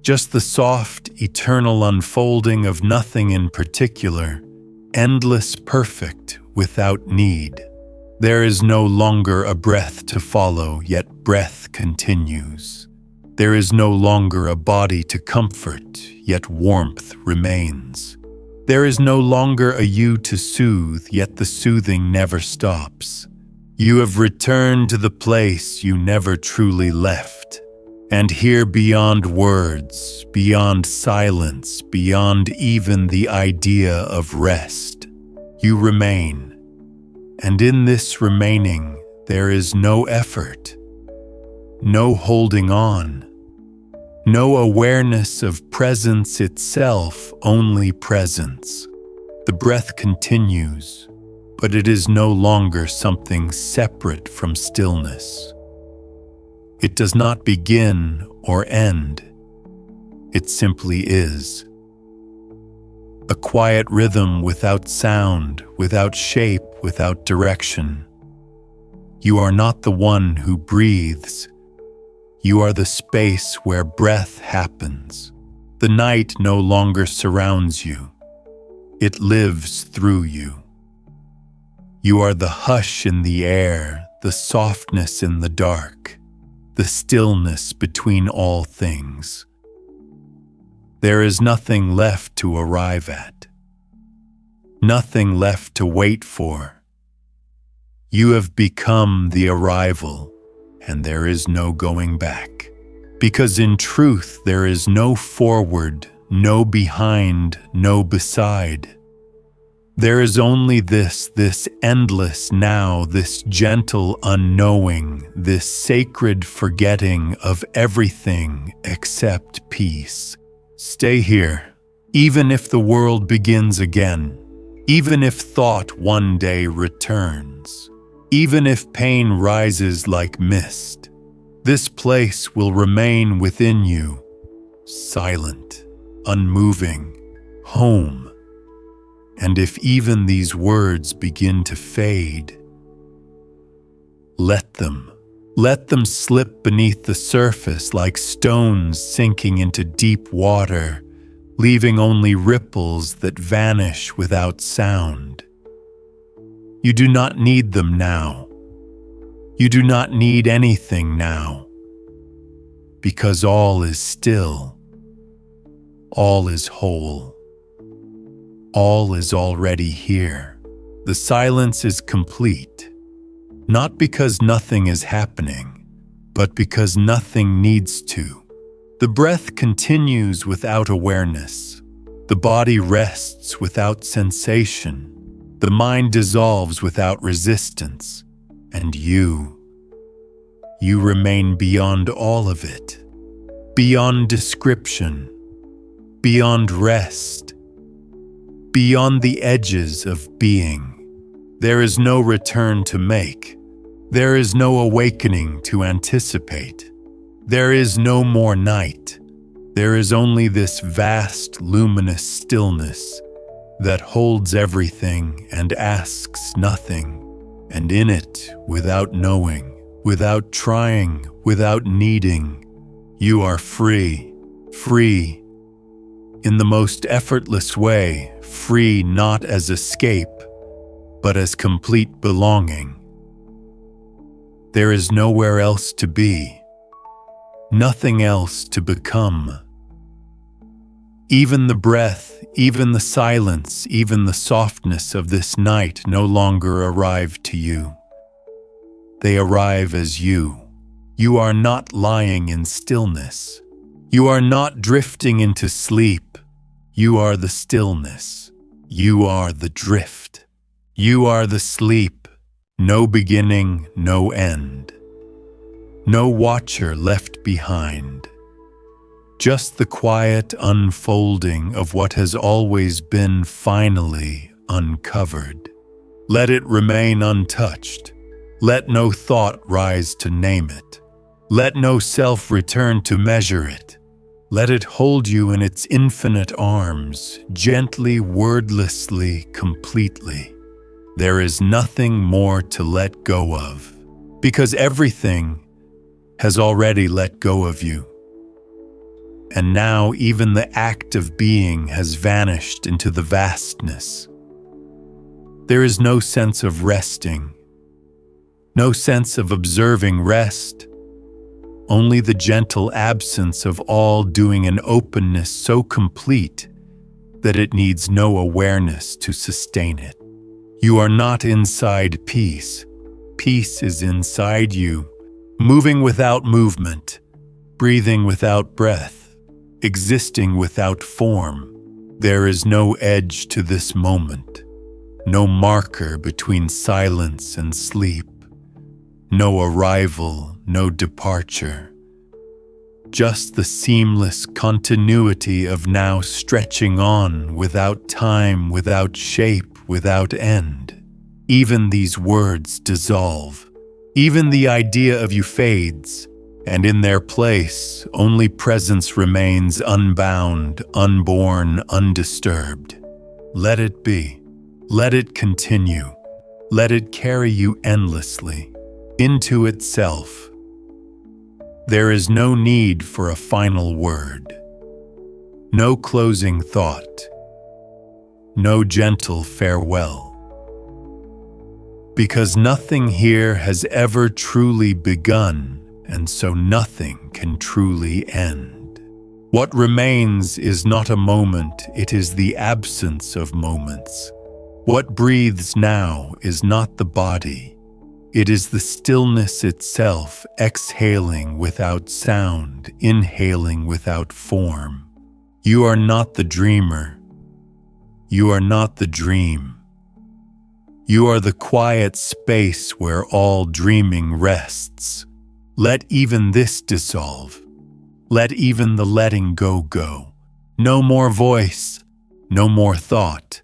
Just the soft, eternal unfolding of nothing in particular, endless, perfect, without need. There is no longer a breath to follow, yet breath continues. There is no longer a body to comfort, yet warmth remains. There is no longer a you to soothe, yet the soothing never stops. You have returned to the place you never truly left. And here, beyond words, beyond silence, beyond even the idea of rest, you remain. And in this remaining, there is no effort, no holding on, no awareness of presence itself, only presence. The breath continues, but it is no longer something separate from stillness. It does not begin or end. It simply is. A quiet rhythm without sound, without shape, without direction. You are not the one who breathes. You are the space where breath happens. The night no longer surrounds you. It lives through you. You are the hush in the air, the softness in the dark, the stillness between all things. There is nothing left to arrive at, nothing left to wait for. You have become the arrival, and there is no going back. Because in truth there is no forward, no behind, no beside. There is only this endless now, this gentle unknowing, this sacred forgetting of everything except peace. Stay here, even if the world begins again, even if thought one day returns, even if pain rises like mist. This place will remain within you, silent, unmoving, home. And if even these words begin to fade, let them slip beneath the surface like stones sinking into deep water, leaving only ripples that vanish without sound. You do not need them now. You do not need anything now, because all is still, all is whole. All is already here. The silence is complete, not because nothing is happening, but because nothing needs to. The breath continues without awareness. The body rests without sensation. The mind dissolves without resistance. And you remain beyond all of it, beyond description, beyond rest, beyond the edges of being. There is no return to make. There is no awakening to anticipate. There is no more night. There is only this vast, luminous stillness that holds everything and asks nothing, and in it, without knowing, without trying, without needing, you are free, free, in the most effortless way, free not as escape, but as complete belonging. There is nowhere else to be, nothing else to become. Even the breath, even the silence, even the softness of this night no longer arrive to you. They arrive as you. You are not lying in stillness. You are not drifting into sleep. You are the stillness. You are the drift. You are the sleep. No beginning, no end. No watcher left behind. Just the quiet unfolding of what has always been finally uncovered. Let it remain untouched. Let no thought rise to name it. Let no self return to measure it. Let it hold you in its infinite arms, gently, wordlessly, completely. There is nothing more to let go of, because everything has already let go of you. And now even the act of being has vanished into the vastness. There is no sense of resting, no sense of observing rest, only the gentle absence of all doing, an openness so complete that it needs no awareness to sustain it. You are not inside peace. Peace is inside you, moving without movement, breathing without breath, existing without form. There is no edge to this moment, no marker between silence and sleep, no arrival, no departure. Just the seamless continuity of now stretching on without time, without shape, without end. Even these words dissolve. Even the idea of you fades, and in their place, only presence remains unbound, unborn, undisturbed. Let it be. Let it continue. Let it carry you endlessly into itself. There is no need for a final word, no closing thought, no gentle farewell. Because nothing here has ever truly begun, and so nothing can truly end. What remains is not a moment, it is the absence of moments. What breathes now is not the body. It is the stillness itself, exhaling without sound, inhaling without form. You are not the dreamer. You are not the dream. You are the quiet space where all dreaming rests. Let even this dissolve. Let even the letting go go. No more voice, no more thought,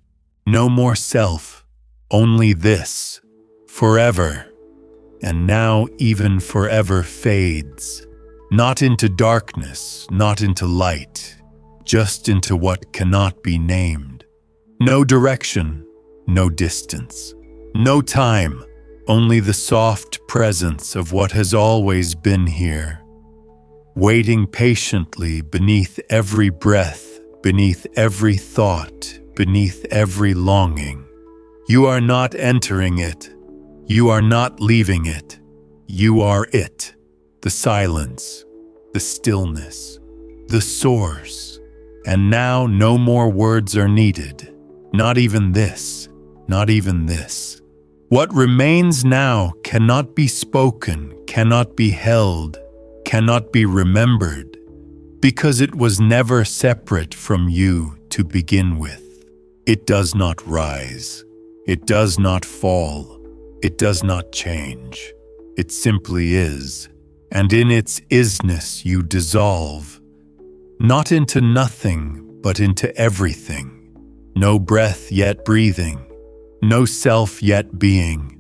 no more self, only this, forever. And now even forever fades, not into darkness, not into light, just into what cannot be named. No direction, no distance, no time, only the soft presence of what has always been here, waiting patiently beneath every breath, beneath every thought, beneath every longing. You are not entering it. You are not leaving it. You are it, the silence, the stillness, the source. And now no more words are needed. Not even this, not even this. What remains now cannot be spoken, cannot be held, cannot be remembered because it was never separate from you to begin with. It does not rise. It does not fall. It does not change. It simply is, and in its isness you dissolve, not into nothing, but into everything. No breath yet breathing, no self yet being,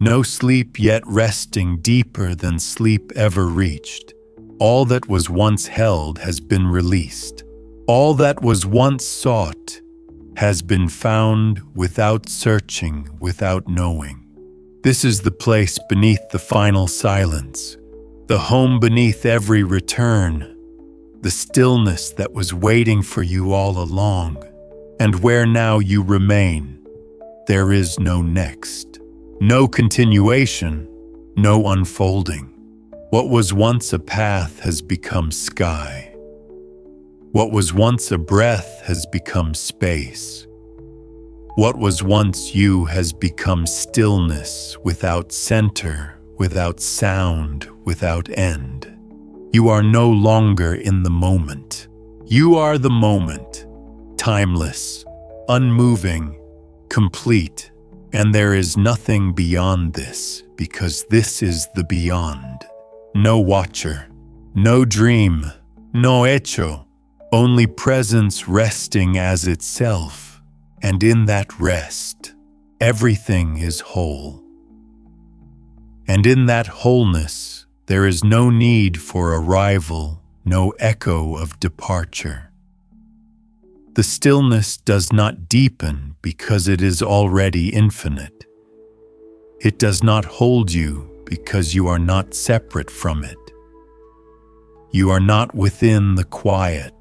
no sleep yet resting deeper than sleep ever reached. All that was once held has been released. All that was once sought has been found without searching, without knowing. This is the place beneath the final silence, the home beneath every return, the stillness that was waiting for you all along, and where now you remain. There is no next, no continuation, no unfolding. What was once a path has become sky. What was once a breath has become space. What was once you has become stillness without center, without sound, without end. You are no longer in the moment. You are the moment, timeless, unmoving, complete, and there is nothing beyond this, because this is the beyond. No watcher, no dream, no hecho, only presence resting as itself, and in that rest, everything is whole. And in that wholeness, there is no need for arrival, no echo of departure. The stillness does not deepen because it is already infinite. It does not hold you because you are not separate from it. You are not within the quiet.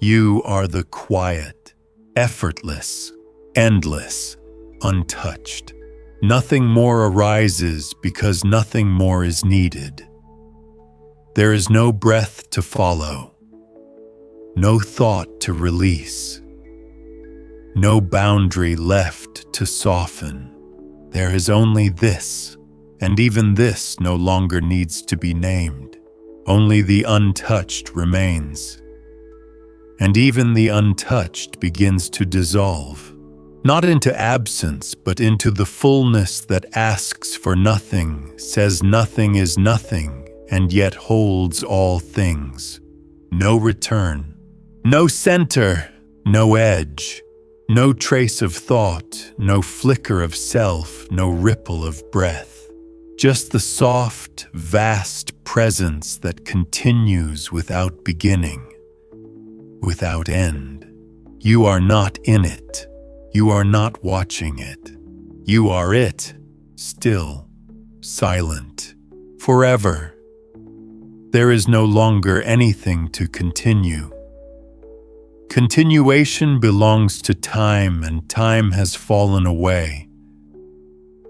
You are the quiet, effortless, endless, untouched. Nothing more arises because nothing more is needed. There is no breath to follow, no thought to release, no boundary left to soften. There is only this, and even this no longer needs to be named. Only the untouched remains. And even the untouched begins to dissolve, not into absence, but into the fullness that asks for nothing, says nothing is nothing, and yet holds all things. No return, no center, no edge, no trace of thought, no flicker of self, no ripple of breath. Just the soft, vast presence that continues without beginning, without end. You are not in it. You are not watching it. You are it, still, silent, forever. There is no longer anything to continue. Continuation belongs to time, and time has fallen away.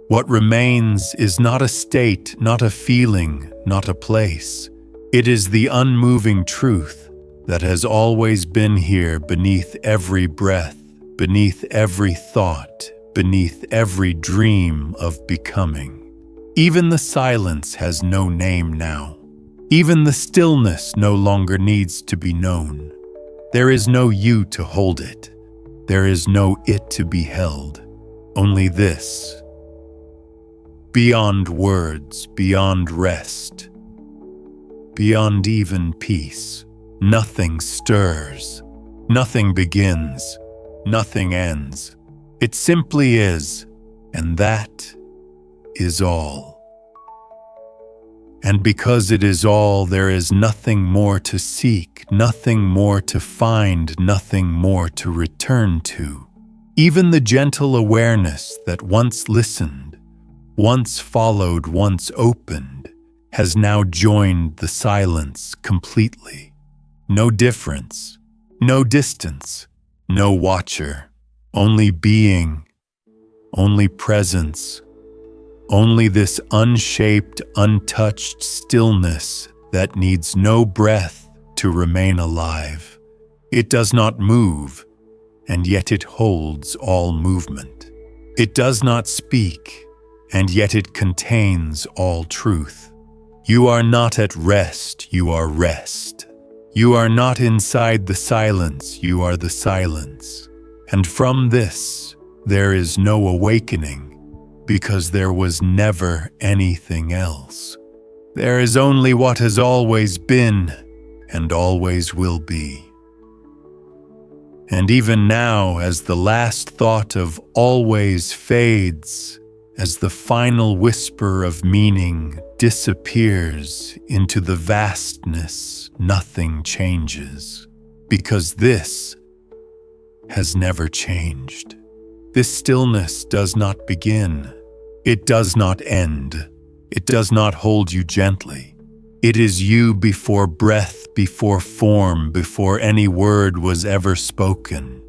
What remains is not a state, not a feeling, not a place. It is the unmoving truth that has always been here beneath every breath, beneath every thought, beneath every dream of becoming. Even the silence has no name now. Even the stillness no longer needs to be known. There is no you to hold it. There is no it to be held. Only this. Beyond words, beyond rest, beyond even peace. Nothing stirs. Nothing begins. Nothing ends. It simply is, and that is all. And because it is all, there is nothing more to seek, nothing more to find, nothing more to return to. Even the gentle awareness that once listened, once followed, once opened, has now joined the silence completely. No difference, no distance, no watcher, only being, only presence, only this unshaped, untouched stillness that needs no breath to remain alive. It does not move, and yet it holds all movement. It does not speak, and yet it contains all truth. You are not at rest, you are rest. You are not inside the silence, you are the silence. And from this, there is no awakening, because there was never anything else. There is only what has always been and always will be. And even now, as the last thought of always fades, as the final whisper of meaning disappears into the vastness, nothing changes, because this has never changed. This stillness does not begin. It does not end. It does not hold you gently. It is you before breath, before form, before any word was ever spoken.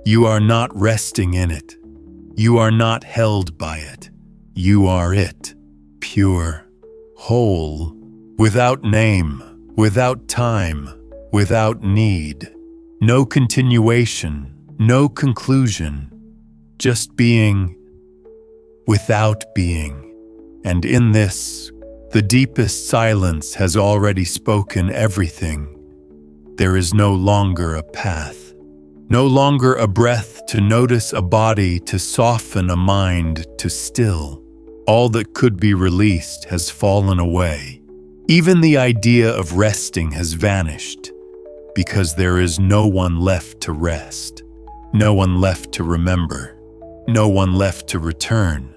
You are not resting in it. You are not held by it. You are it, pure, whole, without name, without time, without need. No continuation, no conclusion, just being without being. And in this, the deepest silence has already spoken everything. There is no longer a path, no longer a breath to notice, a body to soften, a mind to still. All that could be released has fallen away. Even the idea of resting has vanished, because there is no one left to rest, no one left to remember, no one left to return.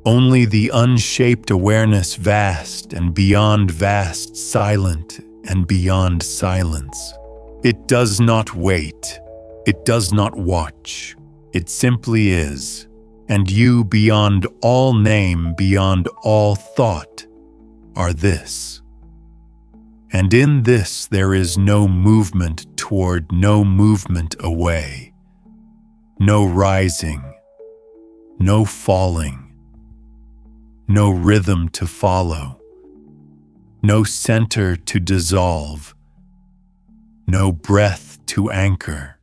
Only the unshaped awareness, vast and beyond vast, silent and beyond silence. It does not wait. It does not watch. It simply is. And you, beyond all name, beyond all thought, are this. And in this there is no movement toward, no movement away, no rising, no falling, no rhythm to follow, no center to dissolve, no breath to anchor.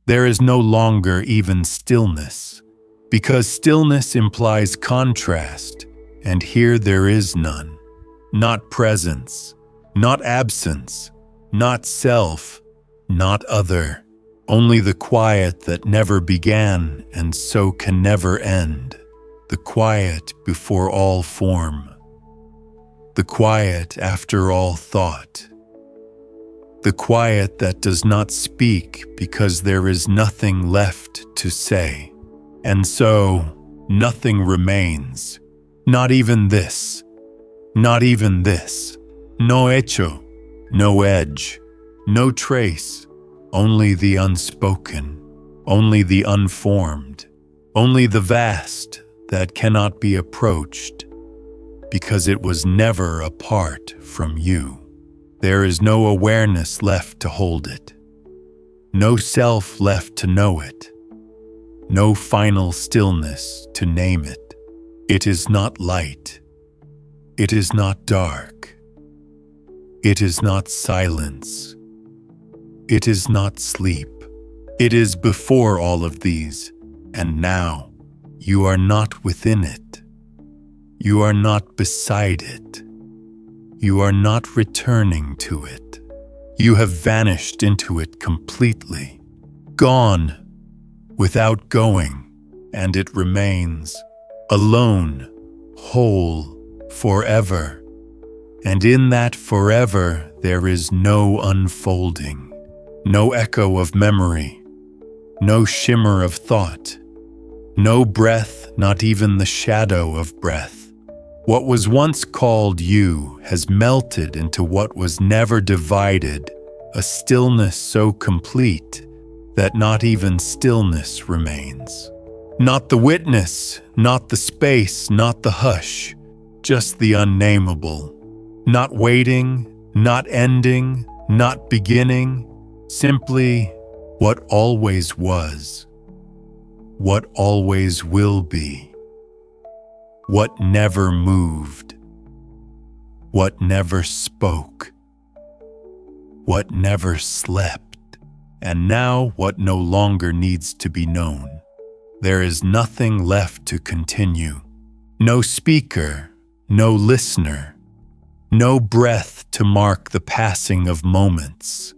There is no longer even stillness, because stillness implies contrast, and here there is none. Not presence, not absence, not self, not other. Only the quiet that never began and so can never end. The quiet before all form. The quiet after all thought. The quiet that does not speak because there is nothing left to say. And so, nothing remains. Not even this. Not even this. No echo. No edge. No trace. Only the unspoken. Only the unformed. Only the vast that cannot be approached, because it was never apart from you. There is no awareness left to hold it. No self left to know it. No final stillness to name it. It is not light. It is not dark. It is not silence. It is not sleep. It is before all of these, and now you are not within it. You are not beside it. You are not returning to it. You have vanished into it completely, gone without going, and it remains alone, whole, forever. And in that forever there is no unfolding, no echo of memory, no shimmer of thought, no breath, not even the shadow of breath. What was once called you has melted into what was never divided, a stillness so complete that not even stillness remains. Not the witness, not the space, not the hush, just the unnameable. Not waiting, not ending, not beginning, simply what always was. What always will be, what never moved, what never spoke, what never slept, and now what no longer needs to be known. There is nothing left to continue, no speaker, no listener, No breath to mark the passing of moments.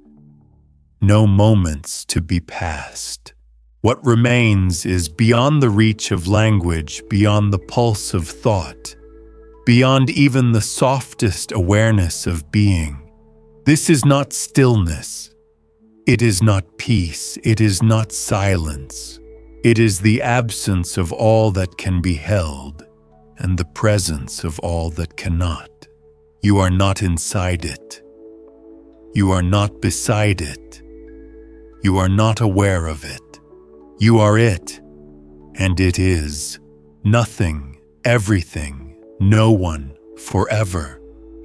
No moments to be passed. What remains is beyond the reach of language, beyond the pulse of thought, beyond even the softest awareness of being. This is not stillness. It is not peace. It is not silence. It is the absence of all that can be held and the presence of all that cannot. You are not inside it. You are not beside it. You are not aware of it. You are it, and it is. Nothing, everything, no one, forever,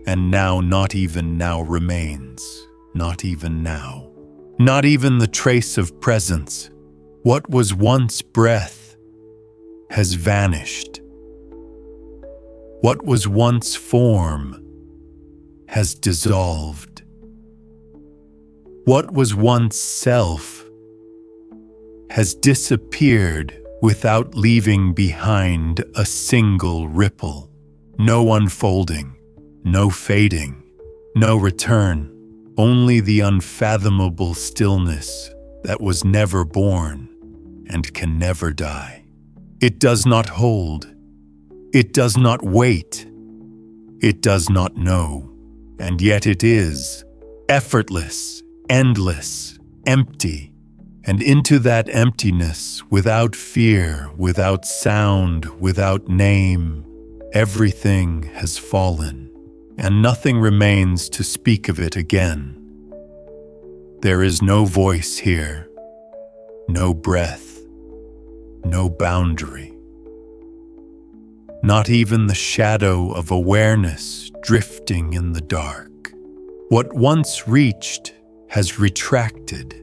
and now not even now remains. Not even now. Not even the trace of presence. What was once breath has vanished. What was once form has dissolved. What was once self has disappeared without leaving behind a single ripple. No unfolding, no fading, no return, only the unfathomable stillness that was never born and can never die. It does not hold. It does not wait. It does not know. And yet it is effortless, endless, empty. And into that emptiness, without fear, without sound, without name, everything has fallen, and nothing remains to speak of it again. There is no voice here, no breath, no boundary. Not even the shadow of awareness drifting in the dark. What once reached has retracted.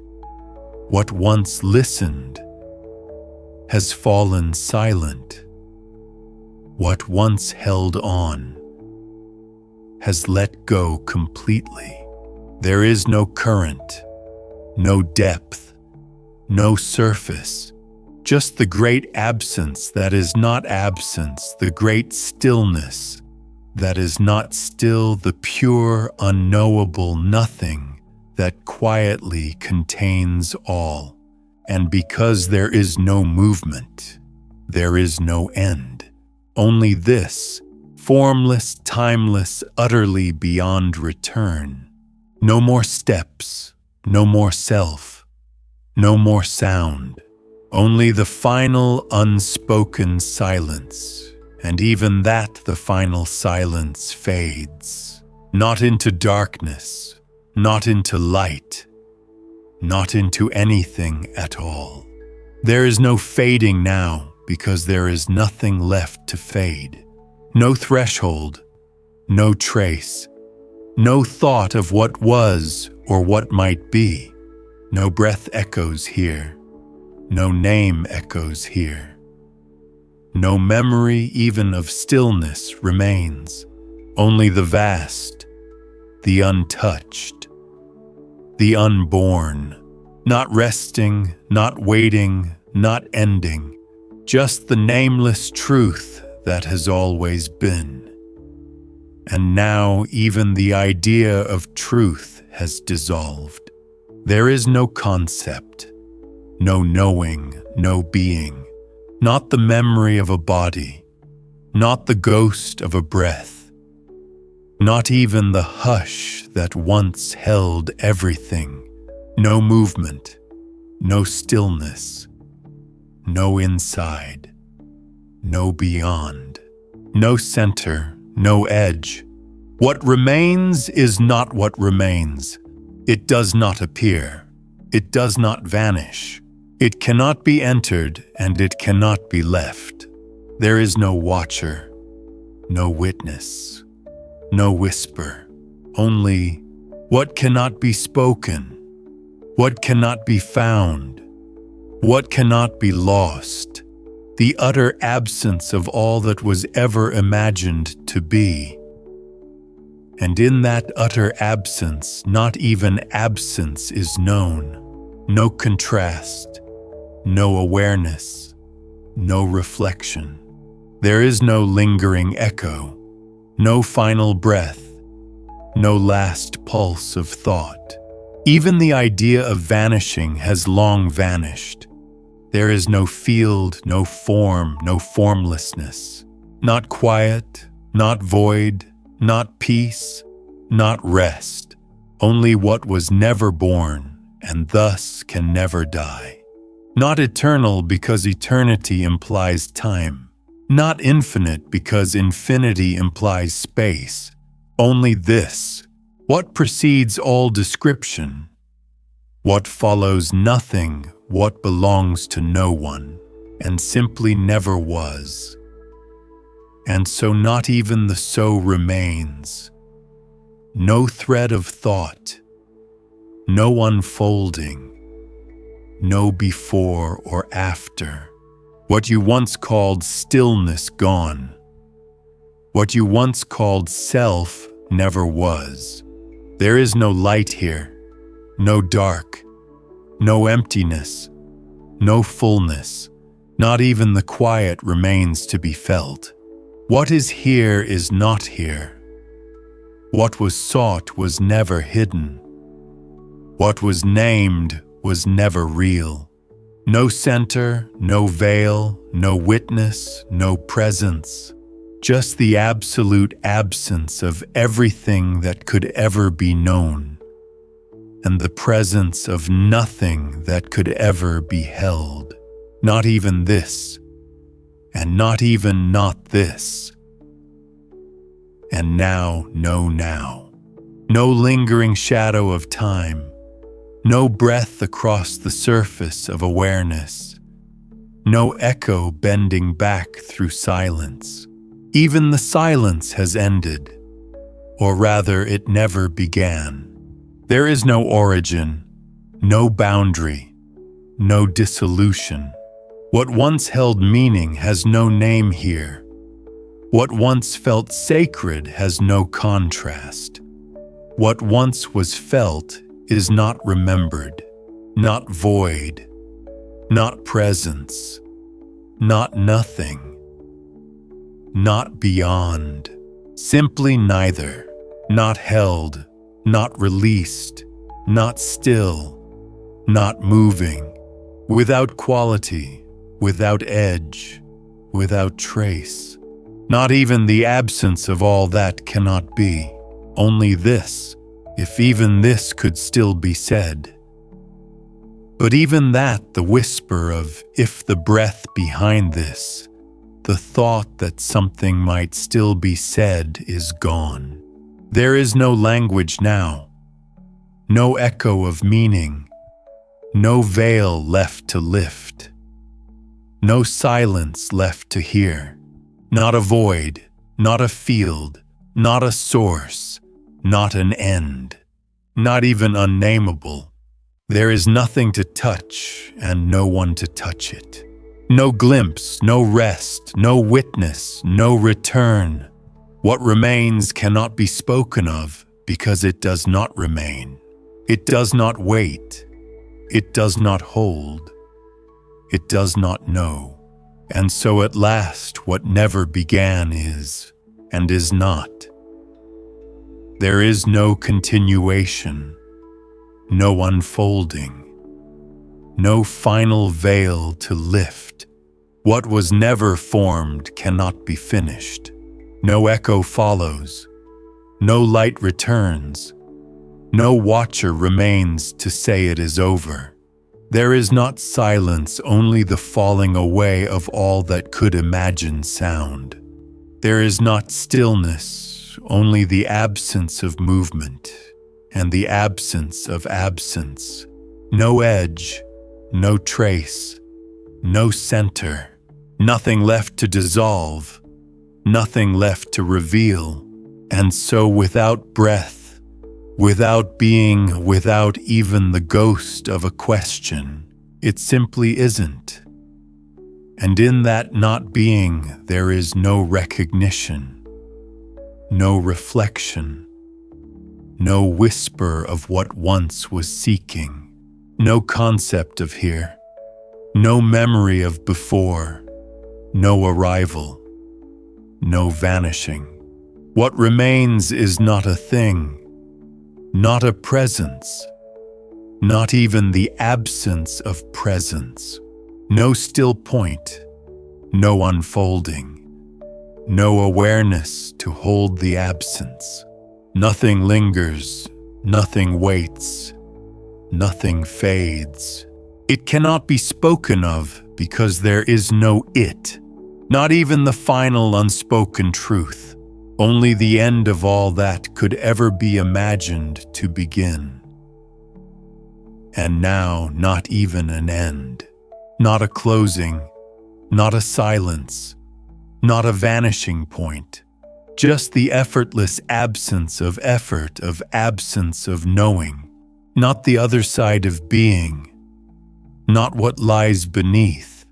What once listened has fallen silent. What once held on has let go completely. There is no current, no depth, no surface, just the great absence that is not absence, the great stillness that is not still, the pure, unknowable nothing that quietly contains all. And because there is no movement, there is no end. Only this, formless, timeless, utterly beyond return. No more steps, no more self, no more sound. Only the final unspoken silence, and even that the final silence fades. Not into darkness, not into light, not into anything at all. There is no fading now because there is nothing left to fade. No threshold, no trace, no thought of what was or what might be. No breath echoes here, no name echoes here. No memory even of stillness remains. Only the vast, the untouched, the unborn, not resting, not waiting, not ending, just the nameless truth that has always been. And now even the idea of truth has dissolved. There is no concept, no knowing, no being, not the memory of a body, not the ghost of a breath. Not even the hush that once held everything. No movement, no stillness, no inside, no beyond, no center, no edge. What remains is not what remains. It does not appear. It does not vanish. It cannot be entered and it cannot be left. There is no watcher, no witness. No whisper, only what cannot be spoken, what cannot be found, what cannot be lost, the utter absence of all that was ever imagined to be. And in that utter absence, not even absence is known, no contrast, no awareness, no reflection. There is no lingering echo. No final breath, no last pulse of thought. Even the idea of vanishing has long vanished. There is no field, no form, no formlessness. Not quiet, not void, not peace, not rest. Only what was never born, and thus can never die. Not eternal because eternity implies time. Not infinite because infinity implies space. Only this, what precedes all description, what follows nothing, what belongs to no one, and simply never was. And so not even the so remains. No thread of thought, no unfolding, no before or after. What you once called stillness gone. What you once called self never was. There is no light here, no dark, no emptiness, no fullness. Not even the quiet remains to be felt. What is here is not here. What was sought was never hidden. What was named was never real. No center, no veil, no witness, no presence. Just the absolute absence of everything that could ever be known, and the presence of nothing that could ever be held. Not even this, and not even not this. And now, no now. No lingering shadow of time. No breath across the surface of awareness. No echo bending back through silence. Even the silence has ended, or rather it never began. There is no origin, no boundary, no dissolution. What once held meaning has no name here. What once felt sacred has no contrast. What once was felt is not remembered, not void, not presence, not nothing. Not beyond, simply neither, not held, not released, not still, not moving, without quality, without edge, without trace. Not even the absence of all that cannot be, only this, if even this could still be said. But even that, the whisper of if the breath behind this, the thought that something might still be said is gone. There is no language now, no echo of meaning, no veil left to lift, no silence left to hear, not a void, not a field, not a source, not an end, not even unnameable. There is nothing to touch and no one to touch it. No glimpse, no rest, no witness, no return. What remains cannot be spoken of because it does not remain. It does not wait. It does not hold. It does not know. And so at last what never began is, and is not. There is no continuation, no unfolding. No final veil to lift. What was never formed cannot be finished. No echo follows. No light returns. No watcher remains to say it is over. There is not silence, only the falling away of all that could imagine sound. There is not stillness, only the absence of movement, and the absence of absence. No edge, no trace, no center, nothing left to dissolve, nothing left to reveal. And so without breath, without being, without even the ghost of a question, it simply isn't. And in that not being, there is no recognition, no reflection, no whisper of what once was seeking. No concept of here, no memory of before, no arrival, no vanishing. What remains is not a thing, not a presence, not even the absence of presence. No still point, no unfolding, no awareness to hold the absence. Nothing lingers, nothing waits, nothing fades. It cannot be spoken of because there is no it, not even the final unspoken truth. Only the end of all that could ever be imagined to begin. And now, not even an end, not a closing, not a silence, not a vanishing point, just the effortless absence of effort, of absence of knowing, not the other side of being, not what lies beneath,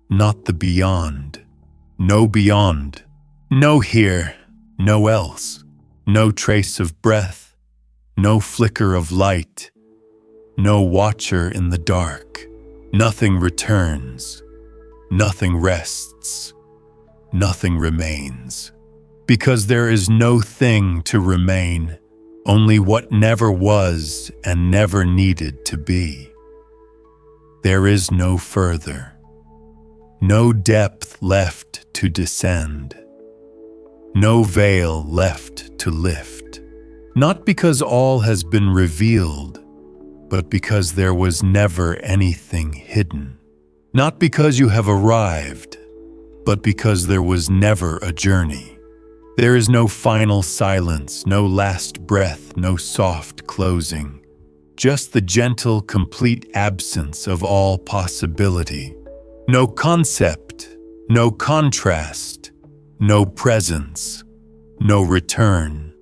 not the beyond, no beyond, no here, no else, no trace of breath, no flicker of light, no watcher in the dark. Nothing returns, nothing rests, nothing remains. Because there is no thing to remain, only what never was and never needed to be. There is no further, no depth left to descend, no veil left to lift. Not because all has been revealed, but because there was never anything hidden. Not because you have arrived, but because there was never a journey. There is no final silence, no last breath, no soft closing. Just the gentle, complete absence of all possibility. No concept, no contrast, no presence, no return.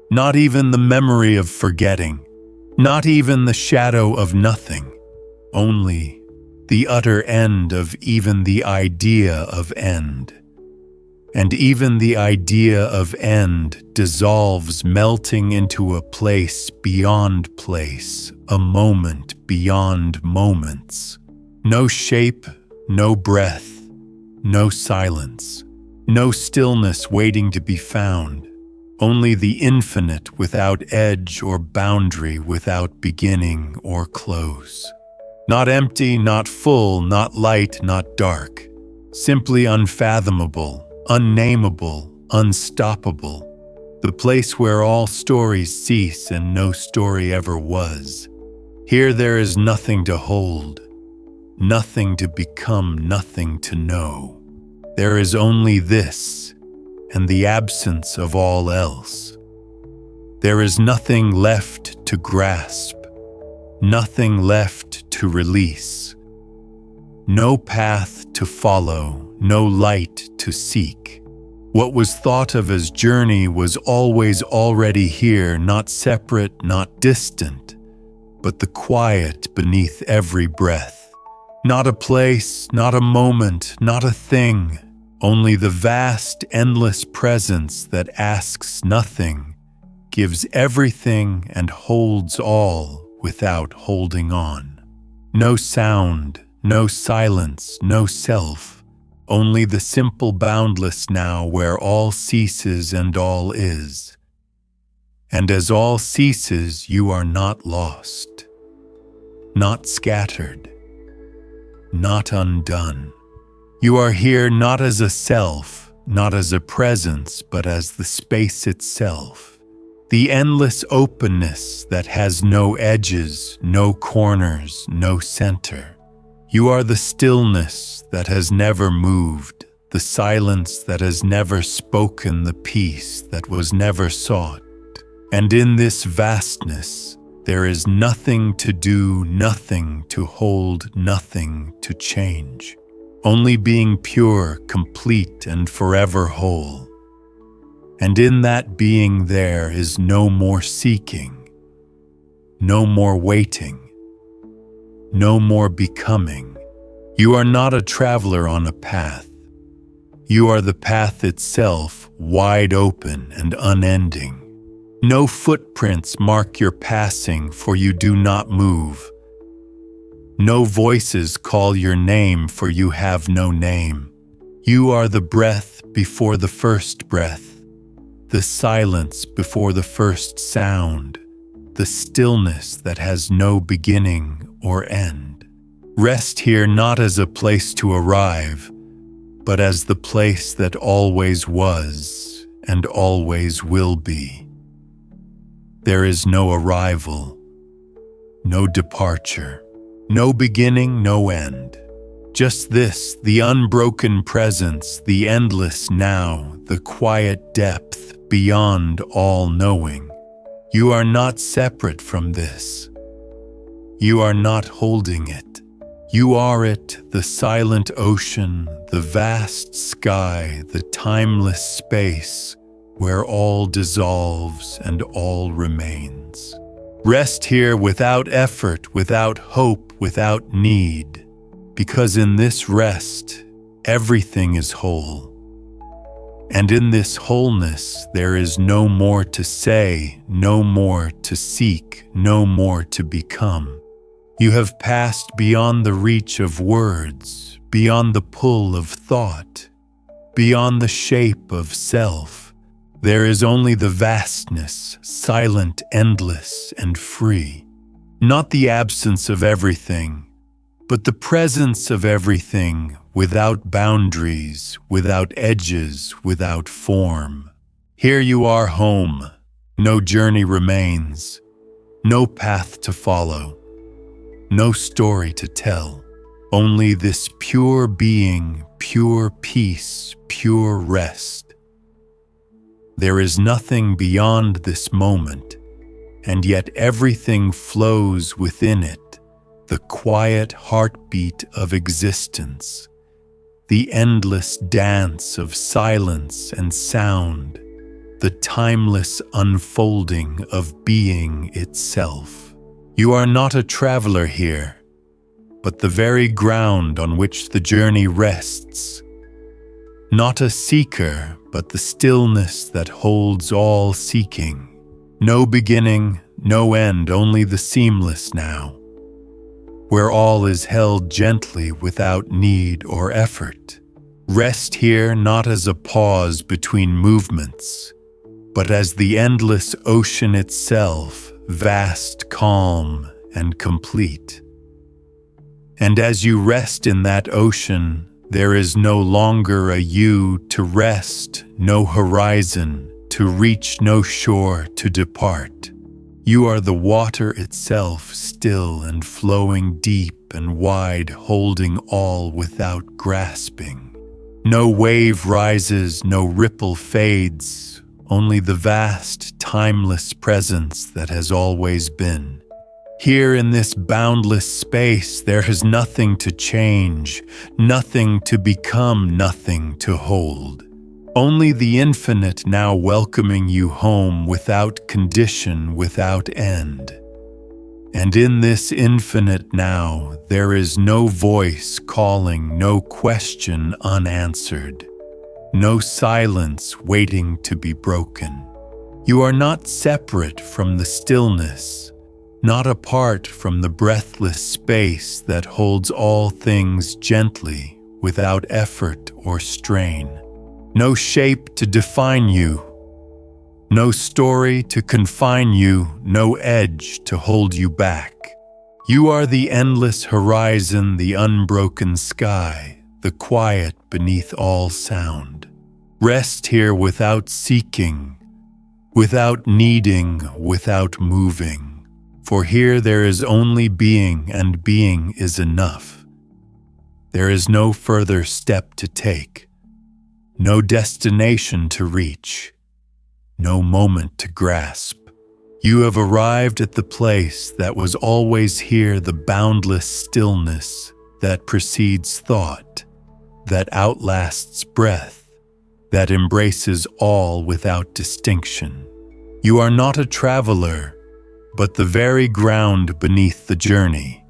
Not even the memory of forgetting. Not even the shadow of nothing, only the utter end of even the idea of end. And even the idea of end dissolves, melting into a place beyond place, a moment beyond moments. No shape, no breath, no silence, no stillness waiting to be found. Only the infinite without edge or boundary, without beginning or close. Not empty, not full, not light, not dark. Simply unfathomable, unnameable, unstoppable. The place where all stories cease and no story ever was. Here there is nothing to hold, nothing to become, nothing to know. There is only this, and the absence of all else. There is nothing left to grasp, nothing left to release. No path to follow, no light to seek. What was thought of as journey was always already here, not separate, not distant, but the quiet beneath every breath. Not a place, not a moment, not a thing. Only the vast, endless presence that asks nothing, gives everything and holds all without holding on. No sound, no silence, no self, only the simple boundless now where all ceases and all is. And as all ceases, you are not lost, not scattered, not undone. You are here not as a self, not as a presence, but as the space itself. The endless openness that has no edges, no corners, no center. You are the stillness that has never moved, the silence that has never spoken, the peace that was never sought. And in this vastness, there is nothing to do, nothing to hold, nothing to change. Only being pure, complete, and forever whole. And in that being there is no more seeking, no more waiting, no more becoming. You are not a traveler on a path. You are the path itself, wide open and unending. No footprints mark your passing, for you do not move. No voices call your name, for you have no name. You are the breath before the first breath, the silence before the first sound, the stillness that has no beginning or end. Rest here not as a place to arrive, but as the place that always was and always will be. There is no arrival, no departure, no beginning, no end. Just this, the unbroken presence, the endless now, the quiet depth beyond all knowing. You are not separate from this. You are not holding it. You are it, the silent ocean, the vast sky, the timeless space, where all dissolves and all remains. Rest here without effort, without hope, without need. Because in this rest, everything is whole. And in this wholeness, there is no more to say, no more to seek, no more to become. You have passed beyond the reach of words, beyond the pull of thought, beyond the shape of self. There is only the vastness, silent, endless, and free. Not the absence of everything, but the presence of everything, without boundaries, without edges, without form. Here you are home. No journey remains, no path to follow, no story to tell. Only this pure being, pure peace, pure rest. There is nothing beyond this moment, and yet everything flows within it. The quiet heartbeat of existence, the endless dance of silence and sound, the timeless unfolding of being itself. You are not a traveler here, but the very ground on which the journey rests. Not a seeker, but the stillness that holds all seeking. No beginning, no end, only the seamless now, where all is held gently without need or effort. Rest here not as a pause between movements, but as the endless ocean itself, vast, calm, and complete. And as you rest in that ocean, there is no longer a you to rest, no horizon to reach, no shore to depart. You are the water itself, still and flowing deep and wide, holding all without grasping. No wave rises, no ripple fades, only the vast, timeless presence that has always been. Here in this boundless space, there is nothing to change, nothing to become, nothing to hold. Only the infinite now welcoming you home without condition, without end. And in this infinite now, there is no voice calling, no question unanswered, no silence waiting to be broken. You are not separate from the stillness, not apart from the breathless space that holds all things gently, without effort or strain. No shape to define you, no story to confine you, no edge to hold you back. You are the endless horizon, the unbroken sky, the quiet beneath all sound. Rest here without seeking, without needing, without moving. For here there is only being, and being is enough. There is no further step to take, no destination to reach, no moment to grasp. You have arrived at the place that was always here, the boundless stillness that precedes thought, that outlasts breath, that embraces all without distinction. You are not a traveler, but the very ground beneath the journey.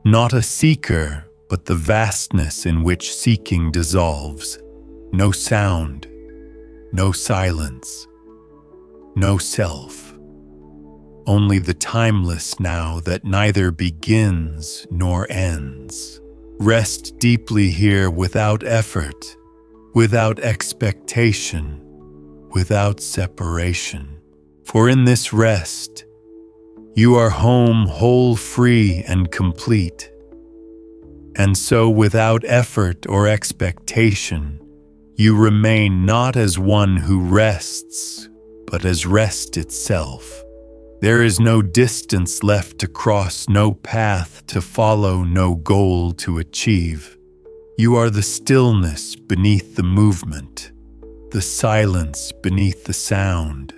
Not a seeker, but the vastness in which seeking dissolves. No sound, no silence, no self. Only the timeless now that neither begins nor ends. Rest deeply here without effort, without expectation, without separation. For in this rest, You are home, whole, free, and complete. And so, without effort or expectation, you remain not as one who rests, but as rest itself. There is no distance left to cross, no path to follow, no goal to achieve. You are the stillness beneath the movement, the silence beneath the sound,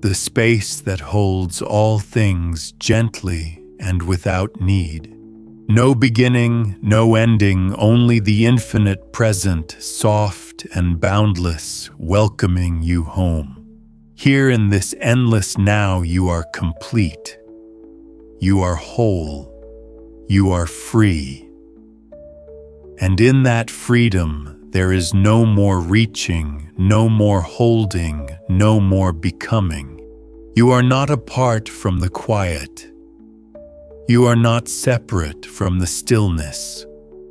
the space that holds all things gently and without need. No beginning, no ending, only the infinite present, soft and boundless, welcoming you home. Here in this endless now, you are complete. You are whole. You are free. And in that freedom, there is no more reaching, no more holding, no more becoming. You are not apart from the quiet. You are not separate from the stillness.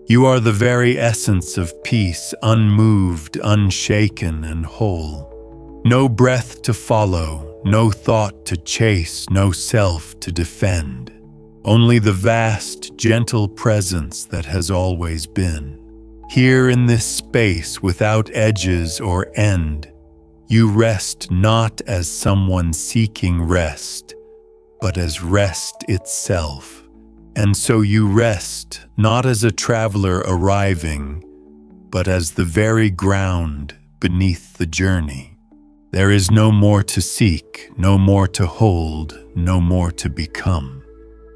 You are the very essence of peace, unmoved, unshaken, and whole. No breath to follow, no thought to chase, no self to defend. Only the vast, gentle presence that has always been. Here in this space without edges or end, you rest not as someone seeking rest, but as rest itself. And so you rest not as a traveler arriving, but as the very ground beneath the journey. There is no more to seek, no more to hold, no more to become.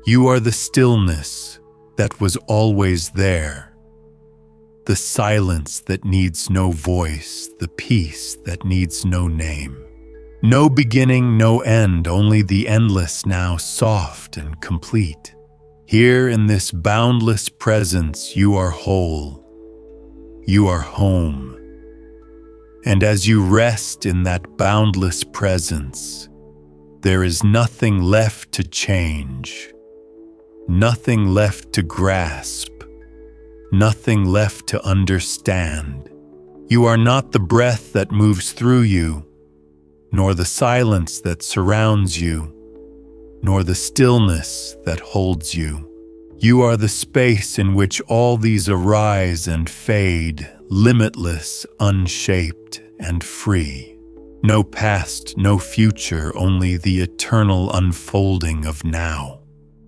You are the stillness that was always there, the silence that needs no voice, the peace that needs no name. No beginning, no end, only the endless now, soft and complete. Here in this boundless presence, you are whole. You are home. And as you rest in that boundless presence, there is nothing left to change, nothing left to grasp, nothing left to understand. You are not the breath that moves through you, nor the silence that surrounds you, nor the stillness that holds you. You are the space in which all these arise and fade, limitless, unshaped, and free. No past, no future, only the eternal unfolding of now.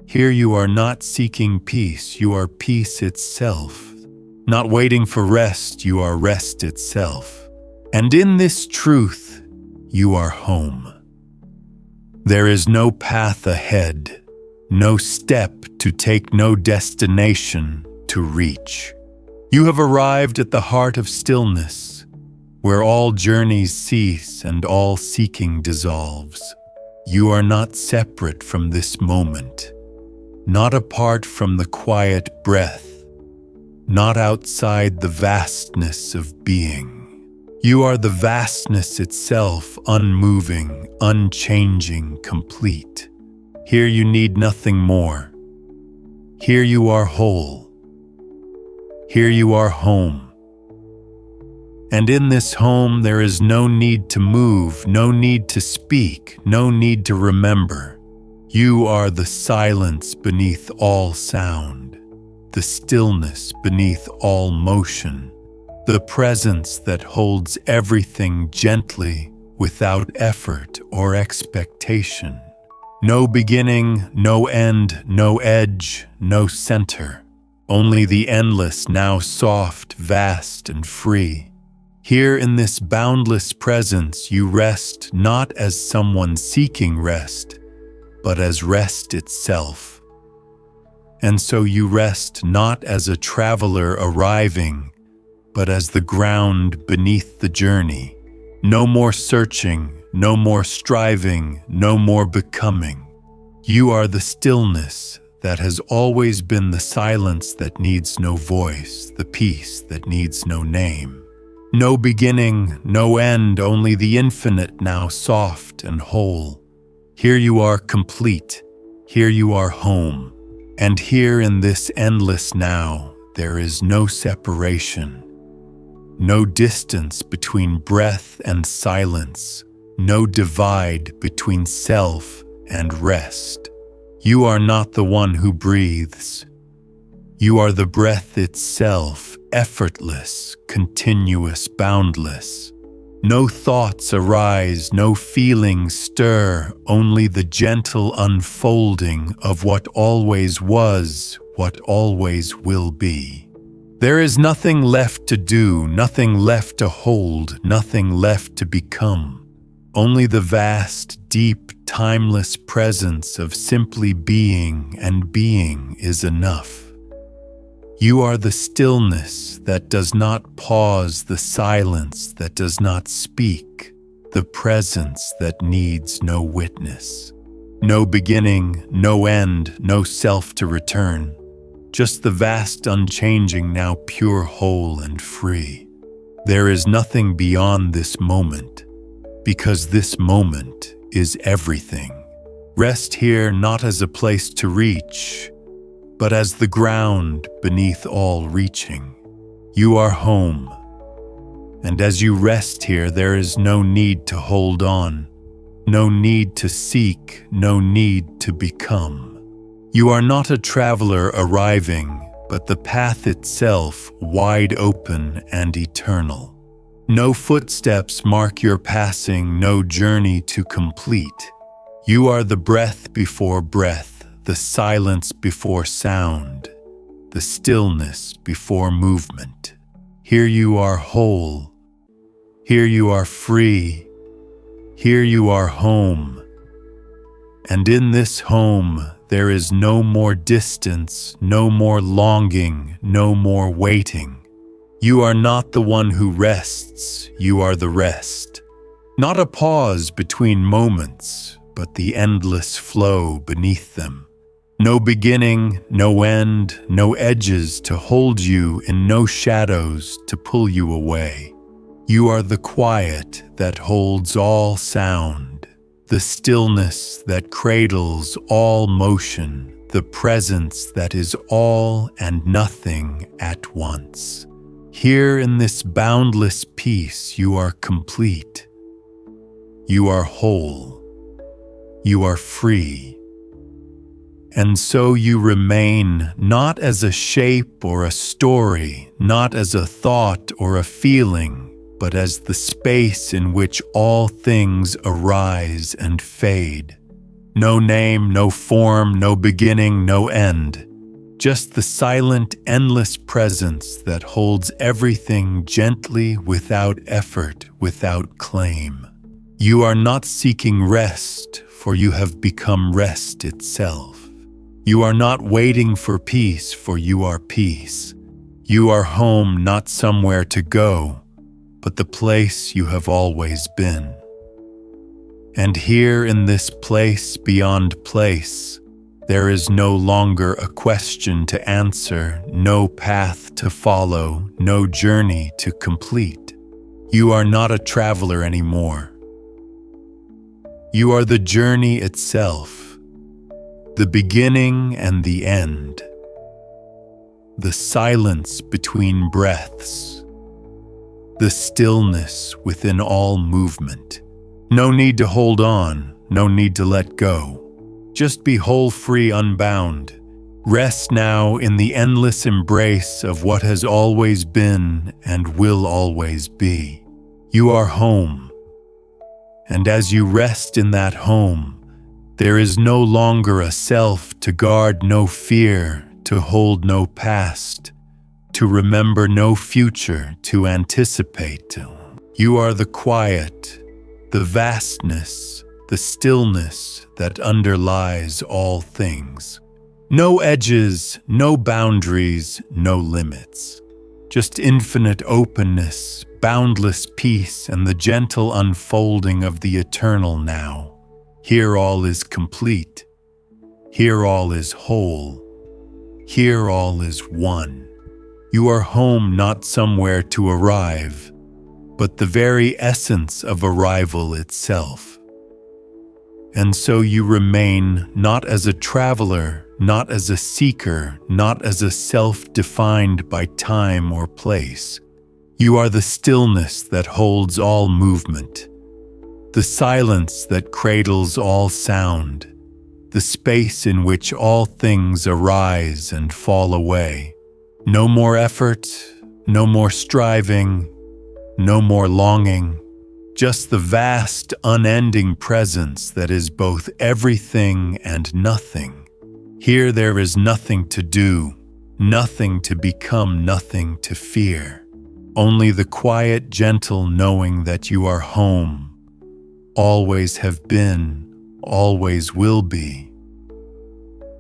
Here you are not seeking peace, you are peace itself. Not waiting for rest, you are rest itself. And in this truth, you are home. There is no path ahead, no step to take, no destination to reach. You have arrived at the heart of stillness, where all journeys cease and all seeking dissolves. You are not separate from this moment, not apart from the quiet breath, not outside the vastness of being. You are the vastness itself, unmoving, unchanging, complete. Here you need nothing more. Here you are whole. Here you are home. And in this home there is no need to move, no need to speak, no need to remember. You are the silence beneath all sound, the stillness beneath all motion, the presence that holds everything gently without effort or expectation. No beginning, no end, no edge, no center. Only the endless, now soft, vast, and free. Here in this boundless presence you rest not as someone seeking rest, but as rest itself. And so you rest not as a traveler arriving, but as the ground beneath the journey. No more searching, no more striving, no more becoming. You are the stillness that has always been, the silence that needs no voice, the peace that needs no name. No beginning, no end, only the infinite now soft and whole. Here you are complete, here you are home. And here in this endless now, there is no separation, no distance between breath and silence, no divide between self and rest. You are not the one who breathes. You are the breath itself, effortless, continuous, boundless. No thoughts arise, no feelings stir, only the gentle unfolding of what always was, what always will be. There is nothing left to do, nothing left to hold, nothing left to become. Only the vast, deep, timeless presence of simply being, and being is enough. You are the stillness that does not pause, the silence that does not speak, the presence that needs no witness. No beginning, no end, no self to return. Just the vast unchanging, now pure, whole, and free. There is nothing beyond this moment, because this moment is everything. Rest here not as a place to reach, but as the ground beneath all reaching. You are home, and as you rest here, there is no need to hold on, no need to seek, no need to become. You are not a traveler arriving, but the path itself, wide open and eternal. No footsteps mark your passing, no journey to complete. You are the breath before breath, the silence before sound, the stillness before movement. Here you are whole, here you are free, here you are home. And in this home, there is no more distance, no more longing, no more waiting. You are not the one who rests, you are the rest. Not a pause between moments, but the endless flow beneath them. No beginning, no end, no edges to hold you, and no shadows to pull you away. You are the quiet that holds all sound, the stillness that cradles all motion, the presence that is all and nothing at once. Here in this boundless peace, you are complete. You are whole. You are free. And so you remain, not as a shape or a story, not as a thought or a feeling, but as the space in which all things arise and fade. No name, no form, no beginning, no end. Just the silent, endless presence that holds everything gently, without effort, without claim. You are not seeking rest, for you have become rest itself. You are not waiting for peace, for you are peace. You are home, not somewhere to go, but the place you have always been. And here in this place beyond place, there is no longer a question to answer, no path to follow, no journey to complete. You are not a traveler anymore. You are the journey itself. The beginning and the end, the silence between breaths, the stillness within all movement. No need to hold on, no need to let go. Just be whole, free, unbound. Rest now in the endless embrace of what has always been and will always be. You are home, and as you rest in that home, there is no longer a self to guard, no fear, to hold no past, to remember no future, to anticipate. You are the quiet, the vastness, the stillness that underlies all things. No edges, no boundaries, no limits. Just infinite openness, boundless peace, and the gentle unfolding of the eternal now. Here all is complete. Here all is whole. Here all is one. You are home, not somewhere to arrive, but the very essence of arrival itself. And so you remain not as a traveler, not as a seeker, not as a self defined by time or place. You are the stillness that holds all movement, the silence that cradles all sound, the space in which all things arise and fall away. No more effort, no more striving, no more longing, just the vast, unending presence that is both everything and nothing. Here there is nothing to do, nothing to become, nothing to fear. Only the quiet, gentle knowing that you are home, always have been, always will be.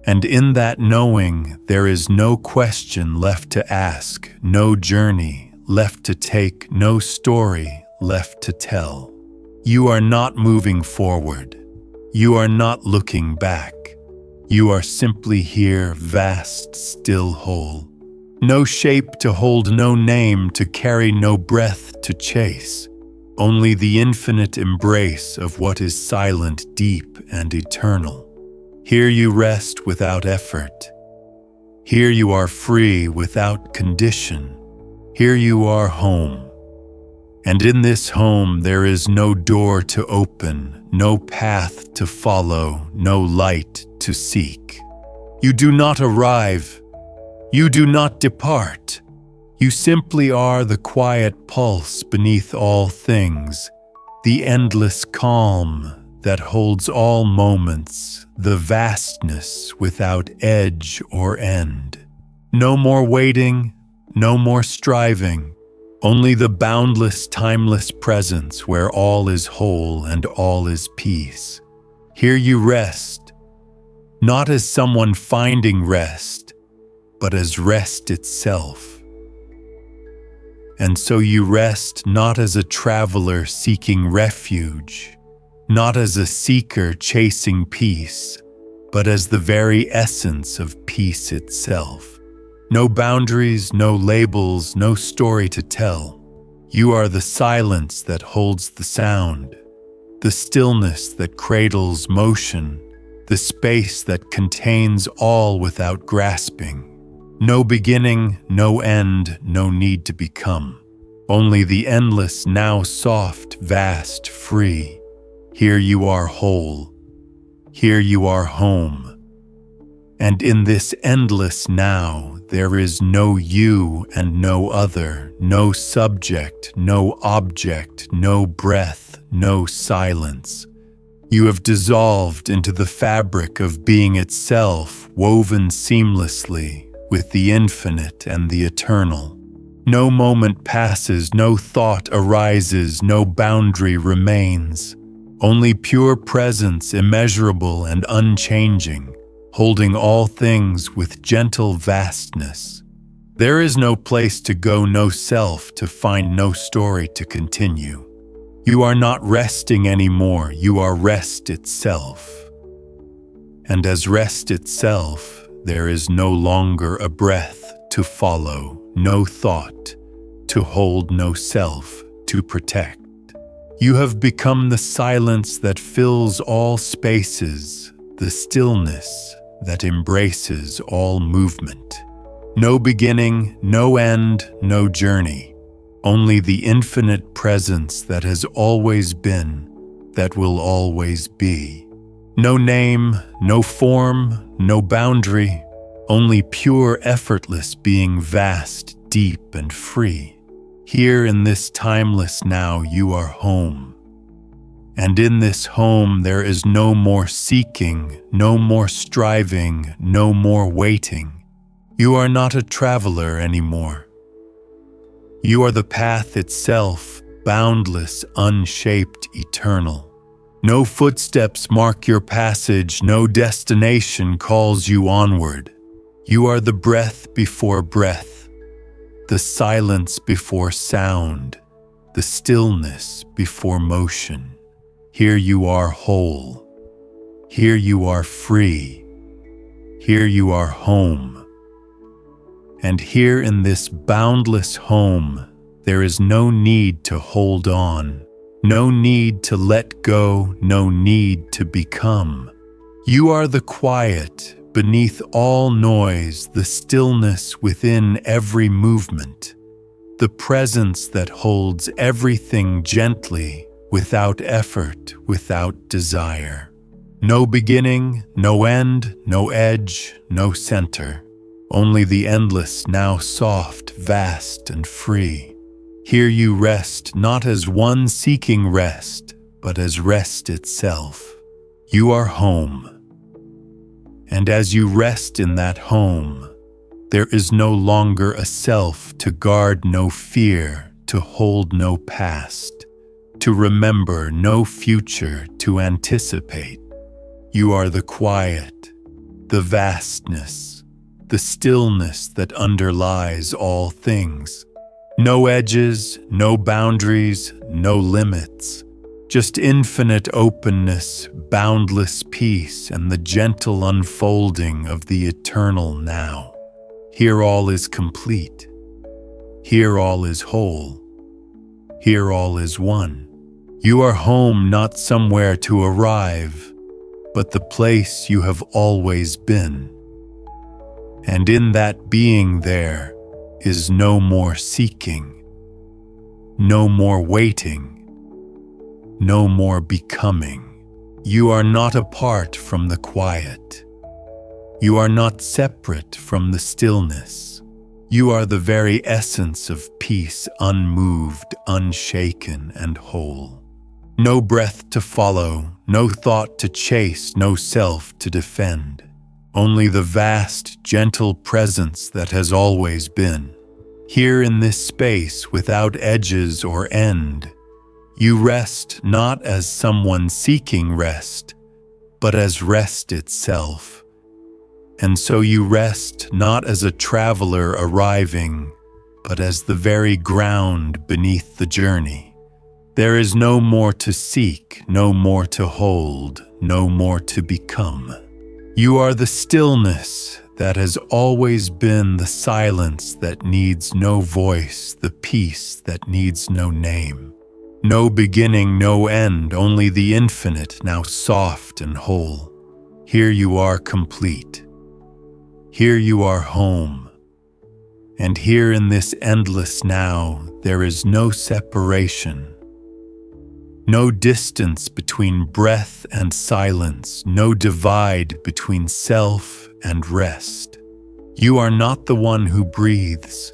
And in that knowing, there is no question left to ask, no journey left to take, no story left to tell. You are not moving forward. You are not looking back. You are simply here, vast, still, whole. No shape to hold, no name to carry, no breath to chase. Only the infinite embrace of what is silent, deep, and eternal. Here you rest without effort. Here you are free without condition. Here you are home. And in this home there is no door to open, no path to follow, no light to seek. You do not arrive. You do not depart. You simply are the quiet pulse beneath all things, the endless calm that holds all moments, the vastness without edge or end. No more waiting, no more striving, only the boundless, timeless presence where all is whole and all is peace. Here you rest, not as someone finding rest, but as rest itself. And so you rest not as a traveler seeking refuge, not as a seeker chasing peace, but as the very essence of peace itself. No boundaries, no labels, no story to tell. You are the silence that holds the sound, the stillness that cradles motion, the space that contains all without grasping. No beginning, no end, no need to become. Only the endless, now soft, vast, free. Here you are whole. Here you are home. And in this endless now, there is no you and no other, no subject, no object, no breath, no silence. You have dissolved into the fabric of being itself, woven seamlessly with the infinite and the eternal. No moment passes, no thought arises, no boundary remains. Only pure presence, immeasurable and unchanging, holding all things with gentle vastness. There is no place to go, no self to find, no story to continue. You are not resting anymore, you are rest itself. And as rest itself, there is no longer a breath to follow, no thought to hold, no self to protect. You have become the silence that fills all spaces, the stillness that embraces all movement. No beginning, no end, no journey. Only the infinite presence that has always been, that will always be. No name, no form, no boundary, only pure, effortless being, vast, deep, and free. Here in this timeless now you are home. And in this home there is no more seeking, no more striving, no more waiting. You are not a traveler anymore. You are the path itself, boundless, unshaped, eternal. No footsteps mark your passage, no destination calls you onward. You are the breath before breath, the silence before sound, the stillness before motion. Here you are whole. Here you are free. Here you are home. And here in this boundless home, there is no need to hold on, no need to let go, no need to become. You are the quiet beneath all noise, the stillness within every movement, the presence that holds everything gently, without effort, without desire. No beginning, no end, no edge, no center. Only the endless, now soft, vast, and free. Here you rest, not as one seeking rest, but as rest itself. You are home. And as you rest in that home, there is no longer a self to guard no fear, to hold no past, to remember no future, to anticipate. You are the quiet, the vastness, the stillness that underlies all things. No edges, no boundaries, no limits. Just infinite openness, boundless peace, and the gentle unfolding of the eternal now. Here all is complete. Here all is whole. Here all is one. You are home, not somewhere to arrive, but the place you have always been. And in that being there is no more seeking, no more waiting, no more becoming. You are not apart from the quiet. You are not separate from the stillness. You are the very essence of peace, unmoved, unshaken, and whole. No breath to follow, no thought to chase, no self to defend. Only the vast, gentle presence that has always been. Here in this space, without edges or end, you rest not as someone seeking rest, but as rest itself. And so you rest not as a traveler arriving, but as the very ground beneath the journey. There is no more to seek, no more to hold, no more to become. You are the stillness that has always been, the silence that needs no voice, the peace that needs no name. No beginning, no end, only the infinite, now soft and whole. Here you are complete. Here you are home. And here in this endless now, there is no separation. No distance between breath and silence, no divide between self and rest. You are not the one who breathes.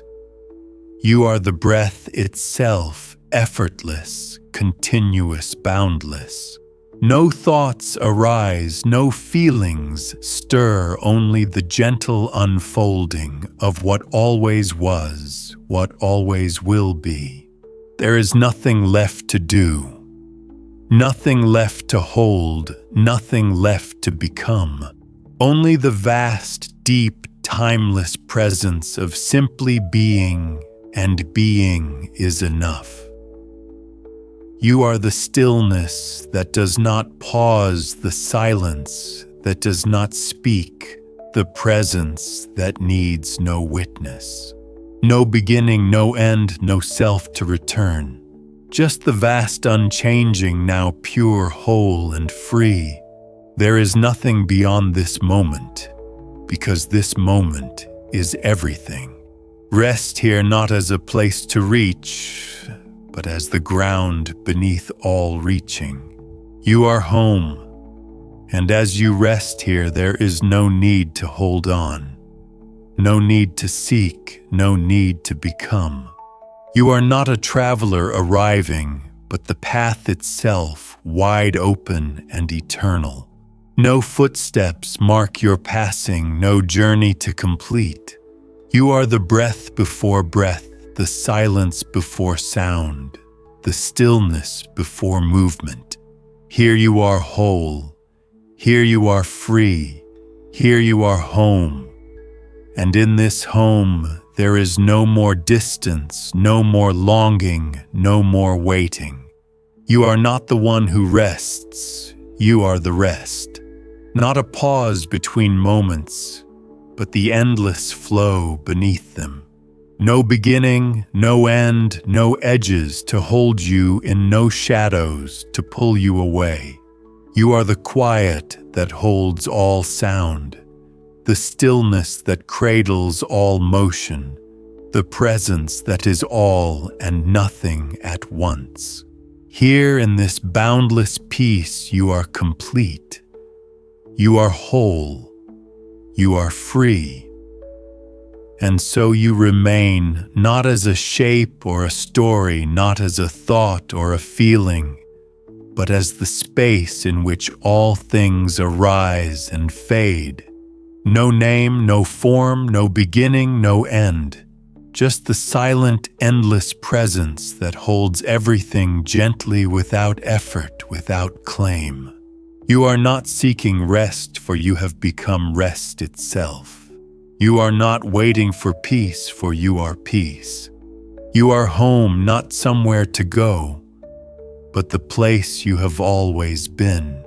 You are the breath itself, effortless, continuous, boundless. No thoughts arise, no feelings stir, only the gentle unfolding of what always was, what always will be. There is nothing left to do. Nothing left to hold, nothing left to become. Only the vast, deep, timeless presence of simply being, and being is enough. You are the stillness that does not pause, the silence that does not speak, the presence that needs no witness. No beginning, no end, no self to return. Just the vast unchanging, now pure, whole, and free. There is nothing beyond this moment, because this moment is everything. Rest here not as a place to reach, but as the ground beneath all reaching. You are home, and as you rest here, there is no need to hold on, no need to seek, no need to become. You are not a traveler arriving, but the path itself, wide open and eternal. No footsteps mark your passing, no journey to complete. You are the breath before breath, the silence before sound, the stillness before movement. Here you are whole, here you are free, here you are home. And in this home, there is no more distance, no more longing, no more waiting. You are not the one who rests, you are the rest. Not a pause between moments, but the endless flow beneath them. No beginning, no end, no edges to hold you in, no shadows to pull you away. You are the quiet that holds all sound, the stillness that cradles all motion, the presence that is all and nothing at once. Here in this boundless peace you are complete, You are whole. You are free. And so you remain, not as a shape or a story, not as a thought or a feeling, but as the space in which all things arise and fade. No name, no form, no beginning, no end. Just the silent, endless presence that holds everything gently without effort, without claim. You are not seeking rest, for you have become rest itself. You are not waiting for peace, for you are peace. You are home, not somewhere to go, but the place you have always been.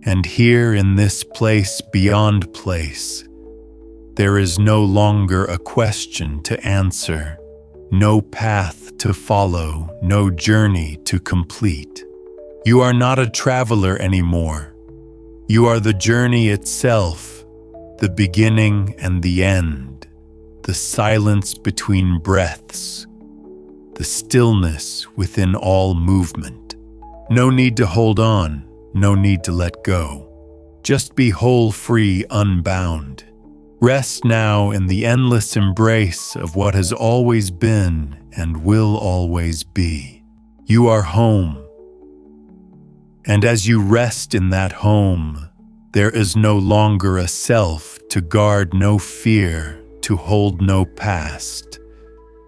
And here in this place beyond place, there is no longer a question to answer, no path to follow, no journey to complete. You are not a traveler anymore. You are the journey itself, the beginning and the end, the silence between breaths, the stillness within all movement. No need to hold on, no need to let go. Just be whole, free, unbound. Rest now in the endless embrace of what has always been and will always be. You are home. And as you rest in that home, there is no longer a self to guard, no fear, to hold no past,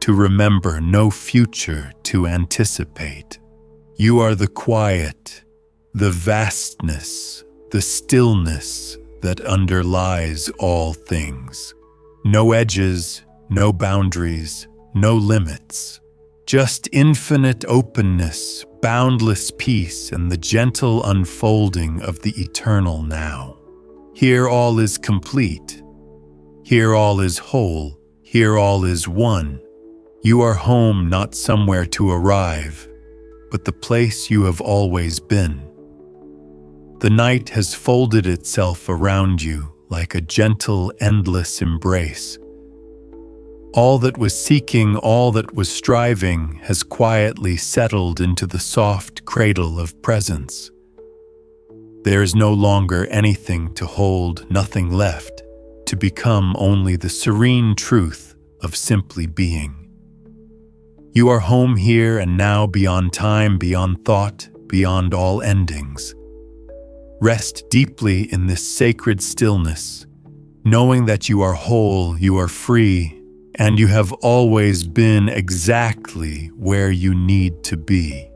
to remember, no future to anticipate. You are the quiet, the vastness, the stillness that underlies all things. No edges, no boundaries, no limits. Just infinite openness, boundless peace, and the gentle unfolding of the eternal now. Here all is complete. Here all is whole. Here all is one. You are home, not somewhere to arrive, but the place you have always been. The night has folded itself around you like a gentle, endless embrace. All that was seeking, all that was striving, has quietly settled into the soft cradle of presence. There is no longer anything to hold, nothing left, to become only the serene truth of simply being. You are home here and now, beyond time, beyond thought, beyond all endings. Rest deeply in this sacred stillness, knowing that you are whole, you are free, and you have always been exactly where you need to be.